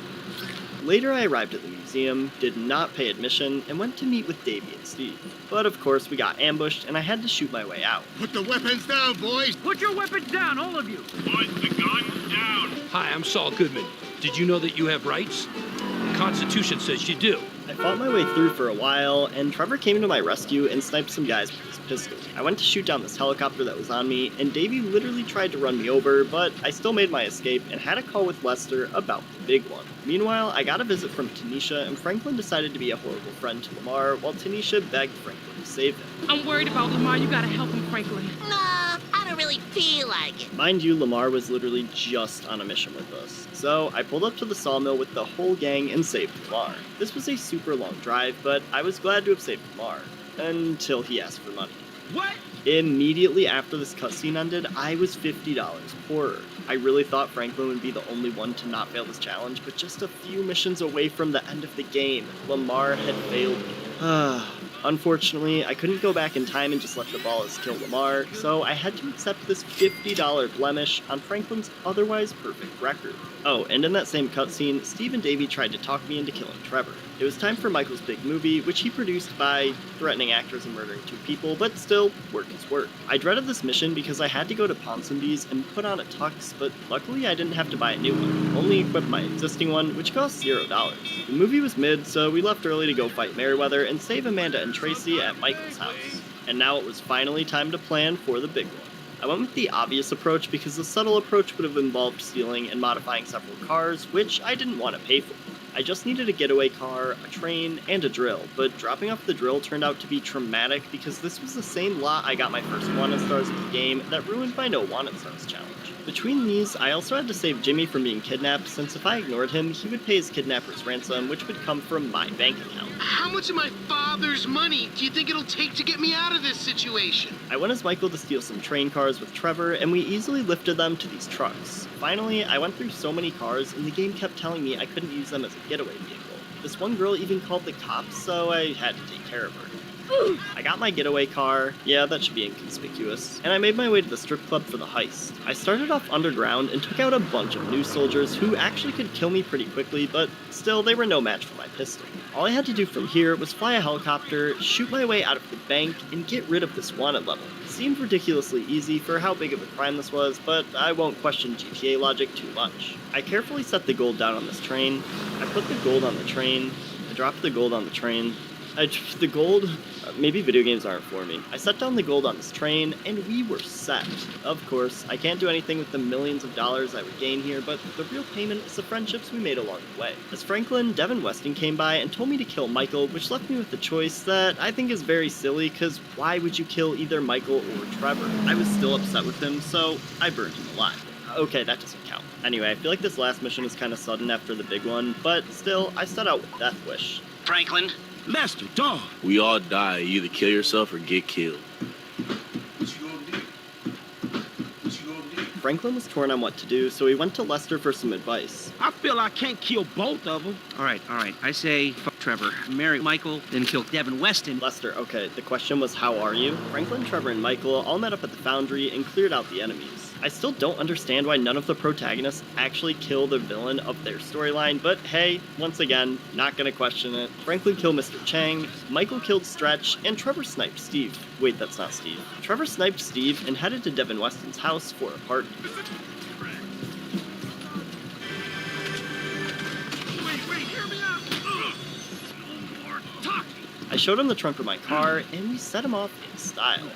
Later, I arrived at the museum, did not pay admission, and went to meet with Davey and Steve. But of course, we got ambushed, and I had to shoot my way out.
Put the weapons down, boys!
Put your weapons down, all of you!
Put the gun down.
Hi, I'm Saul Goodman. Did you know that you have rights? The Constitution says you do.
I fought my way through for a while, and Trevor came to my rescue and sniped some guys with his pistol. I went to shoot down this helicopter that was on me, and Davey literally tried to run me over, but I still made my escape and had a call with Lester about the big one. Meanwhile, I got a visit from Tanisha, and Franklin decided to be a horrible friend to Lamar, while Tanisha begged Franklin to save him.
I'm worried about Lamar. You gotta help him, Franklin.
Nah, I don't really feel like it.
Mind you, Lamar was literally just on a mission with us. So I pulled up to the sawmill with the whole gang and saved Lamar. This was a super long drive, but I was glad to have saved Lamar. Until he asked for money.
What?
Immediately after this cutscene ended, I was $50 poorer. I really thought Franklin would be the only one to not fail this challenge, but just a few missions away from the end of the game, Lamar had failed me. Unfortunately, I couldn't go back in time and just let the balls kill Lamar, so I had to accept this $50 blemish on Franklin's otherwise perfect record. Oh, and in that same cutscene, Steve and Davey tried to talk me into killing Trevor. It was time for Michael's big movie, which he produced by threatening actors and murdering 2 people, but still, work is work. I dreaded this mission because I had to go to Ponsonby's and put on a tux, but luckily I didn't have to buy a new one, only equip my existing one, which cost $0. The movie was mid, so we left early to go fight Merryweather and save Amanda and Tracy at Michael's house. And now it was finally time to plan for the big one. I went with the obvious approach because the subtle approach would have involved stealing and modifying several cars, which I didn't want to pay for. I just needed a getaway car, a train, and a drill, but dropping off the drill turned out to be traumatic because this was the same lot I got my first Wanted Stars of the game that ruined my No Wanted Stars challenge. Between these, I also had to save Jimmy from being kidnapped, since if I ignored him, he would pay his kidnapper's ransom, which would come from my bank account.
How much of my father's money do you think it'll take to get me out of this situation?
I went as Michael to steal some train cars with Trevor, and we easily lifted them to these trucks. Finally, I went through so many cars, and the game kept telling me I couldn't use them as a getaway vehicle. This one girl even called the cops, so I had to take care of her. I got my getaway car, yeah, that should be inconspicuous, and I made my way to the strip club for the heist. I started off underground and took out a bunch of new soldiers who actually could kill me pretty quickly, but still, they were no match for my pistol. All I had to do from here was fly a helicopter, shoot my way out of the bank, and get rid of this wanted level. It seemed ridiculously easy for how big of a crime this was, but I won't question GTA logic too much. I carefully set the gold down on this train, I put the gold on the train, I dropped the gold on the train, the gold, maybe video games aren't for me. I set down the gold on this train, and we were set. Of course, I can't do anything with the millions of dollars I would gain here, but the real payment is the friendships we made along the way. As Franklin, Devin Weston came by and told me to kill Michael, which left me with the choice that I think is very silly, because why would you kill either Michael or Trevor? I was still upset with him, so I burned him alive. Okay, that doesn't count. Anyway, I feel like this last mission is kind of sudden after the big one, but still, I set out with Death Wish.
Franklin?
Lester, dog.
We all die. You either kill yourself or get killed.
Franklin was torn on what to do, so he went to Lester for some advice.
I feel I can't kill both of them. All right. I say fuck Trevor, marry Michael, then kill Devin Weston.
Lester, okay, the question was how are you? Franklin, Trevor, and Michael all met up at the Foundry and cleared out the enemies. I still don't understand why none of the protagonists actually kill the villain of their storyline, but hey, once again, not gonna question it. Franklin killed Mr. Chang, Michael killed Stretch, and Trevor sniped Steve. Wait, that's not Steve. Trevor sniped Steve and headed to Devin Weston's house for a party. I showed him the trunk of my car, and we set him off in style.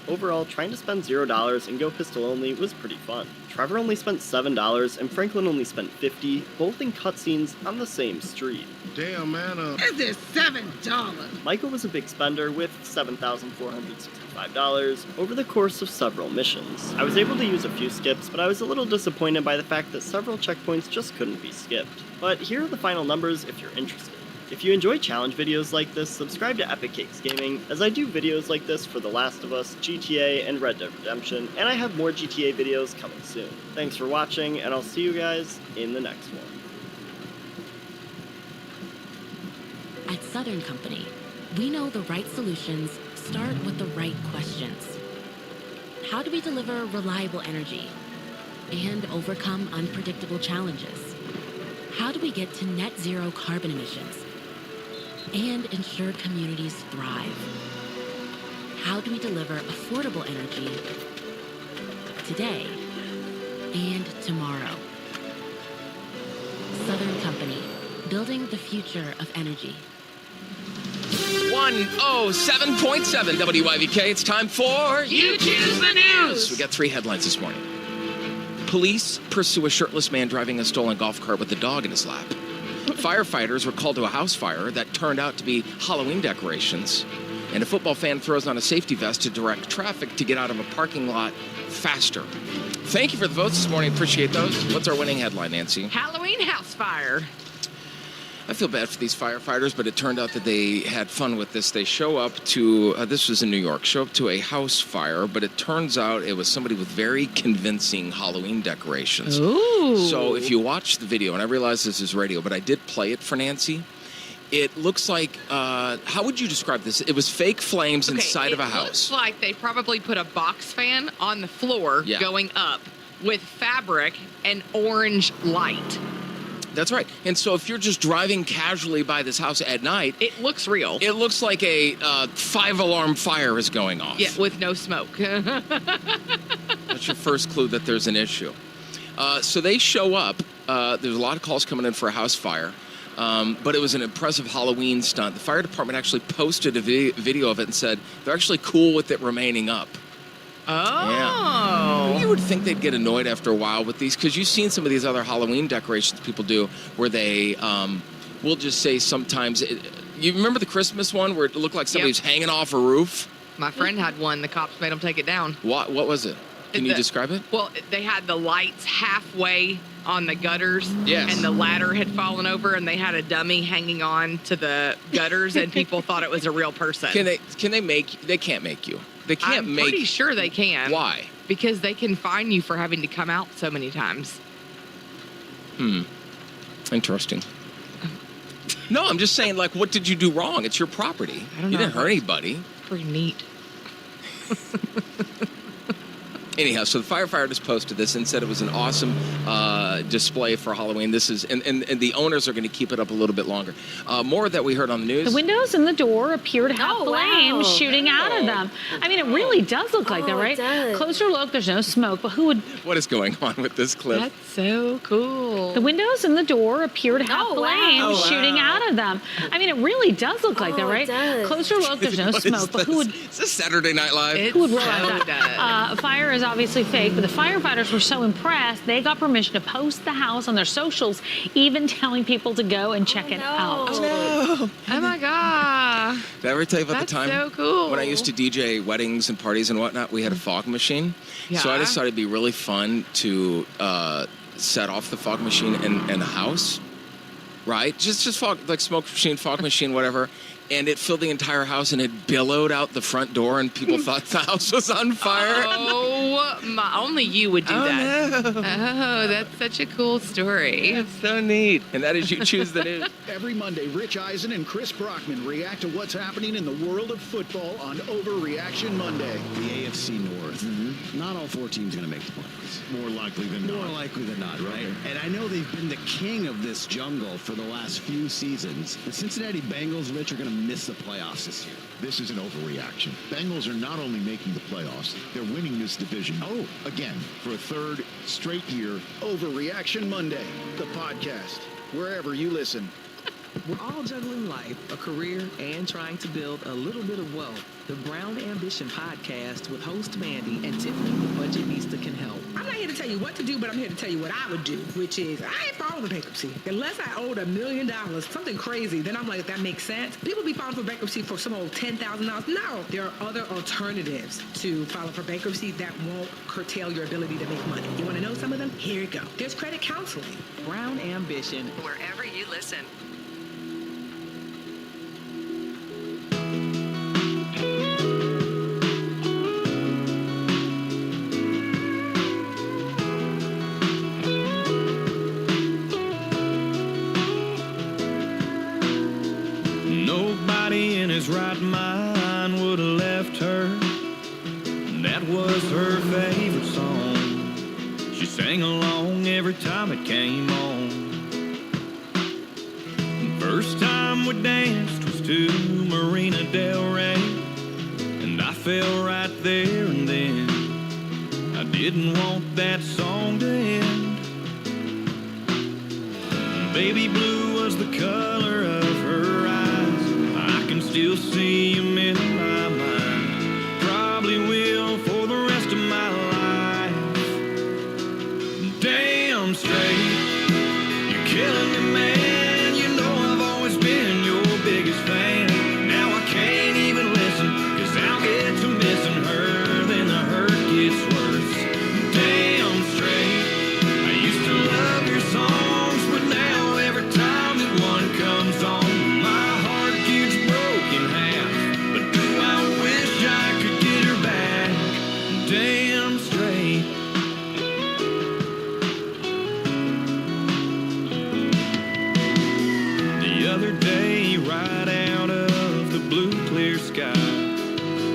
Overall, trying to spend $0 and go pistol only was pretty fun. Trevor only spent $7, and Franklin only spent $50, both in cutscenes on the same street.
Damn, man.
Is this $7?
Michael was a big spender with $7,465 over the course of several missions. I was able to use a few skips, but I was a little disappointed by the fact that several checkpoints just couldn't be skipped. But here are the final numbers if you're interested. If you enjoy challenge videos like this, subscribe to Epic Cakes Gaming, as I do videos like this for The Last of Us, GTA, and Red Dead Redemption, and I have more GTA videos coming soon. Thanks for watching, and I'll see you guys in the next one.
At Southern Company, we know the right solutions start with the right questions. How do we deliver reliable energy and overcome unpredictable challenges? How do we get to net zero carbon emissions and ensure communities thrive? How do we deliver affordable energy today and tomorrow? Southern Company, building the future of energy.
107.7 WYVK. It's time for
You Choose the News.
We got 3 headlines this morning. Police pursue a shirtless man driving a stolen golf cart with a dog in his lap. Firefighters were called to a house fire that turned out to be Halloween decorations. And a football fan throws on a safety vest to direct traffic to get out of a parking lot faster. Thank you for the votes this morning. Appreciate those. What's our winning headline, Nancy?
Halloween house fire.
I feel bad for these firefighters, but it turned out that they had fun with this. They show up to, this was in New York, show up to a house fire, but it turns out it was somebody with very convincing Halloween decorations.
Ooh.
So if you watch the video, and I realize this is radio, but I did play it for Nancy. It looks like, how would you describe this? It was fake flames inside of a house.
It looks like they probably put a box fan on the floor going up with fabric and orange light.
That's right. And so if you're just driving casually by this house at night...
It looks real.
It looks like a 5-alarm fire is going off.
Yeah, with no smoke.
That's your first clue that there's an issue. So they show up. There's a lot of calls coming in for a house fire. But it was an impressive Halloween stunt. The fire department actually posted a video of it and said they're actually cool with it remaining up.
Oh.
Yeah. You would think they'd get annoyed after a while with these, because you've seen some of these other Halloween decorations people do where they will just say sometimes... you remember the Christmas one where it looked like somebody was hanging off a roof?
My friend had one. The cops made him take it down.
What was it? Can you describe it?
Well, they had the lights halfway on the gutters.
Yes.
And the ladder had fallen over, and they had a dummy hanging on to the gutters, and people thought it was a real person.
They can't make you. They can't
I'm
make...
pretty sure they can.
Why?
Because they can fine you for having to come out so many times.
Interesting. No, I'm just saying, like, what did you do wrong? It's your property.
I don't know.
You didn't hurt anybody.
Pretty neat.
Anyhow, so the firefighters posted this and said it was an awesome display for Halloween. This is, and the owners are going to keep it up a little bit longer. More that we heard on the news.
The windows in the door appear to have flames shooting out of them. I mean, it really does look like that, right? Closer look, there's no smoke, but who would...
What is going on with this clip?
That's so cool.
The windows in the door appear to have flames shooting out of them. I mean, it really does look like that, right? Closer look, there's no smoke, but who would...
Is this Saturday Night Live?
It
who would realize that? Fire is obviously fake, but the firefighters were so impressed, they got permission to post the house on their socials, even telling people to go and check it out.
Oh my God.
Did I ever tell you about the time
so cool.
when I used to DJ weddings and parties and whatnot? We had a fog machine.
Yeah.
So I decided it'd be really fun to set off the fog machine in the house. Right? Just fog, like smoke machine, fog machine, whatever. and it filled the entire house, and it billowed out the front door, and people thought the house was on fire.
Oh, my, only you would do that.
No.
Oh, that's such a cool story.
It's so neat. And that is You Choose the News.
Every Monday, Rich Eisen and Chris Brockman react to what's happening in the world of football on Overreaction Monday.
The AFC North. Not all 4 teams going to make the playoffs.
More likely than not.
More likely than not, right? And I know they've been the king of this jungle for the last few seasons. The Cincinnati Bengals, Rich, are going to miss the playoffs this year.
This is an overreaction. Bengals are not only making the playoffs, they're winning this division. Oh, again, for a third straight year.
Overreaction Monday, the podcast, wherever you listen.
We're all juggling life, a career, and trying to build a little bit of wealth. The Brown Ambition podcast with host Mandy and Tiffany, the Budgetnista, can help.
I'm not here to tell you what to do, but I'm here to tell you what I would do, which is I ain't filing for bankruptcy. Unless I owed $1 million, something crazy, then I'm like, that makes sense. People be filing for bankruptcy for some old $10,000. No, there are other alternatives to filing for bankruptcy that won't curtail your ability to make money. You want to know some of them? Here you go. There's credit counseling.
Brown Ambition,
wherever you listen.
Nobody in his right mind would have left her. That was her favorite song. She sang along every time it came on. First time we danced was to Marina Del Rey, and I fell right there and then. I didn't want that song to end. Baby blue was the color of her eyes. I can still see him in my mind. Probably will for the rest of my life. Damn straight, you're killing me, man. You know I've always been your biggest fan. Now I can't even listen, 'cause I'll get to missing her, then the hurt gets worse. Damn straight, I used to love your songs, but now every time that one comes on, my heart gets broken half. But do I wish I could get her back? Damn straight. The other day, right out of the blue clear sky,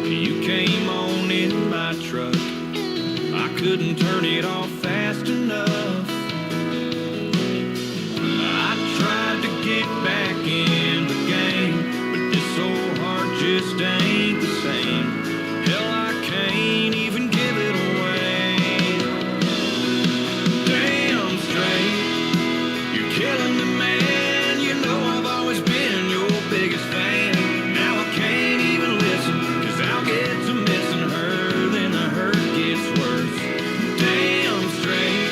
you came on in my truck. I couldn't turn it off fast enough. I tried to get back in the game, but this old heart just ain't the same. Hell, I can't even give it away. Damn straight, you're killing me, man. You know I've always been your biggest fan. Now I can't even listen, 'cause I'll get to missing her, then the hurt gets worse. Damn straight,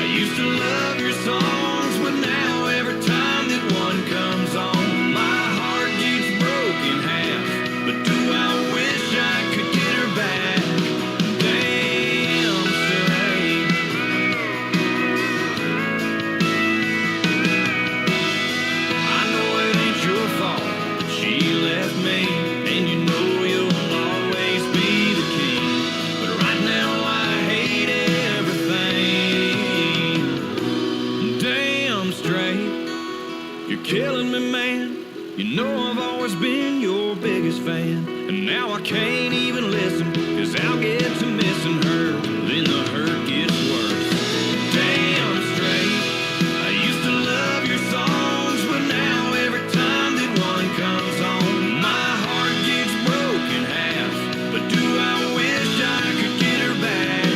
I used to love your songs, but now every time that one comes on, my heart gets broken half. But do I wish I could get her back? Damn straight. I know it ain't your fault that she left me, and you know you'll always be the king. But right now I hate everything. Damn straight, you're killing me, man. You know I've always been your biggest fan, and now I can't even listen, 'cause I'll get to missing her, then the hurt gets worse. Damn straight, I used to love your songs, but now every time that one comes on, my heart gets broken half. But do I wish I could get her back?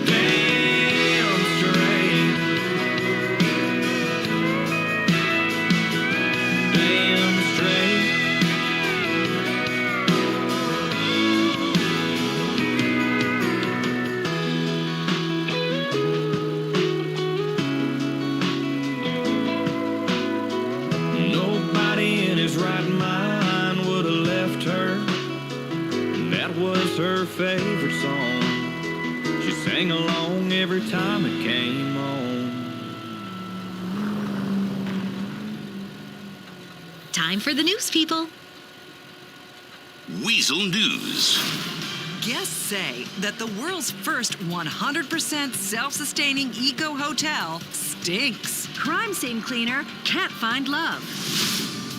Damn straight. Damn straight. Nobody in his right mind would have left her. That was her favorite song. She sang along every time it came on.
Time for the news, people.
Weasel News.
Guests say that the world's first 100% self-sustaining eco-hotel stinks. Crime scene cleaner can't find love.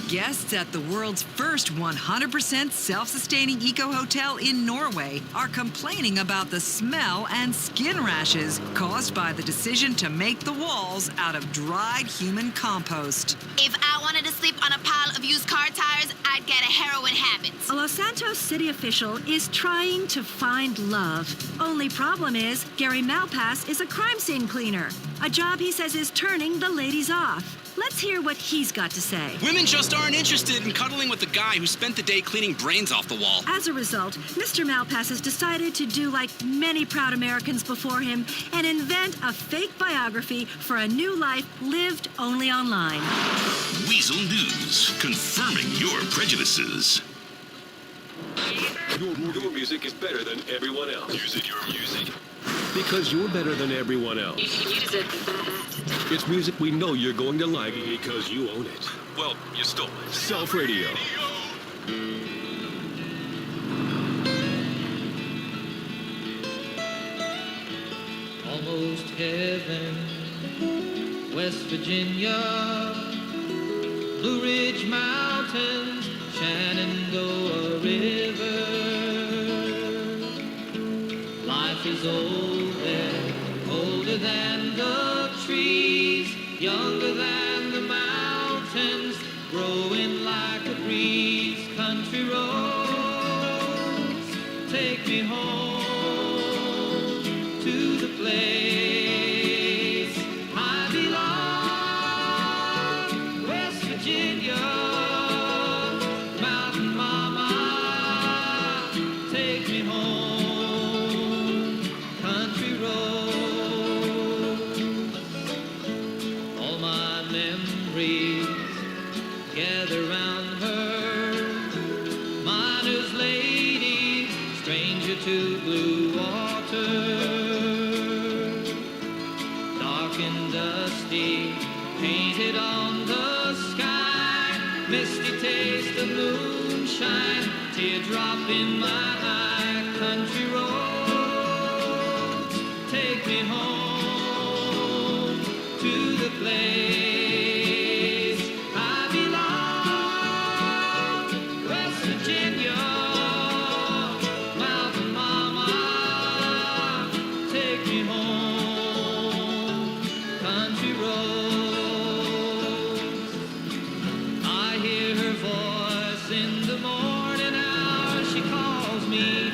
Guests at the world's first 100% self-sustaining eco-hotel in Norway are complaining about the smell and skin rashes caused by the decision to make the walls out of dried human compost.
If I wanted to sleep on a pile of used car tires, I'd get a heroin habit.
A Los Santos city official is trying to find love. Only problem is, Gary Malpass is a crime scene cleaner, a job he says is turning the ladies off. Let's hear what he's got to say.
Women just aren't interested in cuddling with the guy who spent the day cleaning brains off the wall.
As a result, Mr. Malpass has decided to do like many proud Americans before him and invent a fake biography for a new life lived only online.
Weasel News, confirming your prejudices.
Your music is better than everyone else. Music, your music. Because you're better than everyone else.
Music.
It's music we know you're going to like because you own it. Well, you stole it. Self Radio.
Almost heaven, West Virginia, Blue Ridge Mountains, Shenandoah River. Life is old there, older than the trees, younger than the mountains, growing like a breeze. Country roads, take me home to the place I belong. West Virginia, Mountain Mama, take me home. Country roads, all my memories gather round her. Miner's lady, stranger to blue water. Dark and dusty, painted on the sky. Misty taste of moonshine, teardrop in my eye. Country roads, take me home to the place I belong. West Virginia, Mountain Mama, take me home. Country roads, I hear her voice in the morning hour. She calls me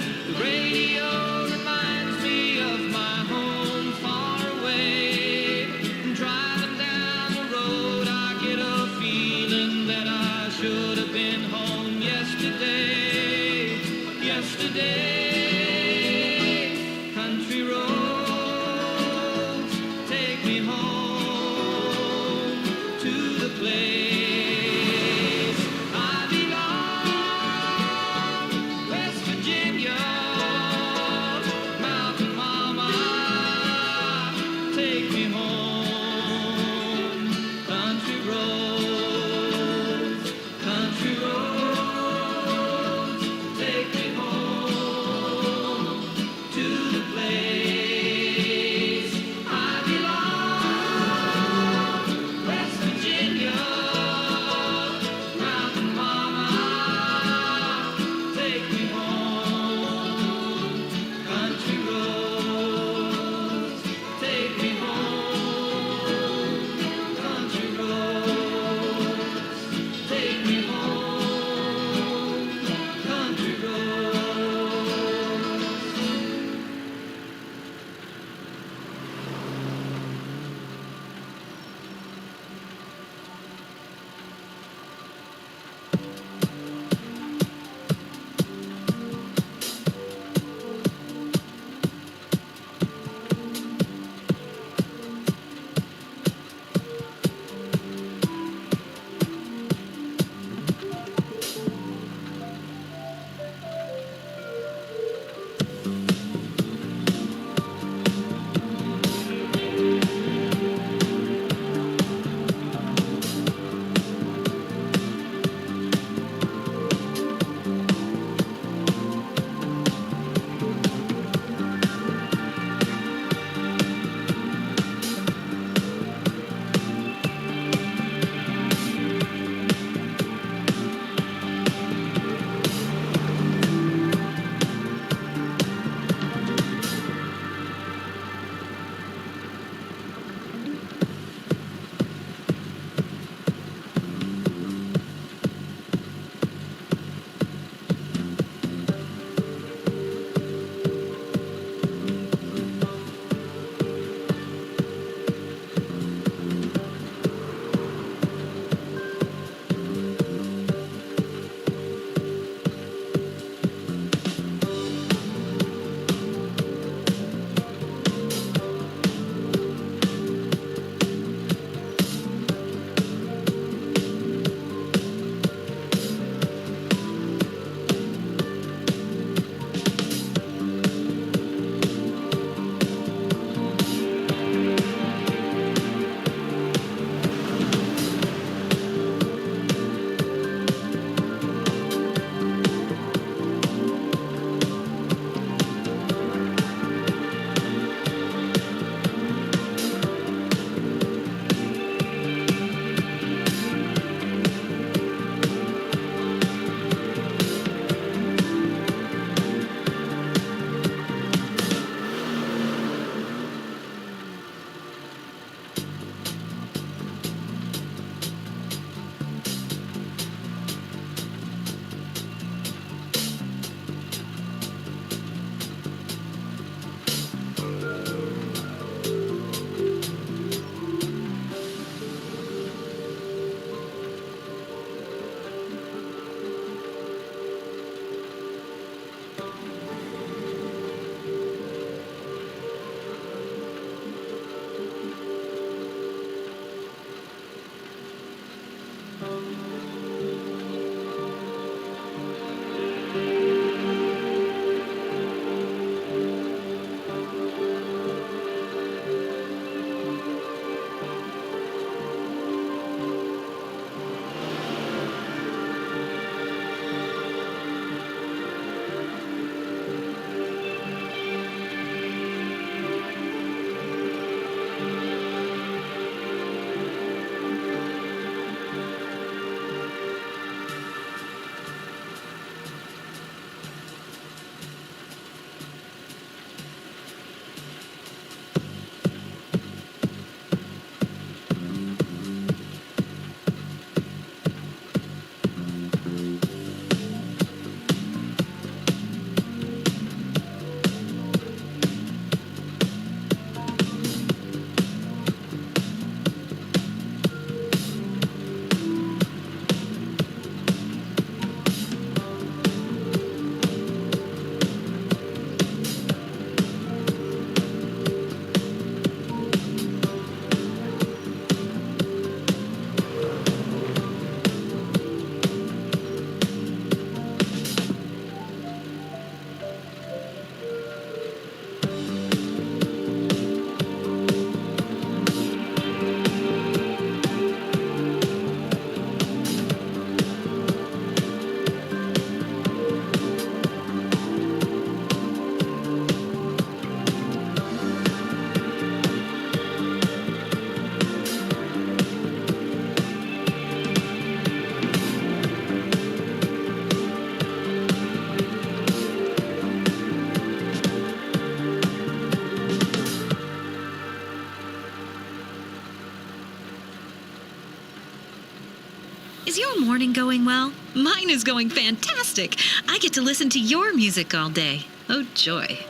Is your morning going well? Mine is going fantastic. I get to listen to your music all day. Oh, joy.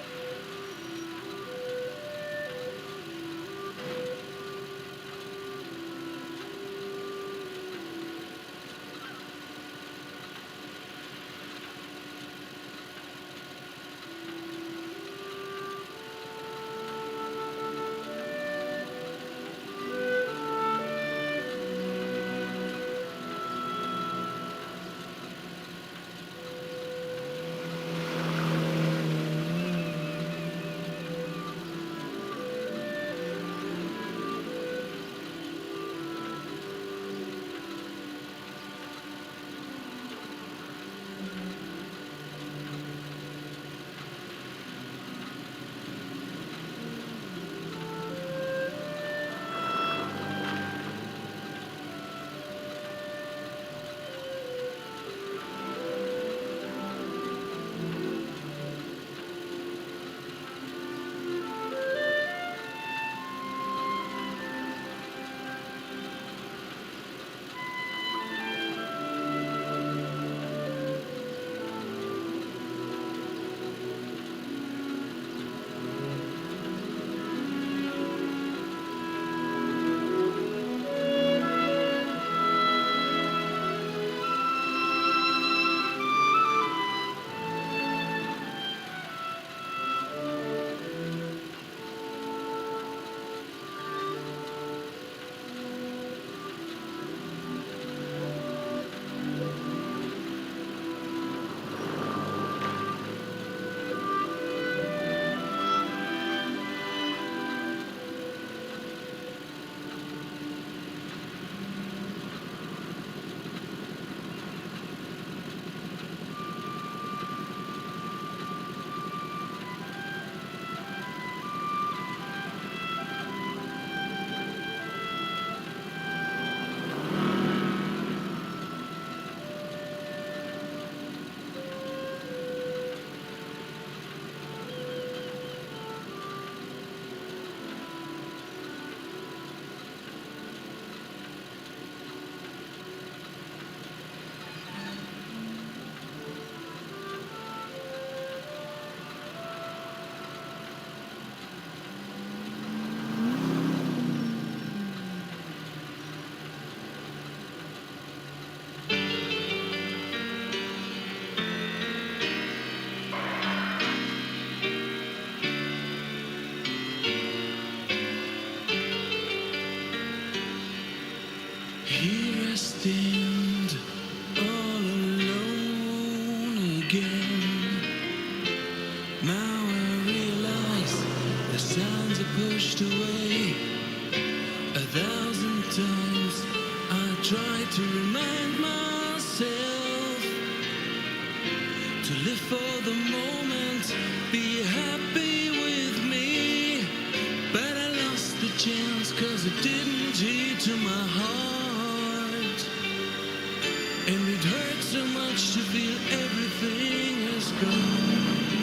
Here I stand, all alone again. Now I realize the signs are pushed away. 1,000 times I tried to remind myself to live for the moment, be happy with me. But I lost the chance 'cause it didn't heed to my heart. And it hurts so much to feel everything has gone.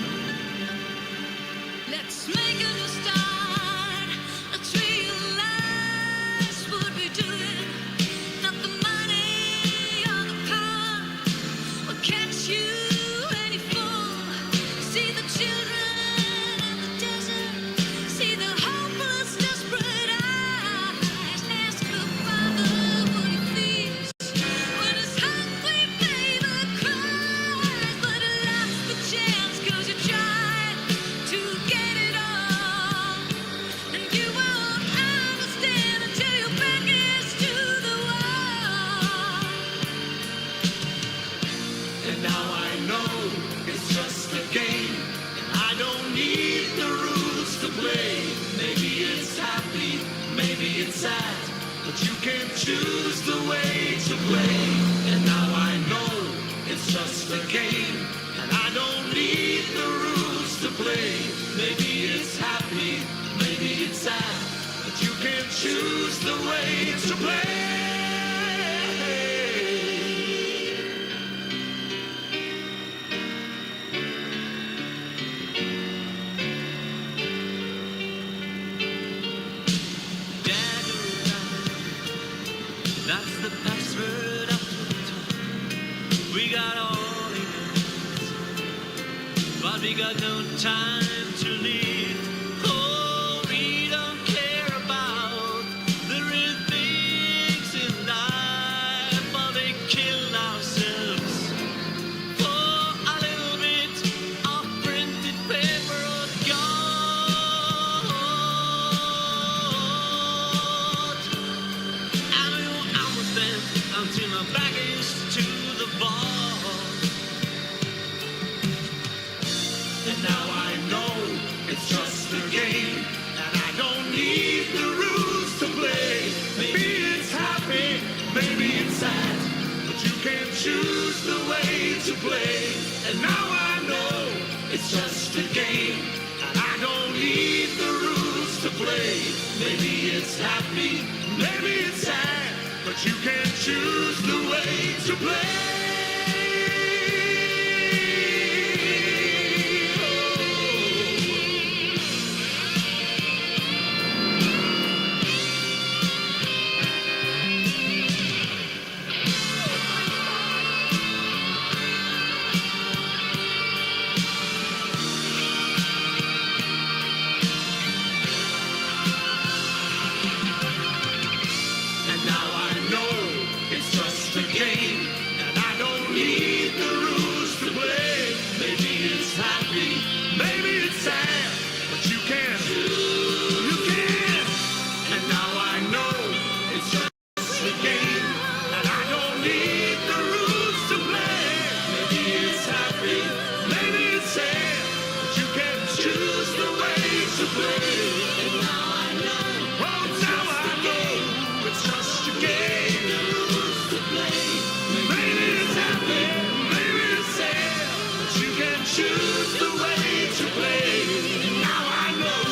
Let's make a new start. Let's realize what we're doing. Not the money or the power will catch you any fool. See the children in the desert. See the hopeless, desperate eyes. Ask the Father what he feels when his hungry baby cries. But he lost the chance 'cause you tried to get it all. And you won't understand until your back is to the wall.
And now I know it's just a game. I don't need the rules to play. Maybe it's happy, maybe it's sad, but you can choose the way to play. And now I know it's just a game, and I don't need the rules to play. Maybe it's happy, maybe it's sad, but you can choose the way to play. That's the password of
We got all he needs, but we got no time to leave. Oh, we don't care about the real things in life, but we kill ourselves for a little bit of printed paper or God. And we will understand until my back is to the ball. And now I know it's just a game, and I don't need the rules to play. Maybe it's happy, maybe it's sad, but you can't choose the way to play. And now I know it's just a game, and I don't need the rules to play. Maybe it's happy, maybe it's sad, but you can't choose the way to play. And now I know it's just a game, and I don't need the rules to play. Maybe it's happy, maybe it's sad, but you can. And now I know it's just a game, and I don't need the rules to play. Maybe it's happy, maybe it's sad, but you can choose the way to play. And now I know, oh, now I know it's just a game. Maybe it's happy, maybe it's sad, but you can choose the way to play. And now I know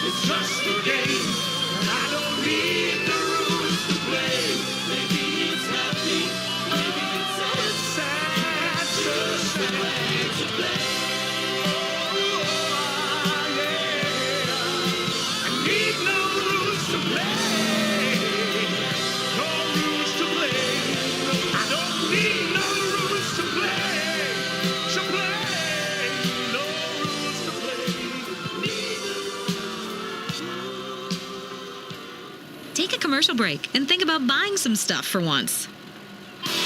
it's just a game, and I don't need the rules to play. Maybe it's happy, maybe it's sad, just the way to play. Oh, yeah. I need no rules to play. No rules to play. I don't need no rules to play. To play. No rules to play.
Take a commercial break and think about buying some stuff for once.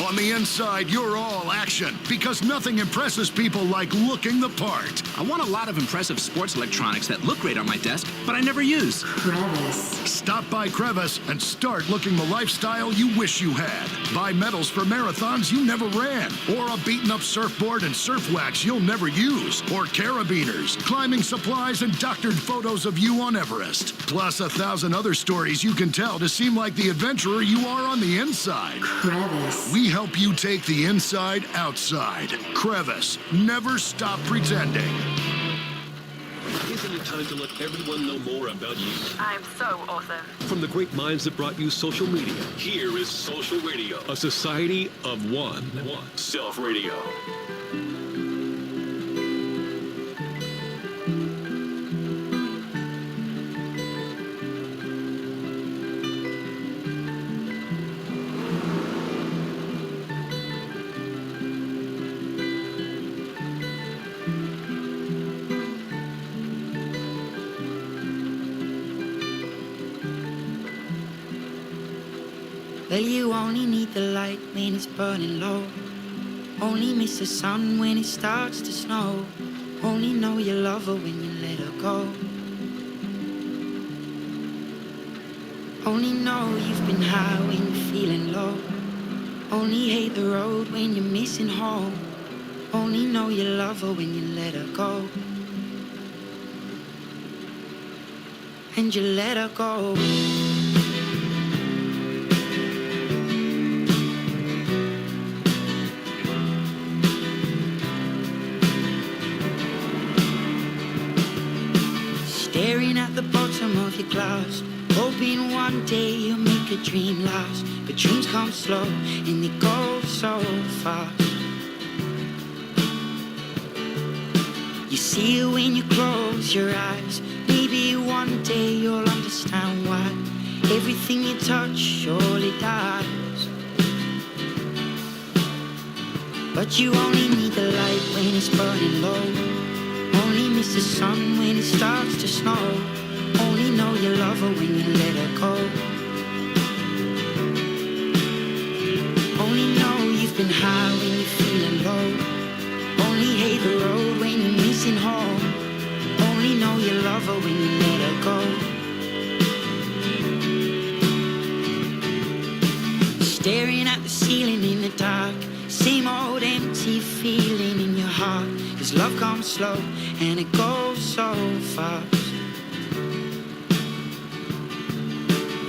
On the inside, you're all action because nothing impresses people like looking the part.
I want a lot of impressive sports electronics that look great on my desk, but I never use.
Crevice. Stop by Crevice and start looking the lifestyle you wish you had. Buy medals for marathons you never ran, or a beaten-up surfboard and surf wax you'll never use, or carabiners, climbing supplies, and doctored photos of you on Everest. Plus 1,000 other stories you can tell to seem like the adventurer you are on the inside.
Crevice.
We help you take the inside outside. Crevice. Never stop pretending.
Isn't it time to let everyone know more about you?
I'm so awesome.
From the great minds that brought you social media, here is Social Radio, a society of one. Self Radio.
Well, you only need the light when it's burning low. Only miss the sun when it starts to snow. Only know you love her when you let her go. Only know you've been high when you're feeling low. Only hate the road when you're missing home. Only know you love her when you let her go. And you let her go. Staring at the bottom of your glass, hoping one day you'll make a dream last. But dreams come slow and they go so fast. You see it when you close your eyes. Maybe one day you'll understand why everything you touch surely dies. But you only need the light when it's burning low. Only miss the sun when it starts to snow. Only know you love her when you let her go. Only know you've been high when you're feeling low. Only hate the road when you're missing home. Only know you love her when you let her go. Staring at the ceiling in the dark, same old empty feeling in your heart. 'Cause love comes slow and it goes so fast.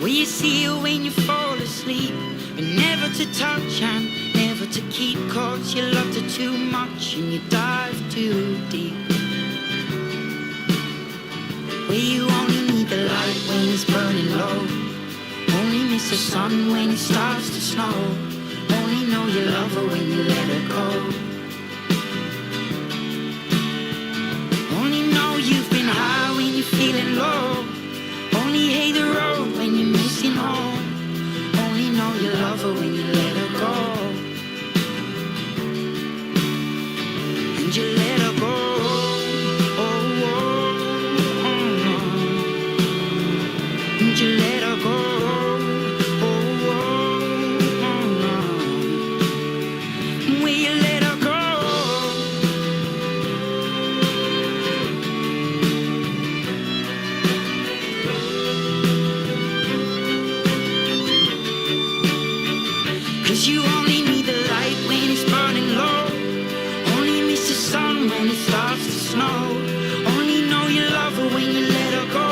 Will you see her when you fall asleep? But never to touch and never to keep. 'Cause you loved her too much and you dive too deep. Where you only need the light when it's burning low. Only miss the sun when it starts to snow. Only know you love her when you let her go. Only know you've been high when you're feeling low. Only hate the road when you're missing home. Only know you love her when you let her go. And you let her go. Oh, oh, oh, oh. And you let her go. You only need the light when it's burning low. Only miss the sun when it starts to snow. Only know you love her when you let her go.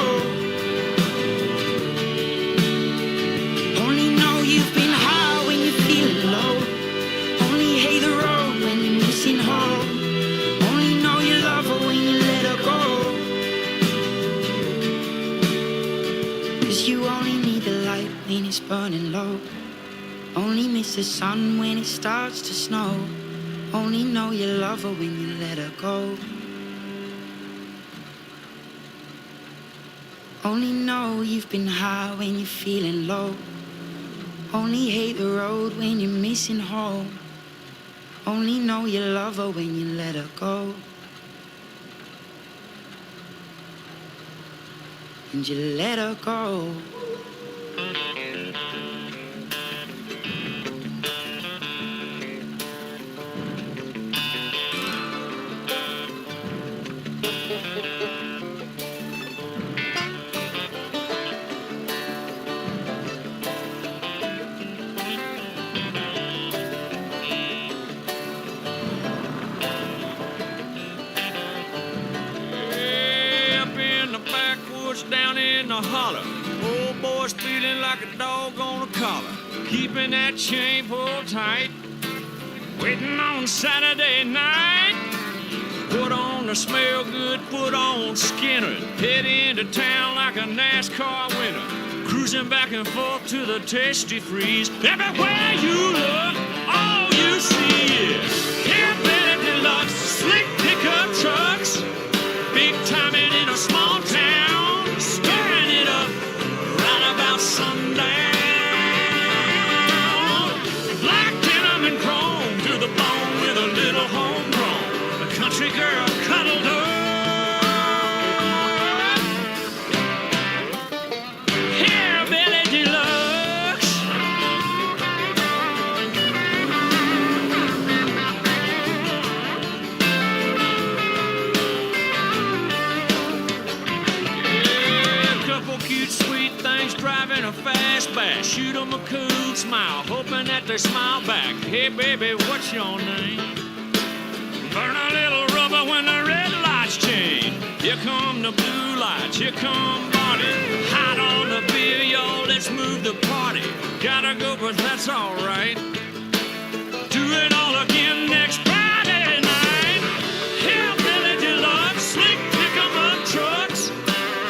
Only know you've been high when you're feeling low. Only hate the road when you're missing home. Only know you love her when you let her go. 'Cause you only need the light when it's burning low. Only miss the sun when it starts to snow. Only know you love her when you let her go. Only know you've been high when you're feeling low. Only hate the road when you're missing home. Only know you love her when you let her go. And you let her go.
Down in the holler, old boy's feeling like a dog on a collar, keeping that chain pulled tight, waiting on Saturday night. Put on the smell good, put on Skinner, head into town like a NASCAR winner, cruising back and forth to the Tasty Freeze. Everywhere you look, all you see is hillbilly deluxe, slick pickup trucks, big timing in a small town. Stirring it up right about sundown. Black denim and chrome to the bone with a little homegrown. A country girl cuddled up. Hillbilly deluxe. Cute, sweet things driving a fastback. Shoot them a cool smile, hoping that they smile back. Hey, baby, what's your name? Burn a little rubber when the red lights change. Here come the blue lights, here come Barney. Hot on the beer, y'all, let's move the party. Gotta go, but that's alright. Do it all again next Friday night. Hillbilly deluxe, slick pick-em-up trucks.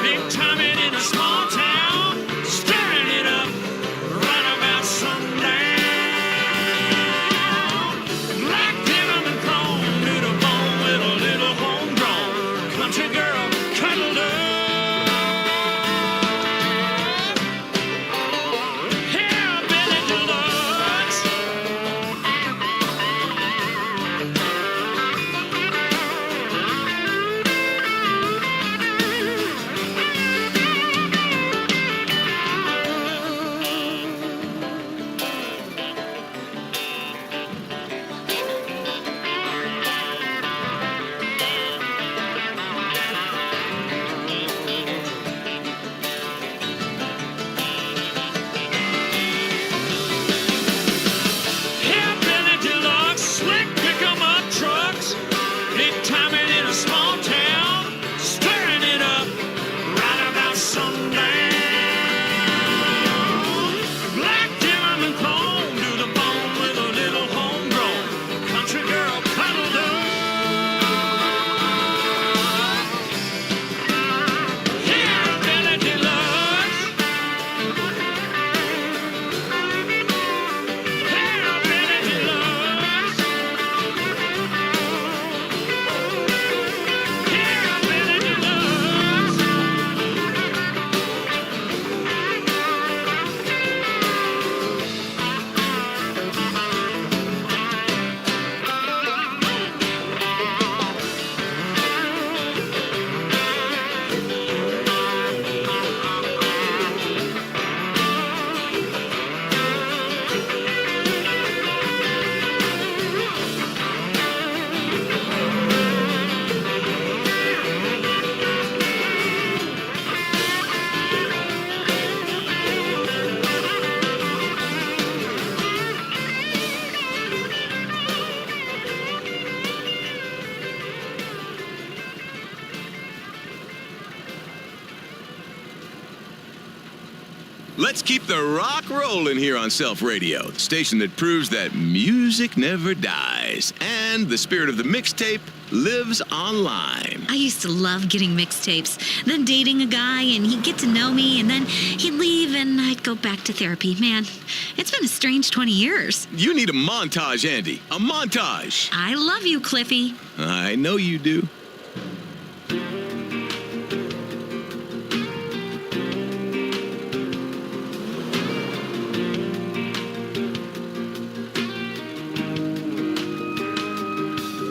Big timing in a small town, stirring it up right about sundown. Black denim and chrome to the bone with a little homegrown. Country girl cuddled up. Hillbilly deluxe.
Let's keep the rock rolling here on Self Radio, the station that proves that music never dies and the spirit of the mixtape lives online.
I used to love getting mixtapes, then dating a guy and he'd get to know me and then he'd leave and I'd go back to therapy. Man, it's been a strange 20 years.
You need a montage, Andy. A montage.
I love you, Cliffy.
I know you do.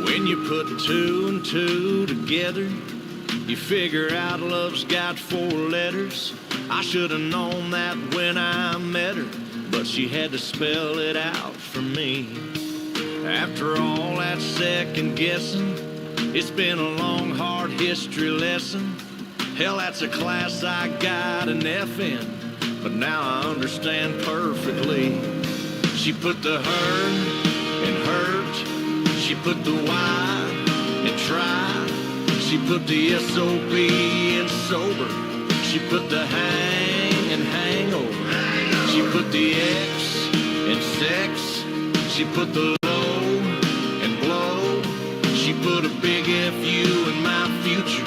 When you put two and two together, you figure out love's got 4 letters. I should have known that when I met her, but she had to spell it out for me. After all that second guessing, it's been a long, hard history lesson. Hell, that's a class I got an F in, but now I understand perfectly. She put the her in hurt, she put the Y in try, she put the S-O-B in sober, she put the hang in hangover, she put the X in sex, she put the low in blow, she put a big F-U in my future.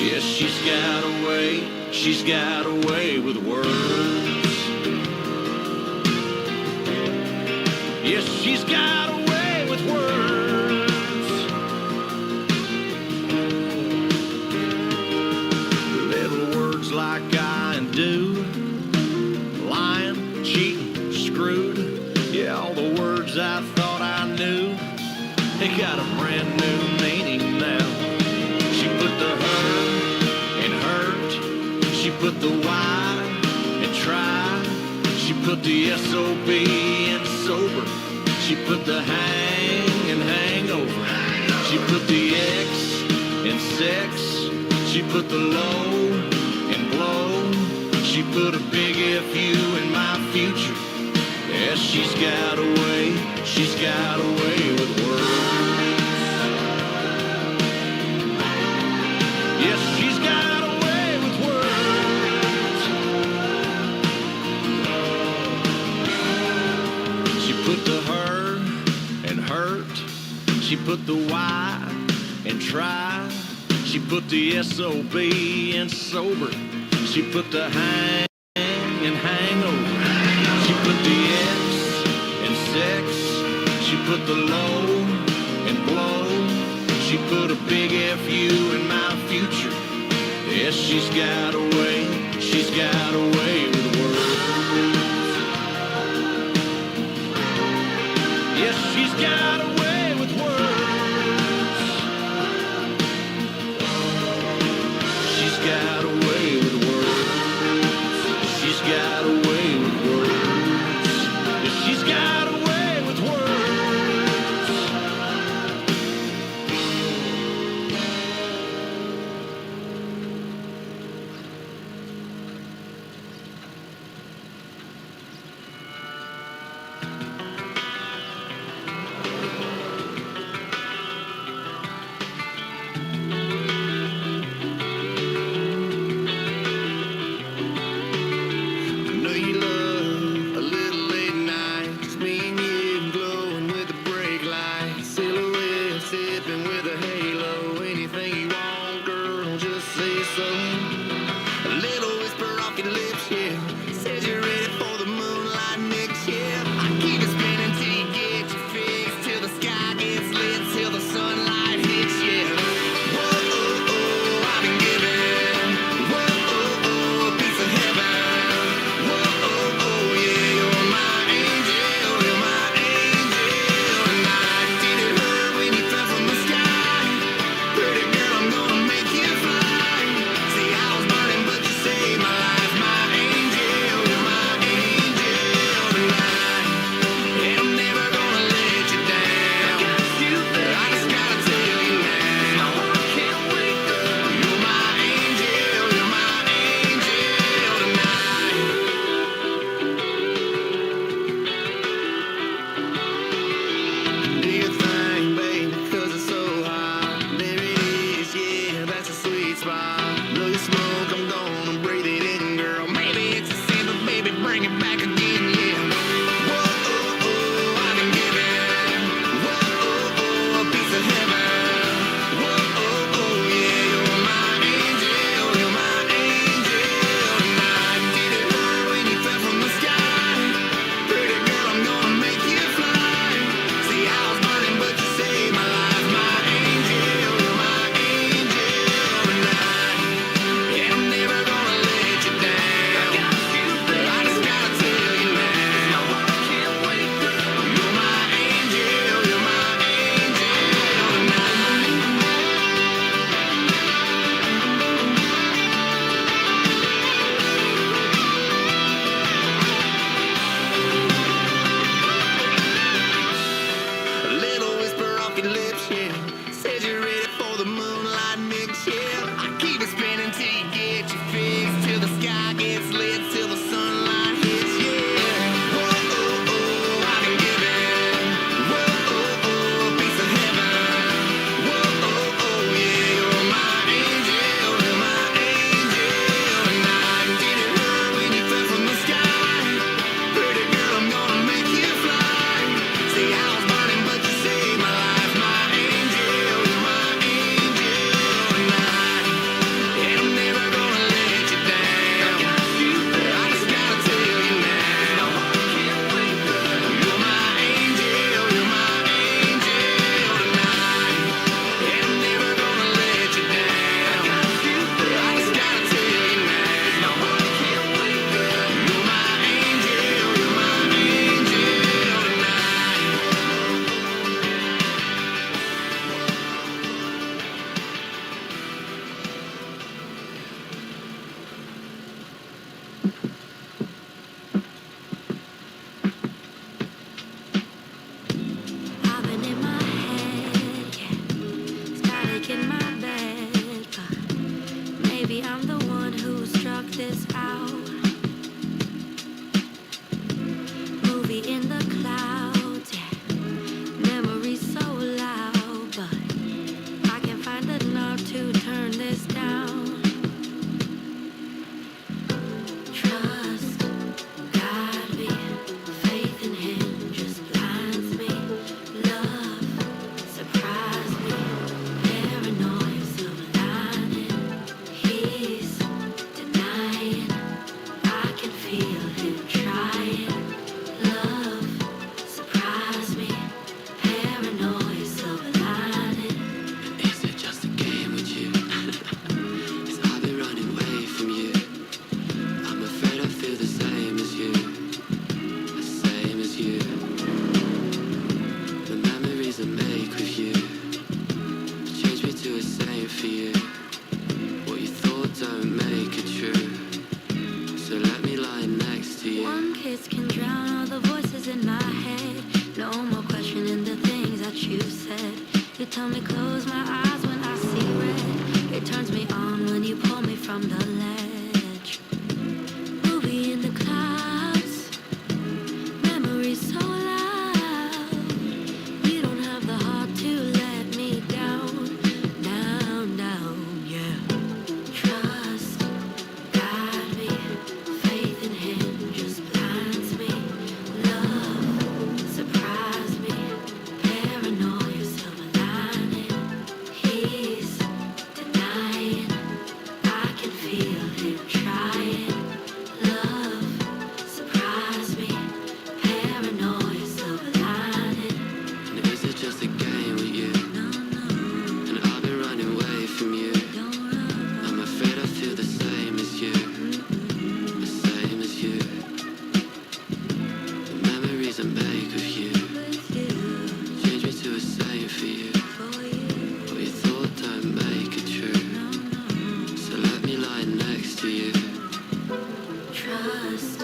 Yes, she's got a way with words. Yes, she's got a way with words. Little words like I and do, lying, cheating, screwed. Yeah, all the words I thought I knew, they got a brand new meaning now. She put the her in hurt, she put the Y in try, she put the S-O-B in sober, she put the hang in hangover, she put the X in sex, she put the low in blow, she put a big F-U in my future. Yes, she's got a way with words. Yes, she's got a way with words. She put the her in hurt, she put the Y in try, she put the S-O-B in sober, she put the hang in hangover, she put the X in sex, she put the low in blow, she put a big F-U in my future. Yes, she's got a way with words. Yes, she's got a way with words. She's got a way with words. She's got a way with words. Yes, she's got a way with words.
questioning the things that you said. You tell me close my eyes when I see red. It turns me on when you pull me from the ledge. Movie in the clouds, memories so loud. You don't have the heart to let me down, down, down, yeah. Trust, guide me, faith in him just blinds me. Love, surprise me, paranoia, silver lining. He's denying, I can feel him trying. Love, surprise me, paranoia, silver lining.
And is it just a game with you? And I've been running away from you. I'm afraid I feel the same as you. The same as you. The memories I make of you change me to a saint for you. What you thought don't make it true. So let me lie next to you.
Trust,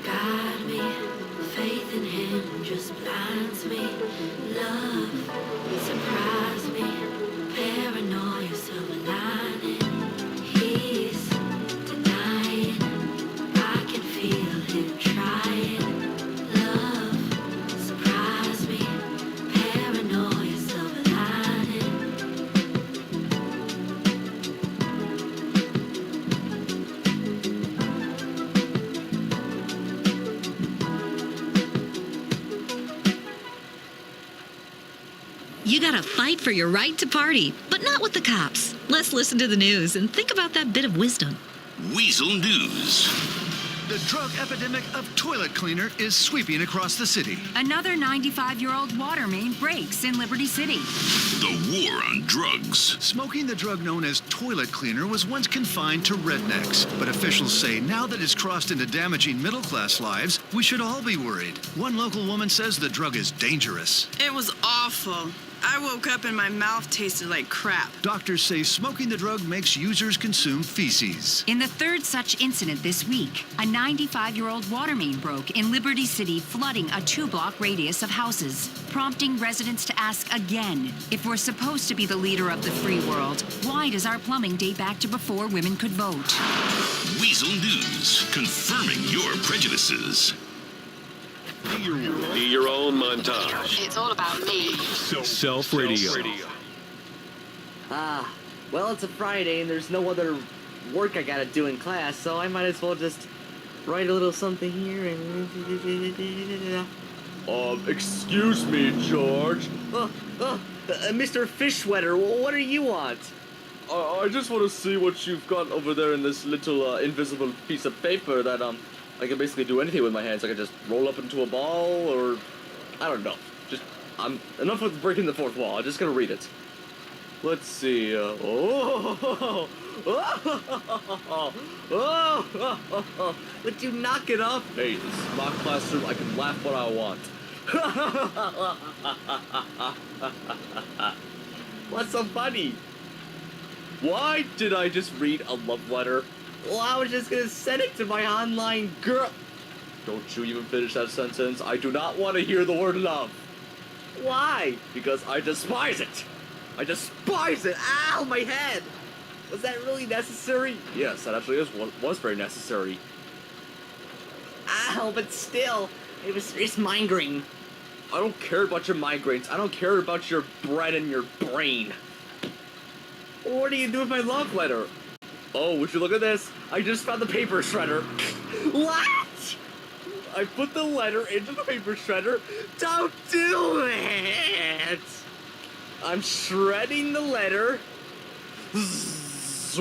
guide me, faith in him just blinds me. Love, surprise me, paranoia, silver lining. He's denying, I can feel him trying. Love, surprise me, paranoia, silver lining.
You gotta fight for your right to party, but not with the cops. Let's listen to the news and think about that bit of wisdom.
Weasel News.
The drug epidemic of toilet cleaner is sweeping across the city.
Another 95-year-old water main breaks in Liberty City.
The war on drugs.
Smoking the drug known as toilet cleaner was once confined to rednecks, but officials say now that it's crossed into damaging middle-class lives, we should all be worried. One local woman says the drug is dangerous.
It was awful. I woke up and my mouth tasted like crap.
Doctors say smoking the drug makes users consume feces.
In the third such incident this week, a 95-year-old water main broke in Liberty City, flooding a 2-block radius of houses, prompting residents to ask again, if we're supposed to be the leader of the free world, why does our plumbing date back to before women could vote?
Weasel News. Confirming your prejudices.
Be your own montage.
It's all about me.
Self Radio.
Well, it's a Friday and there's no other work I gotta do in class, so I might as well just write a little something here and...
Excuse me, George.
Mr. Fishwetter, what do you want?
I just want to see what you've got over there in this little invisible piece of paper that I can basically do anything with my hands. I can just roll up into a ball, or I don't know. Just enough with breaking the fourth wall. I'm just gonna read it. Let's see.
Would you knock it off?
Hey, this is my classroom. I can laugh what I want.
What's so funny?
Why did I just read a love letter?
Well, I was just gonna send it to my online girl.
Don't you even finish that sentence. I do not want to hear the word love.
Why?
Because I despise it.
I despise it. Ow, my head. Was that really necessary?
Yes, that actually was very necessary.
Ow, but still, it's migraine.
I don't care about your migraines. I don't care about your bread and your brain.
What do you do with my love letter?
Oh, would you look at this? I just found the paper shredder.
What?
I put the letter into the paper shredder.
Don't do it!
I'm shredding the letter.
It's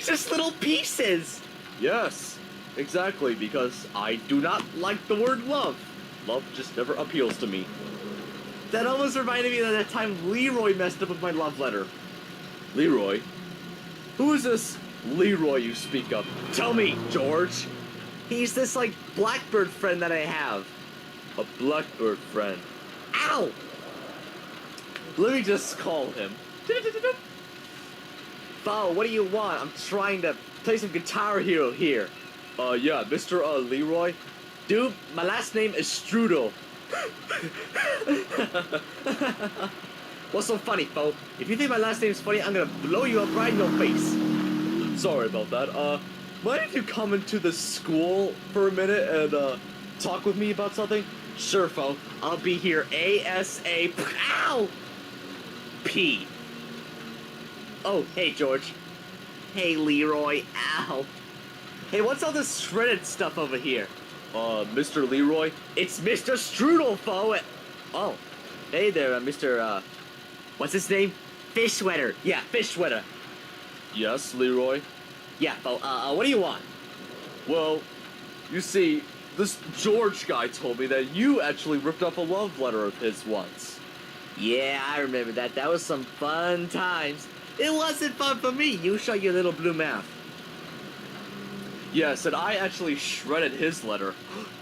just little pieces.
Yes, exactly, because I do not like the word love. Love just never appeals to me.
That almost reminded me of that time Leroy messed up with my love letter.
Leroy? Who is this Leroy you speak of? Tell me, George.
He's this, Blackbird friend that I have.
A Blackbird friend?
Ow!
Let me just call him.
Bo, what do you want? I'm trying to play some Guitar Hero here.
Yeah, Mr. Leroy?
Dude, my last name is Strudel. What's so funny, Bo? If you think my last name's funny, I'm gonna blow you up right in your face.
Sorry about that. Mind if you come into the school for a minute and, talk with me about something?
Sure, Fo. I'll be here ASAP. Ow! P. Oh, hey, George. Hey, Leroy. Ow. Hey, what's all this shredded stuff over here?
Mr. Leroy?
It's Mr. Strudel, Fo. Oh. Hey there, Mr. What's his name? Fish Sweater. Yeah, Fish Sweater.
Yes, Leroy?
Yeah, Fo. What do you want?
Well, you see, this George guy told me that you actually ripped off a love letter of his once.
Yeah, I remember that. That was some fun times. It wasn't fun for me. You shut your little blue mouth.
Yes, and I actually shredded his letter.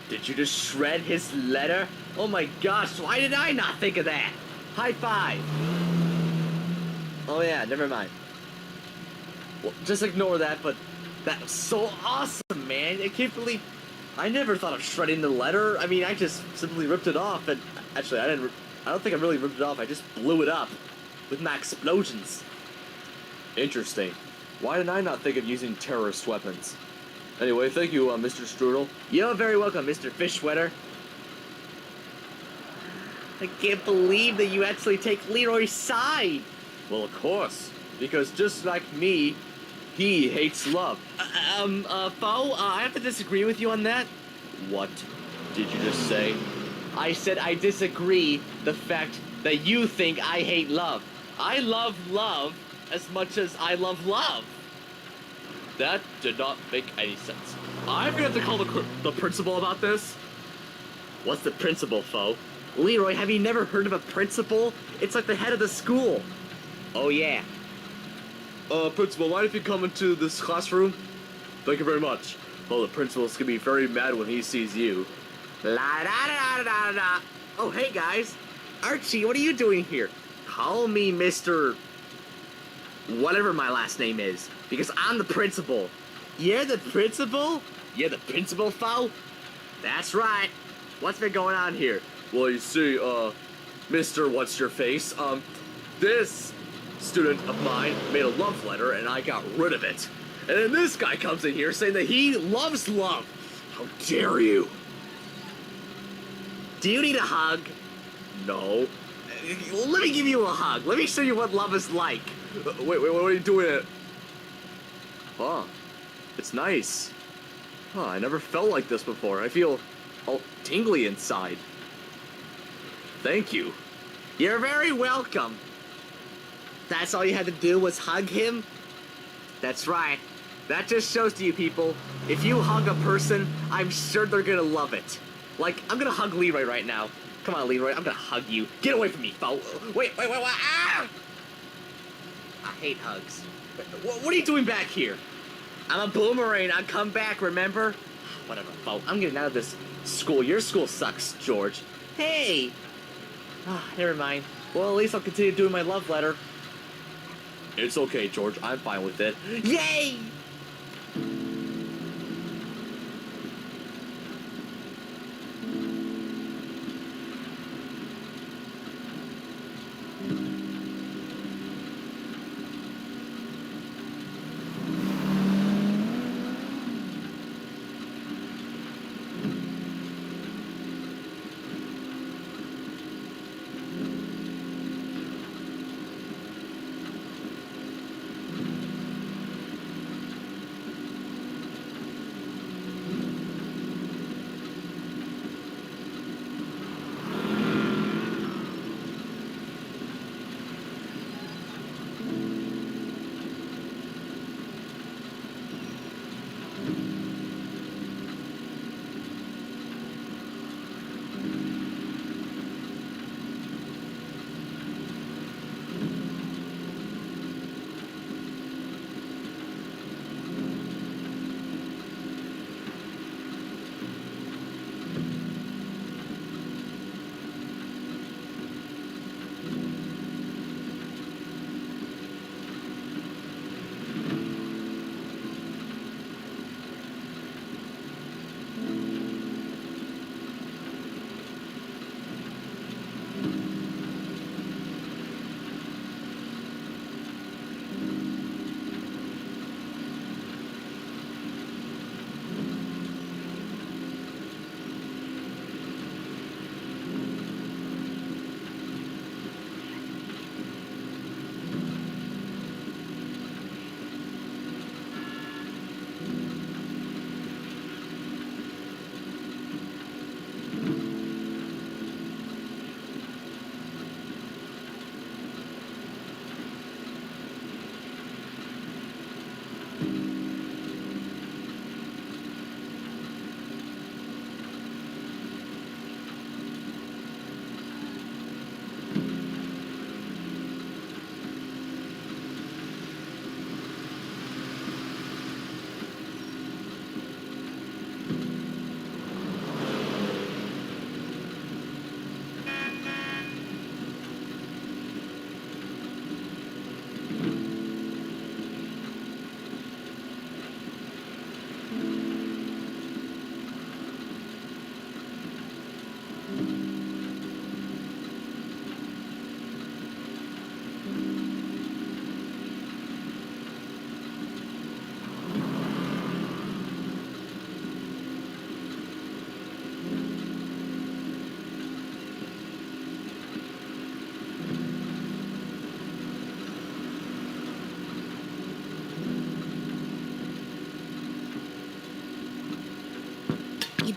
Did you just shred his letter? Oh my gosh, why did I not think of that? High five. Oh yeah, never mind. Well, just ignore that, but that was so awesome, man. I can't believe I never thought of shredding the letter. I mean, I just simply ripped it off, and actually, I don't think I really ripped it off. I just blew it up with my explosions.
Interesting. Why did I not think of using terrorist weapons? Anyway, thank you, Mr. Strudel.
You're very welcome, Mr. Fish Sweater. I can't believe that you actually take Leroy's side.
Well, of course. Because just like me, he hates love.
Fo, I have to disagree with you on that.
What did you just say?
I said I disagree the fact that you think I hate love. I love love as much as I love love.
That did not make any sense. I'm gonna have to call the principal about this.
What's the principal, Fo? Leroy, have you never heard of a principal? It's like the head of the school. Oh, yeah.
Principal, mind if you come into this classroom? Thank you very much. Well, the principal's gonna be very mad when he sees you.
La da da da da da. Oh, hey guys. Archie, what are you doing here? Call me Mr. whatever my last name is, because I'm the principal. You're the principal? You're the principal, Fo? That's right. What's been going on here?
Well, you see, Mr. What's-Your-Face, this student of mine made a love letter and I got rid of it. And then this guy comes in here saying that he loves love. How dare you?
Do you need a hug?
No.
Let me give you a hug. Let me show you what love is like.
Wait, what are you doing? Huh. It's nice. Huh, I never felt like this before. I feel all tingly inside. Thank you.
You're very welcome. That's all you had to do was hug him? That's right. That just shows to you people, if you hug a person, I'm sure they're gonna love it. Like, I'm gonna hug Leroy right now. Come on, Leroy, I'm gonna hug you. Get away from me, Fo. Wait, ah! I hate hugs. What are you doing back here? I'm a boomerang, I'll come back, remember? Whatever, Fo, I'm getting out of this school. Your school sucks, George. Hey! Never mind. Well, at least I'll continue doing my love letter.
It's okay, George. I'm fine with it.
Yay!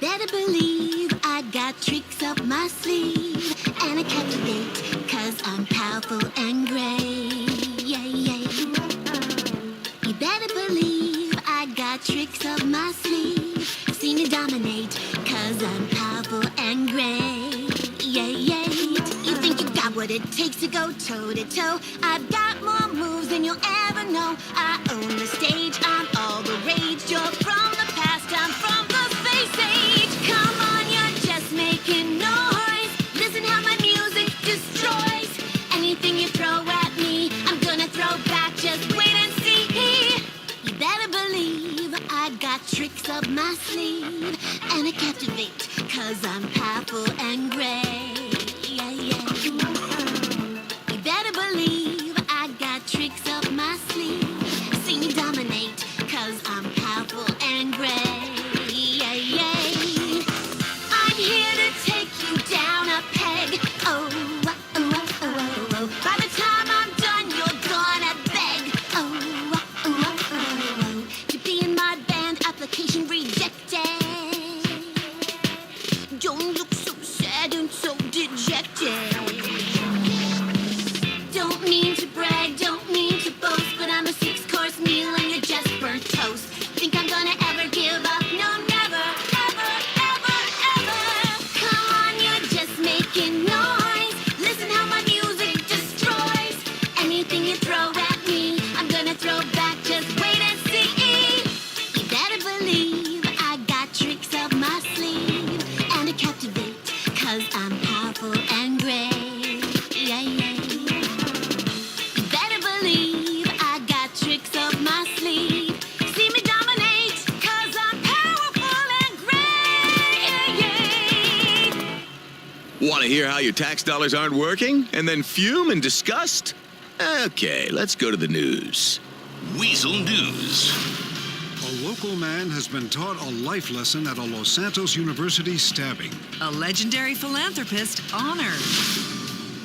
better believe I got tricks up my sleeve, and I captivate, cause I'm powerful and great. Yeah, yeah. You better believe I got tricks up my sleeve. See me dominate, cause I'm powerful and great. Yeah, yeah. You think you got what it takes to go toe to toe? I've got more moves than you'll ever know. I own the stage, I'm all the rage. You're from the past, I'm from the space age. Come on, you're just making noise. Listen how my music destroys. Anything you throw at me, I'm gonna throw back. Just wait and see. You better believe I got tricks up my sleeve, and I captivate, cause I'm powerful and great. Yeah, yeah. You better believe I got tricks up my sleeve. See me dominate, cause I'm powerful and great. Yeah, yeah. I'm here to take you down a peg. Oh, oh, oh, oh, oh, oh. By the time I'm done, you're gonna beg. Oh, oh, oh, oh, oh. To be in my band, application rejected. Don't look so sad and so dejected. Don't mean to brag, don't mean to boast, but I'm a 6-course meal and you're just burnt toast. Think I'm gonna ever give up? No, never, ever, ever, ever. Come on, you're just making noise. Listen how my music destroys. Anything you throw at me, I'm gonna throw back. Just wait and see. You better believe I got tricks up my sleeve, and I captivate, cause I'm powerful and great. Yeah, yeah. You better believe I got tricks up my sleeve. See me dominate, cause I'm powerful and great.
Want to hear how your tax dollars aren't working and then fume in disgust? Okay, let's go to the news.
Weasel News.
A local man has been taught a life lesson at a Los Santos University stabbing.
A legendary philanthropist honored.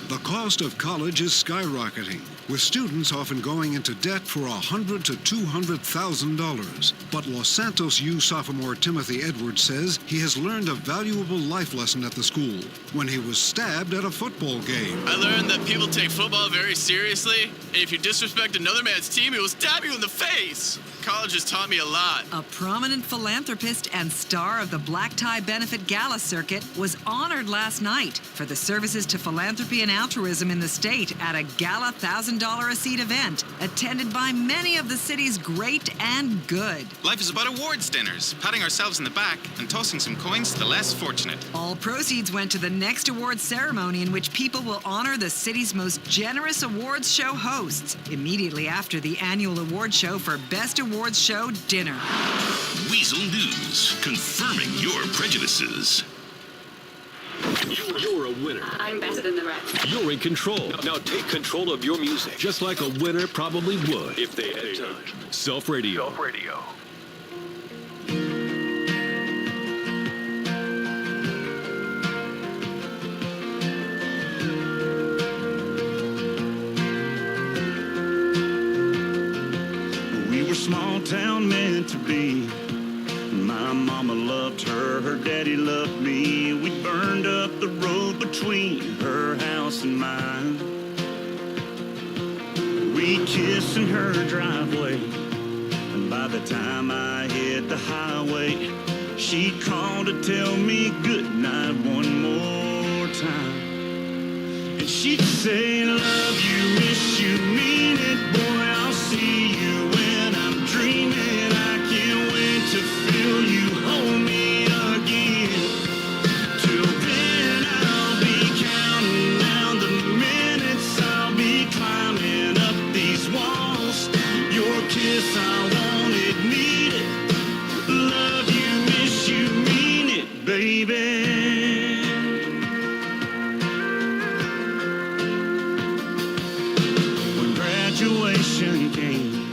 The cost of college is skyrocketing, with students often going into debt for $100,000 to $200,000. But Los Santos U sophomore Timothy Edwards says he has learned a valuable life lesson at the school when he was stabbed at a football game.
I learned that people take football very seriously, and if you disrespect another man's team, he will stab you in the face. College has taught me a lot.
A prominent philanthropist and star of the Black Tie Benefit Gala circuit was honored last night for the services to philanthropy and altruism in the state at a gala $1,000 a seat event attended by many of the city's great and good.
Life is about awards dinners, patting ourselves in the back and tossing some coins to the less fortunate.
All proceeds went to the next awards ceremony, in which people will honor the city's most generous awards show hosts immediately after the annual award show for Best Awards Show dinner.
Weasel News, confirming your prejudices.
You're a winner.
I'm better than the rest.
You're in control. Now take control of your music, just like a winner probably would if they had time. Self Radio. Self Radio.
We were small town meant to be. My mama loved her, her daddy loved me. We burned up the road between her house and mine. We kissed in her driveway, and by the time I hit the highway, she called to tell me goodnight one more time. And she'd say, love you, miss you, mean it, boy, I'll see you when I'm dreaming. I can't wait to feel you hold me again. Till then I'll be counting down the minutes, I'll be climbing up these walls. Your kiss I wanted, need it. Love you, miss you, mean it, baby. When graduation came,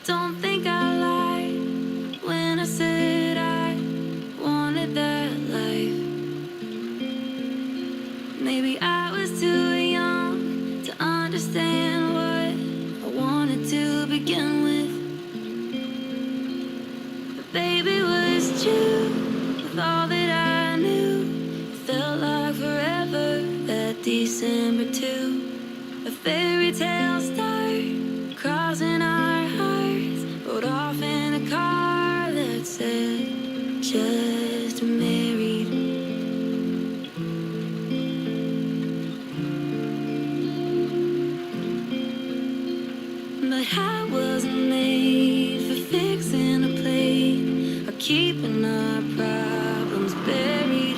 don't think I lied when I said I wanted that life. Maybe I was too young to understand what I wanted to begin with. But baby, it was true with all that I knew. It felt like forever, that December 2. A fairy tale start, crossing our hearts, rode off in a car that said, just married. But I wasn't made for fixing a plate or keeping our problems buried.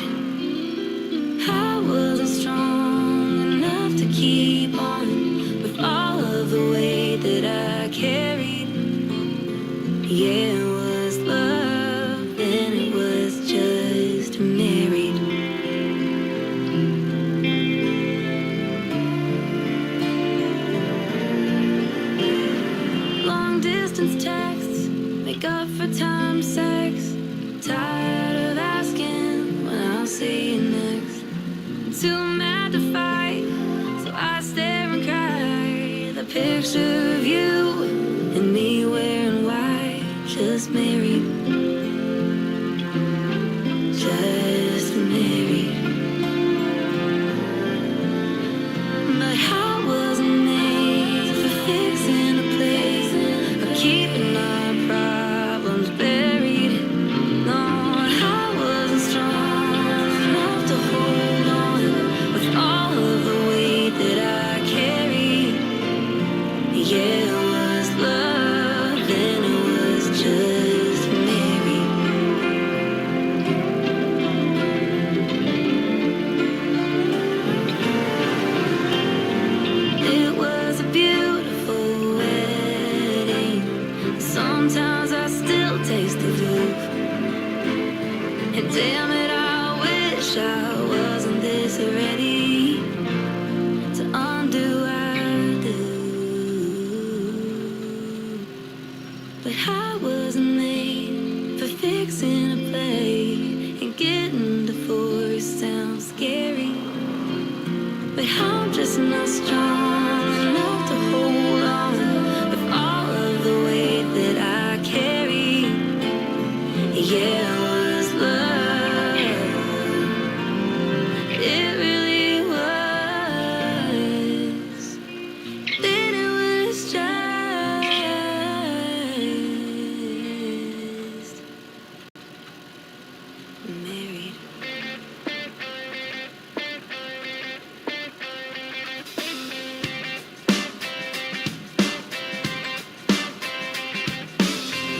I wasn't strong enough to keep on with all of the weight that I carried. Yeah, it was love, and it was just married. Long distance texts make up for time sex. Tired of asking when I'll see you next. Too mad to fight, so I stare and cry. The picture of you and me wearing white, just married, just married. But I wasn't made for fixing a place or keeping our problems buried. No, I wasn't strong enough to hold on with all of the weight that I carried. Yeah, it was love, and it was just married. It was a beautiful wedding. Sometimes I still taste the roof. And damn it, I wish I wasn't this ready to undo I do. But I wasn't made for fixing a plate, and getting divorced sounds scary. But I'm just not strong enough to hold on with all of the weight that I carry. Yeah, it was love. It really was. Then it was just married.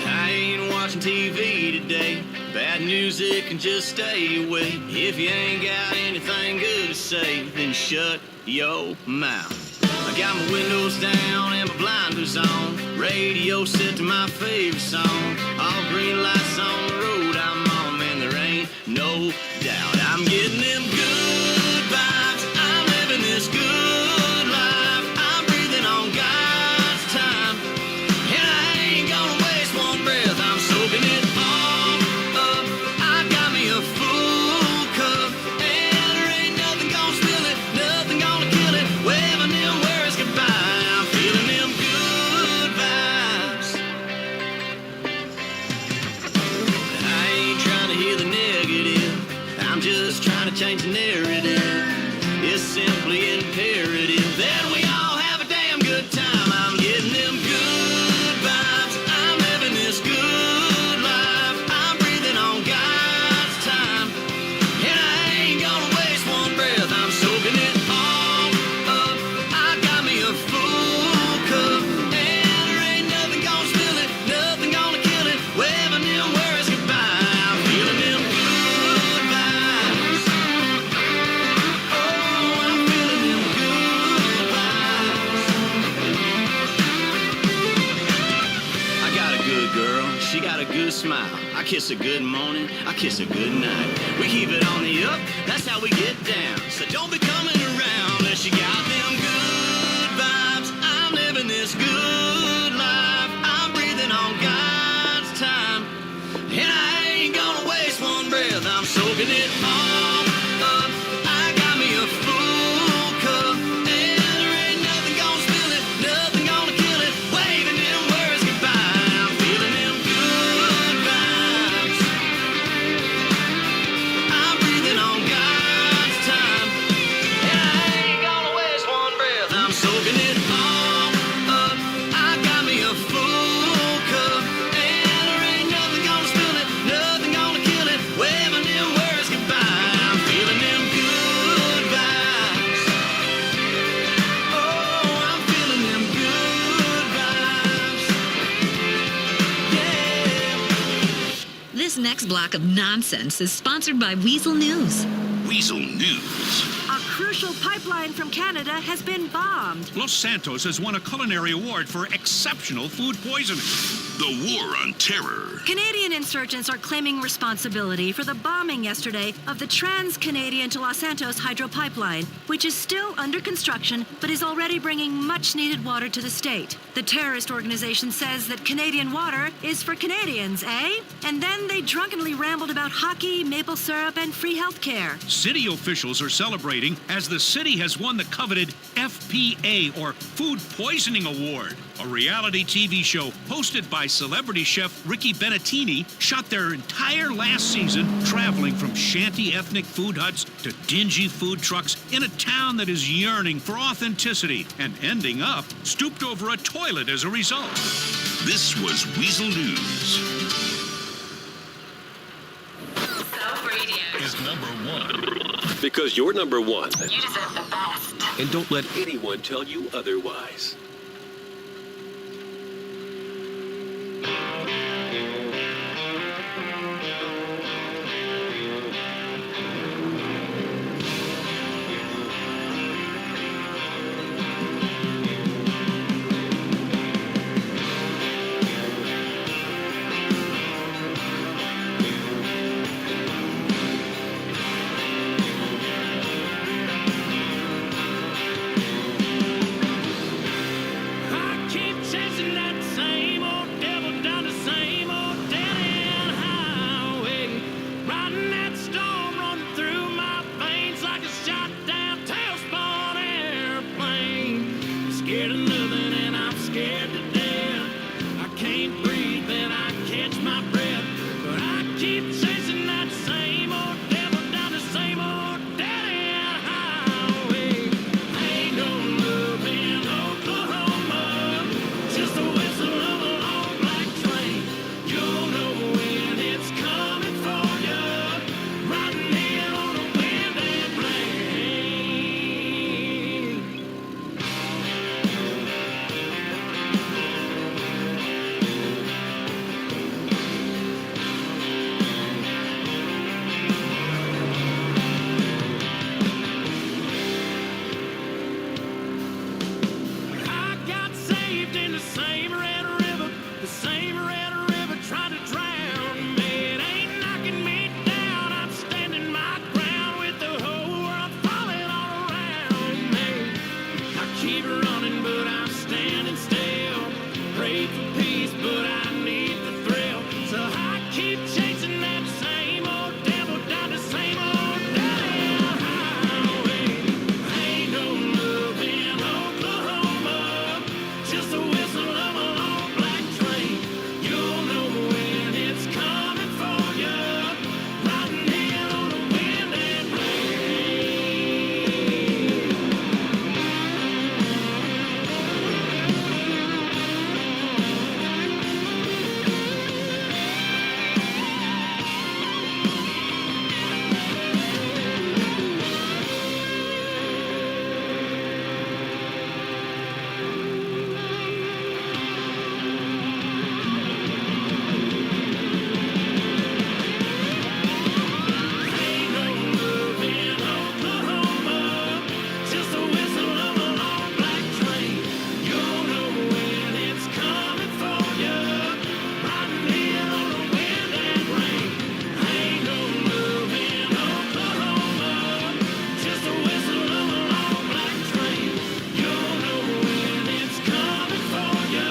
I ain't watching TV today. Bad music can just stay away. If you ain't got anything good to say, then shut your mouth. I got my windows down and my blinders on. Radio set to my favorite song. All green lights on the road I'm on, man, there ain't no doubt. I'm getting them good vibes. I'm living this good life. I'm breathing on God's time. And I ain't gonna waste one breath. I'm soaking it all up. I got me a full cup, and there ain't nothing gonna spill it, nothing gonna kill it. Waving them words goodbye. I'm feeling them good vibes. I ain't trying to hear the negative. I'm just trying to change the narrative. It's simply imperative that we all have a damn good time. I'm getting them good vibes. I'm living this good life. I'm breathing on God's time. And I ain't gonna waste one breath. I'm soaking it all up. I got me a full cup, and there ain't nothing gonna spill it, nothing gonna kill it. Waving them words goodbye. I'm feeling them good vibes. Oh, I'm feeling them good vibes. I got a good girl, she got a good smile. I kiss her good morning, I kiss her good night. We keep it on the up, that's how we get down. So don't be coming around unless you got them good vibes. I'm living this good life. I'm breathing
block of nonsense is sponsored by Weasel News.
Weasel News.
A crucial pipeline from Canada has been bombed.
Los Santos has won a culinary award for exceptional food poisoning.
The War on Terror.
Canadian insurgents are claiming responsibility for the bombing yesterday of the Trans-Canadian to Los Santos hydro pipeline, which is still under construction but is already bringing much-needed water to the state. The terrorist organization says that Canadian water is for Canadians, eh? And then they drunkenly rambled about hockey, maple syrup, and free health care.
City officials are celebrating as the city has won the coveted FPA, or Food Poisoning Award. A reality TV show hosted by celebrity chef Ricky Benettini shot their entire last season traveling from shanty ethnic food huts to dingy food trucks in a town that is yearning for authenticity and ending up stooped over a toilet as a result.
This was Weasel News.
Self Radio
Is #1. Because you're #1.
You deserve the best.
And don't let anyone tell you otherwise.
I keep chasing that same old devil down the same old dead-end highway. Riding that storm running through my veins like a shot-down tailspun airplane. Scared of nothing and I'm scared to death. I can't breathe and I catch my breath. But I keep chasing that same old devil down the same old dead-end highway. Ain't no love in Oklahoma, just the whistle of a long black train. You'll know when it's coming for you, riding in on a wind and rain. I got saved in the same red river, trying to drown me. It ain't knocking me down, I'm standing my ground with the whole world falling all around me. I keep running, but I'm standing still. Pray for peace, but I need the thrill. So I keep chasing that same old devil down the same old dead-end highway. Ain't no love in Oklahoma, just a whistle of a long black train. You'll know when it's coming for you, riding in on the wind and Ain't no love in Oklahoma, just a whistle of a long black train. You'll know when it's coming for you, riding in on the wind and rain. Ain't no love in Oklahoma, just a whistle of a long black train. You'll know when it's coming for you,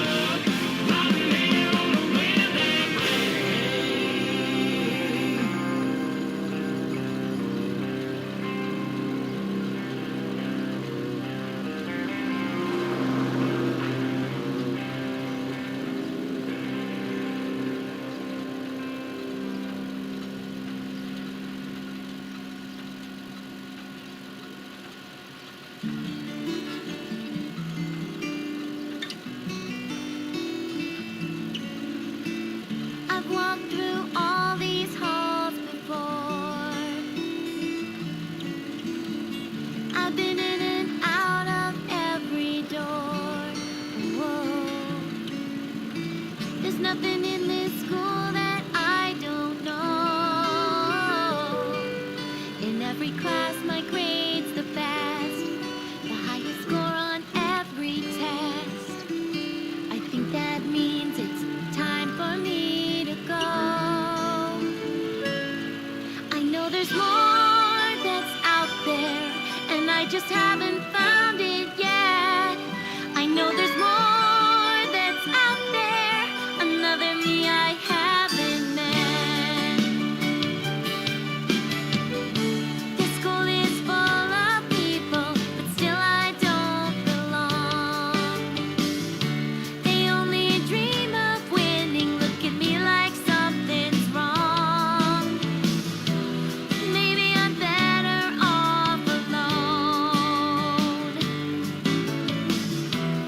riding in on the wind and rain.
I've walked through all these halls before. I've been in and out of every door. Whoa. There's nothing in this school that I don't know. every class, my grade's the best. The highest score on every test. I think that means it's time for me to go. I know there's more that's out there, and I just haven't found it yet. I know there's more that's out there, another me I haven't met. This school is full of people, but still I don't belong. They only dream of winning, look at me like something's wrong. Maybe I'm better off alone.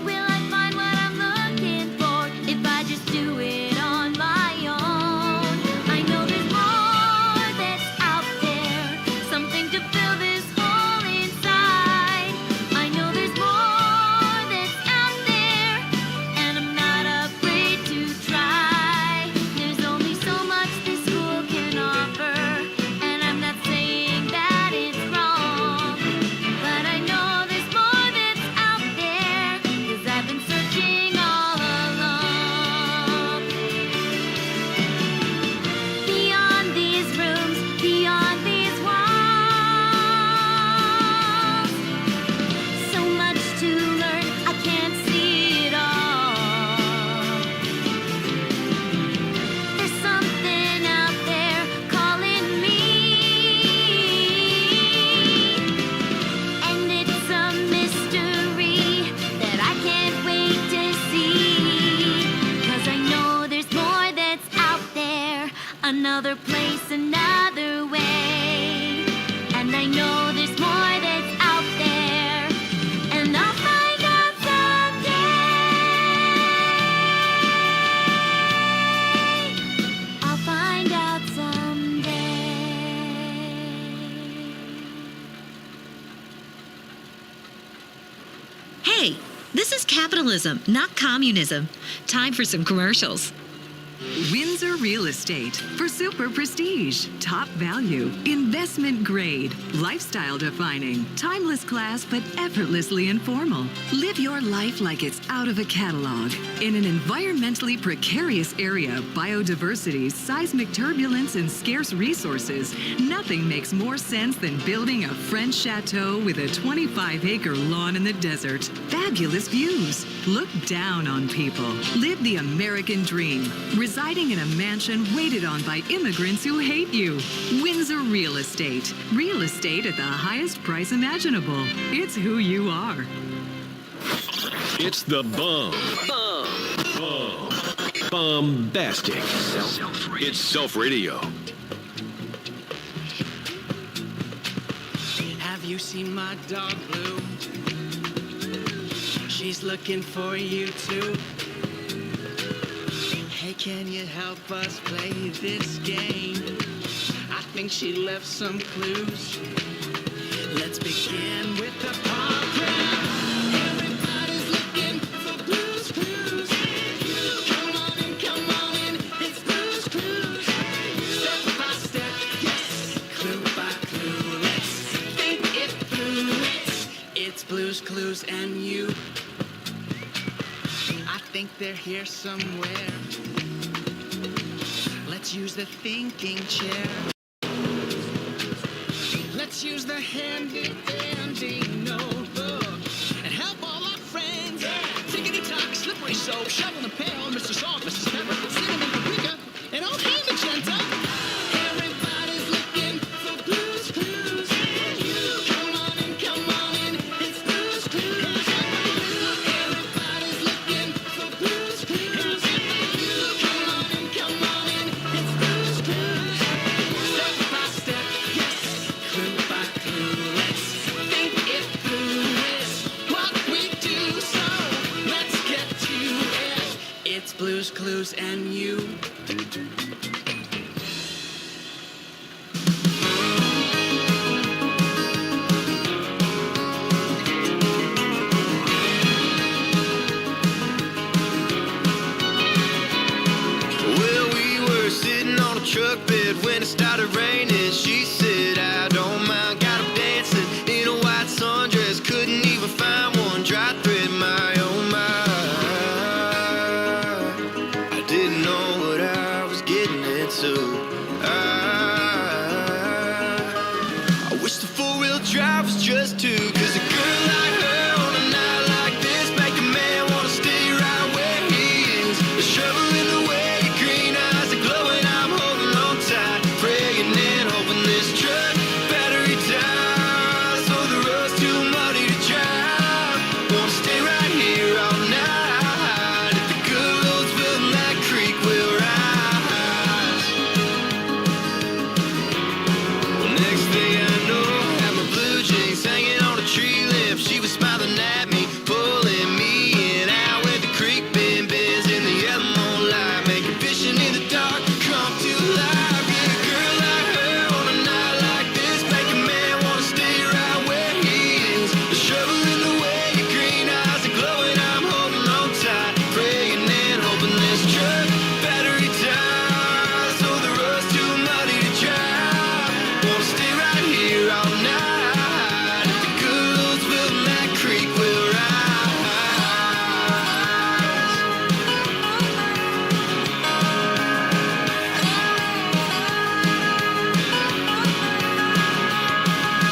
Will I find what I'm looking for if I just do it on my own? I know there's more that's out there, something to fill this hole inside. I know there's more that's out there, and I'm not afraid to try. There's only so much this school can offer, and I'm not saying that it's wrong. But I know there's more that's out there, 'cause I've been searching all along. Beyond these rooms, beyond these walls, so much to learn, I can't see it all. There's something out there calling me, and it's a mystery that I can't wait to see. 'Cause I know there's more that's out there, another place, another way. And I know there's more that's out there, and I'll find out someday. I'll find out someday.
Hey, this is capitalism, not communism. Time for some commercials.
Windsor Real Estate for super prestige, top value, investment grade, lifestyle defining, timeless class but effortlessly informal. Live your life like it's out of a catalog. In an environmentally precarious area, biodiversity, seismic turbulence, and scarce resources, nothing makes more sense than building a French chateau with a 25-acre lawn in the desert. Fabulous views. Look down on people. Live the American dream. Residing in a mansion waited on by immigrants who hate you. Windsor Real Estate. Real estate at the highest price imaginable. It's who you are.
It's the bomb. Bombastic.
It's Self Radio.
Have you seen my dog Blue? She's looking for you too. Hey, can you help us play this game? I think she left some clues. Let's begin with the pop rap. Everybody's looking for Blue's Clues. Come on in, it's Blue's Clues. Step by step, yes, clue by clue. Let's think it through. It's Blue's Clues and you. I think they're here somewhere. Let's use the thinking chair. Let's use the handy-dandy notebook and help all our friends. Tickety-tock, slippery soap, shovel and pail, Mr. Salt, Mrs. Pepper, cinnamon, paprika, and oh, hey, magenta. Everybody's looking for Blue's Clues. Come on in, it's Blue's Clues. Everybody's looking for Blue's Clues. Come on in, it's Blue's Clues. Step by step, yes, clue by clue. Let's think it through. It's what we do, so let's get to it. It's Blue's Clues and you.
Well, we were sitting on a truck bed when it started raining. She said, I don't mind.
four-wheel drive was just two. Cause a girl like her on a night like this make a man wanna stay right where he is. A shovel in the way, your green eyes are glowing. I'm holding on tight, praying and hoping this truck battery dies. So the road's too muddy to drive. Wanna stay right here all night. If the good Lord's willing, that creek will rise. Well, next thing I know, I had my blue jeans hanging on a tree limb. She was smiling at me, pulling me in. Out with the creek bend, bends in the yellow moonlight, making fishing in the dark come to life. Yeah, a girl like her on a night like this make a man wanna stay right where he is. A shovel in the way, your green eyes are glowing. I'm holding on tight, praying and hoping this truck battery dies. So the road's too muddy to drive. Wanna stay right here all night. If the good Lord's willing, that creek will rise.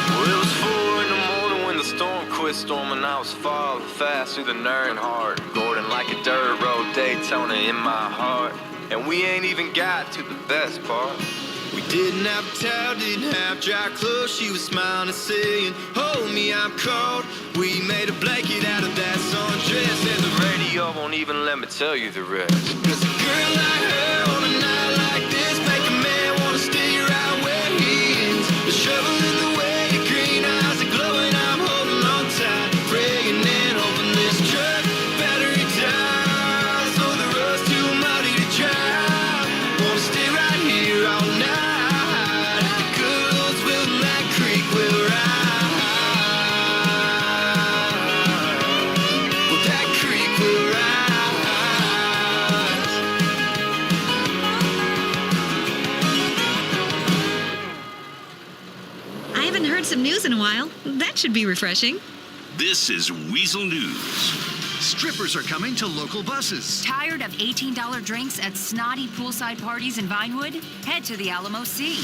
Well, it was 4 in the morning when the storm quit storming. I was falling fast through the Nernhart, Gordon like a dirt road Daytona in my heart. And we ain't even got to the best part. We didn't have a towel, didn't have dry clothes. She was smiling and saying, hold me, I'm cold. We made a blanket out of that sundress, and the radio won't even let me tell you the rest. Cause a girl like her on a night like this make a man wanna stay right where he is. A shovel in the way, your green eyes are glowing. I'm holding on tight, praying and hoping this truck battery dies. So the road's too muddy to drive. Wanna stay right here all night. If the good Lord's willing, that creek will rise. Well, that creek will rise.
I haven't heard some news in a while. That should be refreshing.
This is Weasel News.
Strippers are coming to local buses.
Tired of $18 drinks at snotty poolside parties in Vinewood? Head to the Alamo Sea.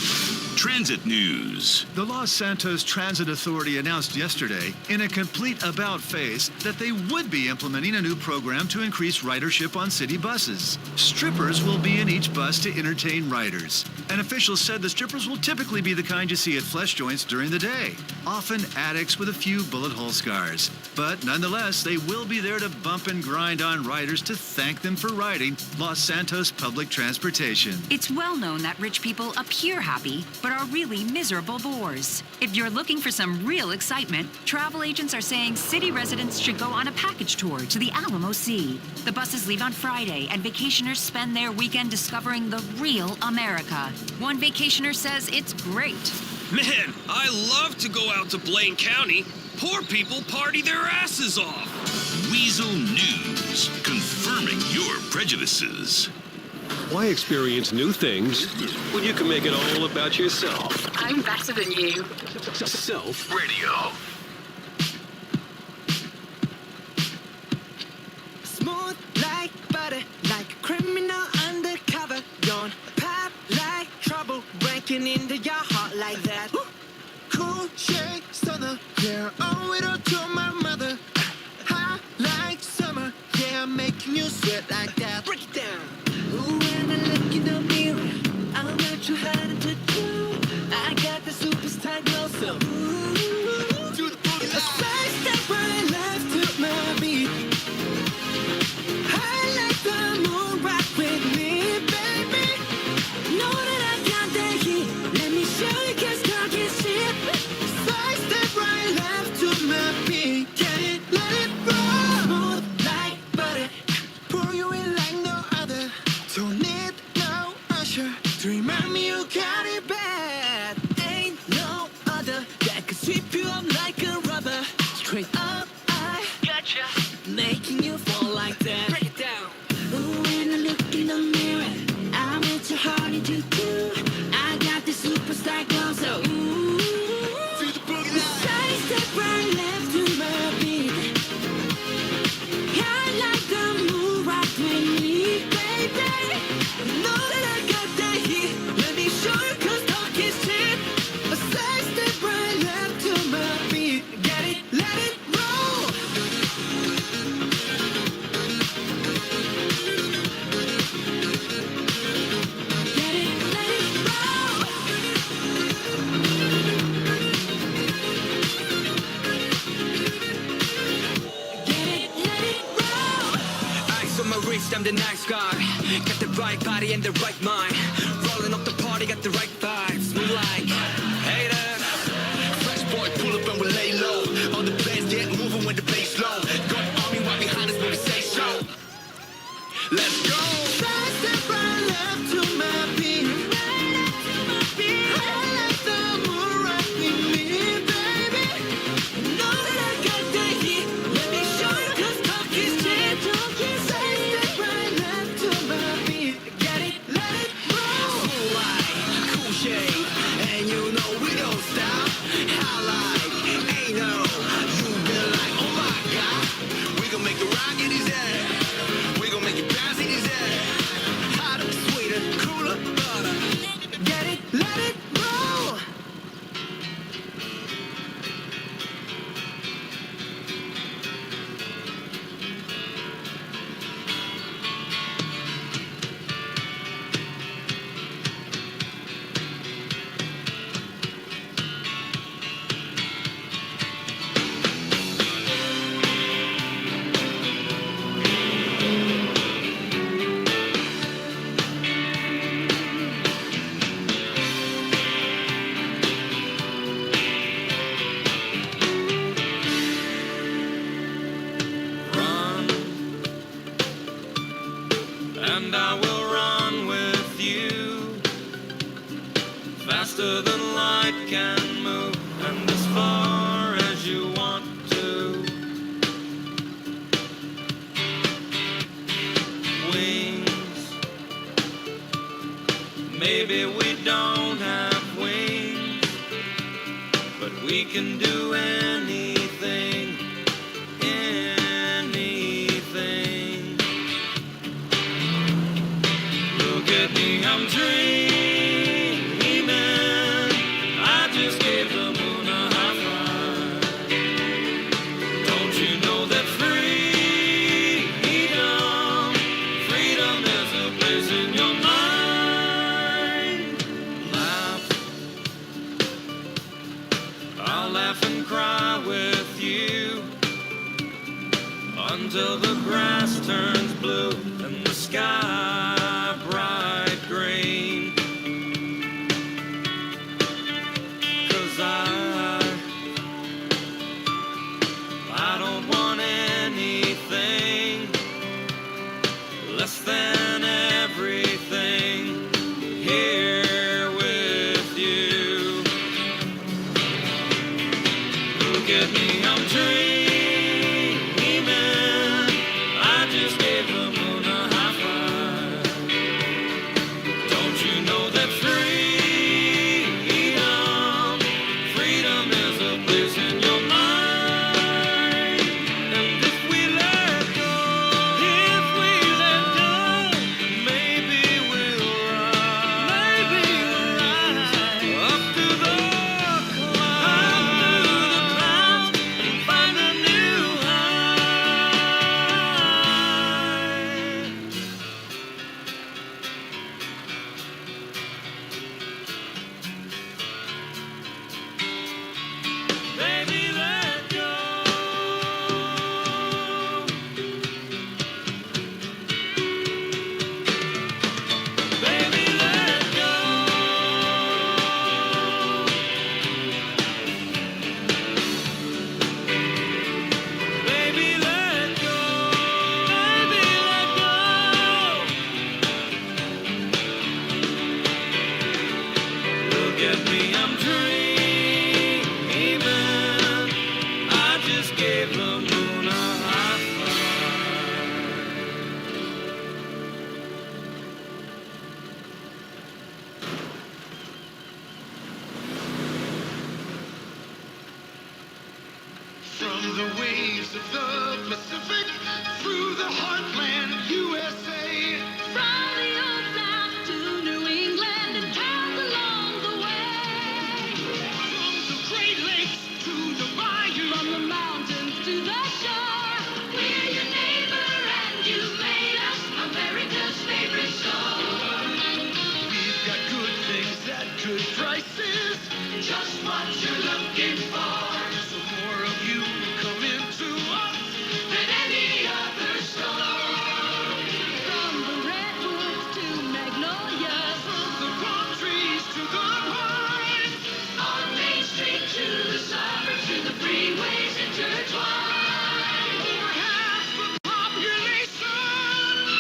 Transit News.
The Los Santos Transit Authority announced yesterday, in a complete about-face, that they would be implementing a new program to increase ridership on city buses. Strippers will be in each bus to entertain riders. An official said the strippers will typically be the kind you see at flesh joints during the day, often addicts with a few bullet hole scars. But nonetheless, they will be there to bump and grind on riders to thank them for riding Los Santos public transportation.
It's well known that rich people appear happy, but are really miserable bores. If you're looking for some real excitement, travel agents are saying city residents should go on a package tour to the Alamo Sea. The buses leave on Friday, and vacationers spend their weekend discovering the real America. One vacationer says it's great.
Man, I love to go out to Blaine County. Poor people party their asses off.
Weasel News, confirming your prejudices.
Why experience new things when you can make it all about yourself?
I'm better than you.
Self Radio.
Smooth like butter, like a criminal undercover. Don't pop like trouble, breaking into your heart like that. Cool shade stunner, yeah, owe it all to my mother. Hot like summer, yeah, making you sweat like that. Break it down. Ooh, when I look in the mirror, I'm not too hard to do. I got the superstar glow, so ooh, to the boogie. A side step right left to my beat. I like the moon rock with me, baby. Know that I got the heat. Let me show you, 'cause talk is cheap. Side step right left to my beat. Get it, let it roll. Smooth like butter. Pour you in like no other. Don't need no usher to remind me you got it bad. Ain't no other that could sweep you up like a rubber. Straight up, I gotcha. Making you fall like that. Break it down. Ooh, when I look in the mirror, I want your heart into two. I got the superstar glow, so ooh. To the boogie line. Side step right left to my beat. I like the moon rock with me, baby. Know that I got that heat. Let me show you, 'cause talk is cheap. A side step right left to
bitch, I'm the nice guy. Got the right body and the right mind. Rolling up the party, got the right vibes. Move like haters.
Fresh boy, pull up and we lay low. All the bands get moving when the bass low. Got army right behind us when we say so. Let's go. Right step right left to my beat. I like the moon right with me, baby. Know that I got the heat. Let me show you 'cause talk is cheap. Right step right left to my beat. Get it, let it roll. Cool light, cool shade, and you know we don't stop. High light, ain't no. You been like, oh my God. We gon' make the rock in his head. We gon' make it bounce in his head. Hotter, sweeter, cooler, butter. Get it, let it roll.
And I will run with you faster than light can move, and as far as you want to. Wings, maybe we don't have wings, but we can do anything, anything. Look at me, I'm dreaming. I just gave the moon a high five. Don't you know that freedom, freedom is a place in your mind? Laugh, I'll laugh and cry with you until the grass turns blue and the sky bright green. 'Cause I don't want anything less than everything here with you. Look at me, I'm dreaming. I just gave the moon a high five. Don't you know that freedom, freedom is a place in your mind? And if we let go, maybe we'll rise up to the clouds and find a new high. Baby, let go. Baby, let go. Baby, let go. Baby, let go. Look at me, I'm dreaming. I just gave the moon a high five.
From the waves of the Pacific through the heartland of USA.
From the old South to New England and towns along the way.
From the Great Lakes to the bayou.
From the mountains to the shore. We're your neighbor and you made us America's favorite show.
We've got good things at good prices.
Just what you're looking for.
So more of you come into us
Than any other store.
many ways intertwined. Over half the population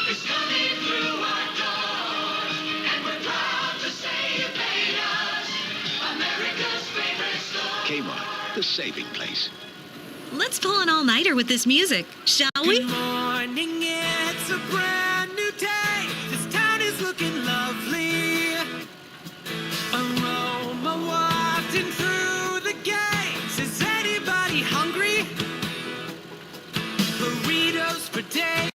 is coming through our doors, and we're proud to say you made us America's favorite store.
Kmart, the saving place.
Let's pull an all-nighter with this music, shall we?
Good morning, it's a brand new day. This town is looking lovely. Aroma wafting through the gates. Is anybody hungry? Burritos for days,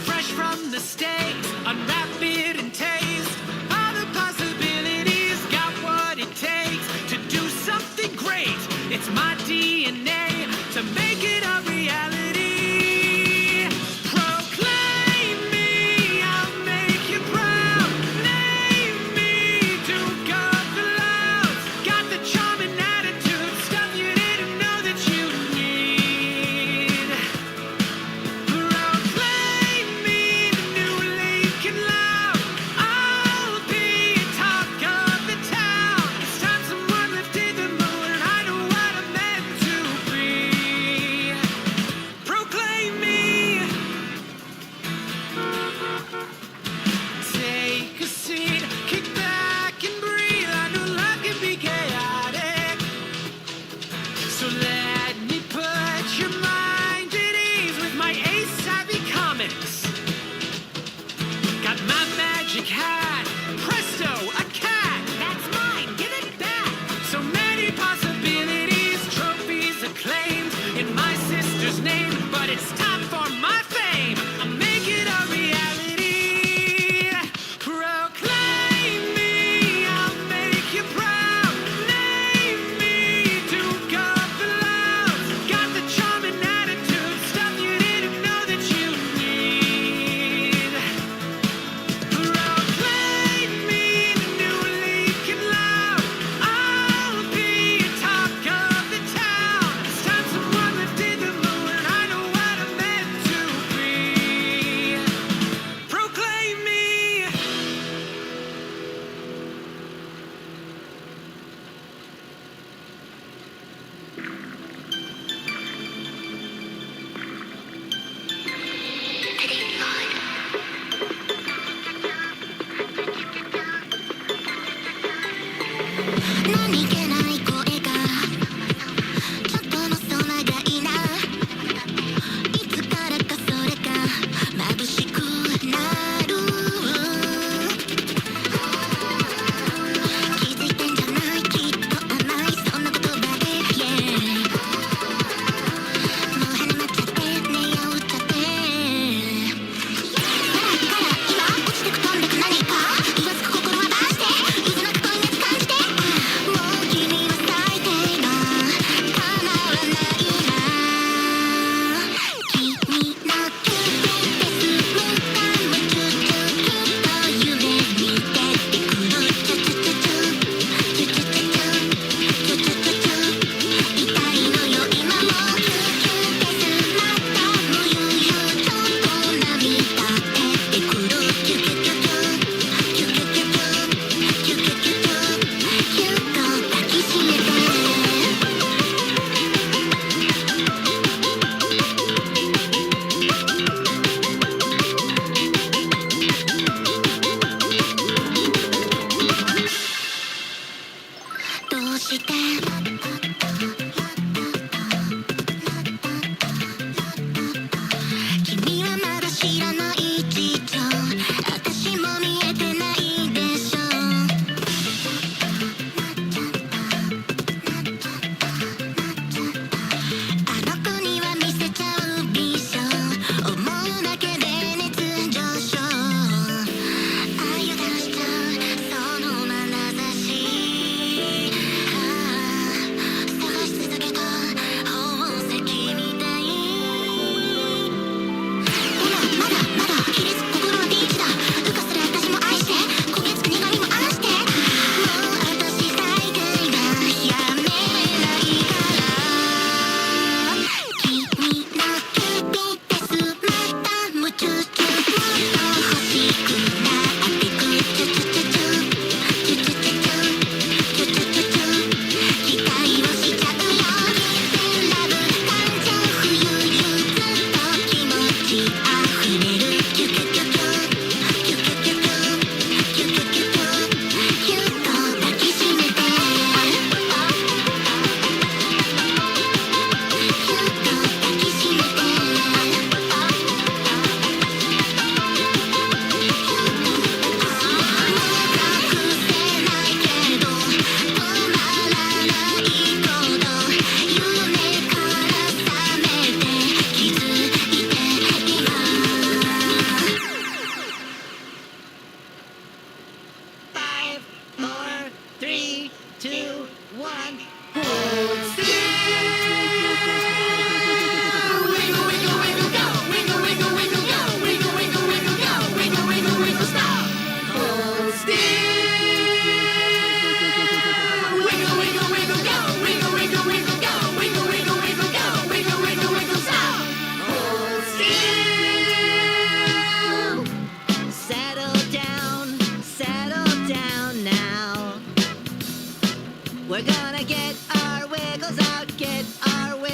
fresh from the States, unwrapped and taste. All the possibilities, got what it takes to do something great. It's my DNA to make it a reality. Proclaim me, I'll make you proud. Name me, Duke of the Louds. Got the charming attitude, stuff you didn't know that you need. Proclaim me, the new Lincoln Loud. I'll be talk of the town. It's time someone lifted the moon. I know what I'm meant to be. Proclaim me. Take a seat, kick back and breathe. I know life can be chaotic, so let me put your mind at ease with my Ace-savvy comics. Got my magic hat, presto, a cat. That's mine, give it back. So many possibilities, trophies acclaimed in my sister's name, but it's time for my fame. I'll make it a reality. Proclaim me, I'll make you proud. Name me, Duke of the Louds. Got the charming attitude, stuff you didn't know that you need. Proclaim me, the new Lincoln Loud. I'll be talk of the town. It's time someone lifted the moon. I know what I'm meant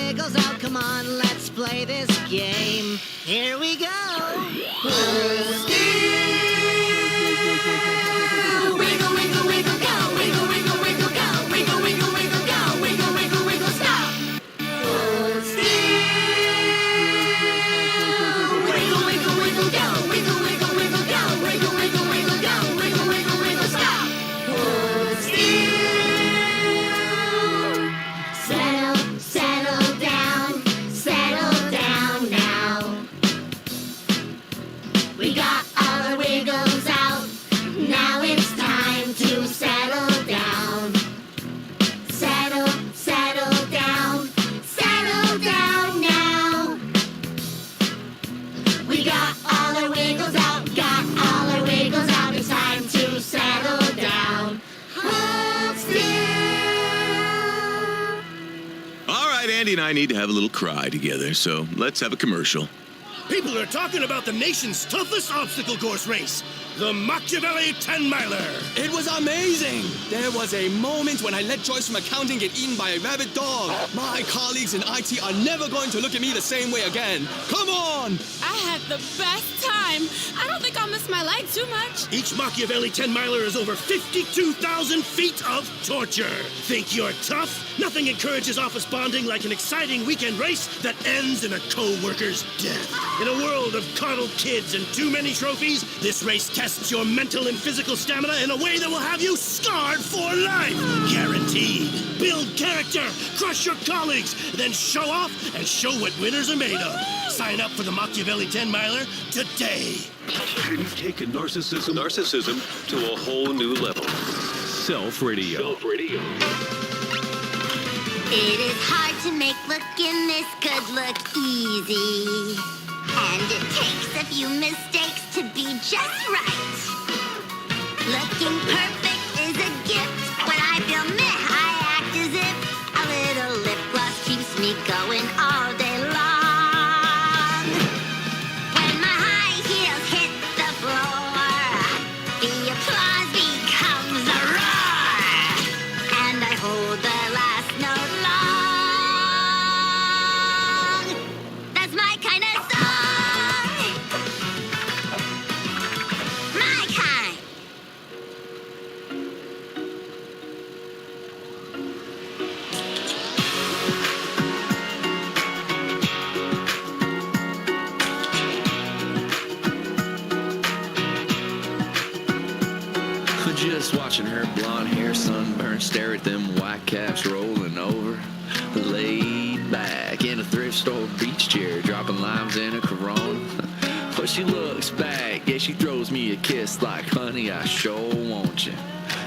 wiggles out. Come on, let's play this game. Here we go. Wiggle, wiggle, wiggle, go. Wiggle, wiggle, wiggle, go. Wiggle, wiggle, wiggle, go. Wiggle, wiggle, wiggle, stop. Hold still. Wiggle, wiggle, wiggle, go. Wiggle, wiggle, wiggle, go. Wiggle, wiggle, wiggle, go. Wiggle, wiggle, wiggle, stop. Hold still. Settle down now. We got all our wiggles out. Now it's time to settle down. Settle down now. We got all our wiggles out. Got all our wiggles out. It's time to settle down. Hold still.
All right, Andy and I need to have a little cry together, so let's have a commercial.
People are talking about the nation's toughest obstacle course race, the Machiavelli 10-miler.
It was amazing! There was a moment when I let Joyce from accounting get eaten by a rabid dog. My colleagues in IT are never going to look at me the same way again. Come on!
I had the best time. I don't think I'll miss my light too much.
Each Machiavelli 10-miler is over 52,000 feet of torture. Think you're tough? Nothing encourages office bonding like an exciting weekend race that ends in a co-worker's death. In a world of coddled kids and too many trophies, this race tests your mental and physical stamina in a way that will have you scarred for life. Guaranteed. Build character, crush your colleagues, then show off and show what winners are made of. Sign up for the Machiavelli 10-miler today.
We've taken narcissism to a whole new level. Self-radio.
It is hard to make looking this good look easy. And it takes a few mistakes to be just right. Looking perfect is a gift. When I feel meh, I act as if a little lip gloss keeps me going all day long. When my high heels hit the floor, the applause becomes a roar. And I hold the last note long. That's my kind of song. My kind.
Just watching her blonde hair, sunburned, stare at them white caps rolling over. Laid back in a thrift store beach chair, dropping limes in a Corona. But she looks back, yeah, she throws me a kiss like, honey, I sure want you.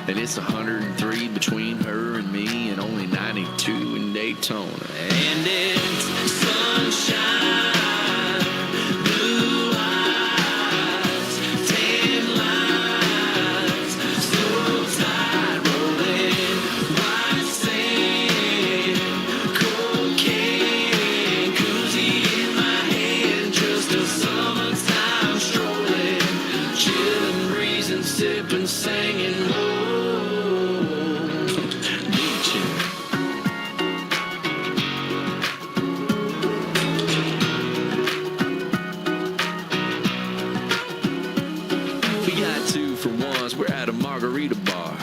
And it's 103 between her and me, and only 92 in Daytona. And it's sunshine. Sipping, singing, beaching. We got two for ones, we're at a margarita bar.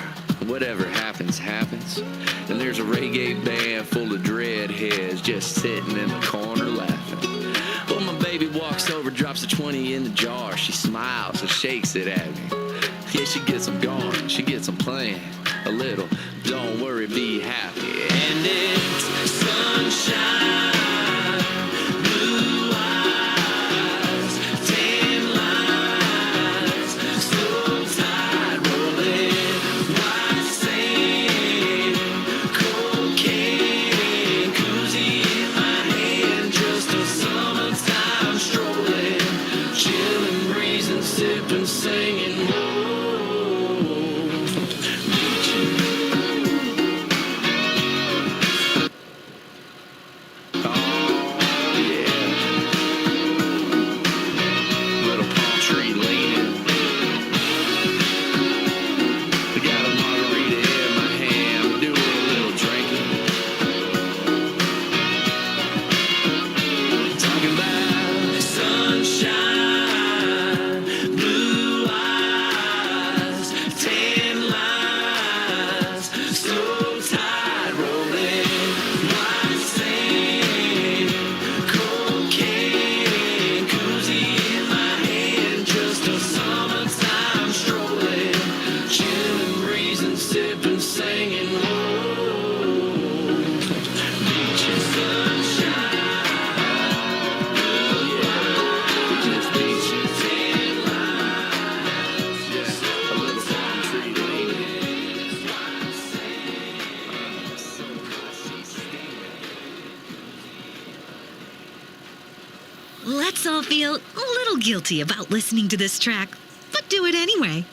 Whatever happens, happens. And there's a reggae band full of dreadheads just sitting in the corner laughing. Well, my baby walks over, drops a 20 in the jar. She smiles and shakes it at me. Yeah, she gets them going, she gets them playing a little. Don't worry, be happy. And it's sunshine, blue eyes, tan lines, slow tide rolling, white sand, cocaine, koozie in my hand, just a summertime strolling, chilling, breezing, sipping, singing.
Let's all feel a little guilty about listening to this track, but do it anyway.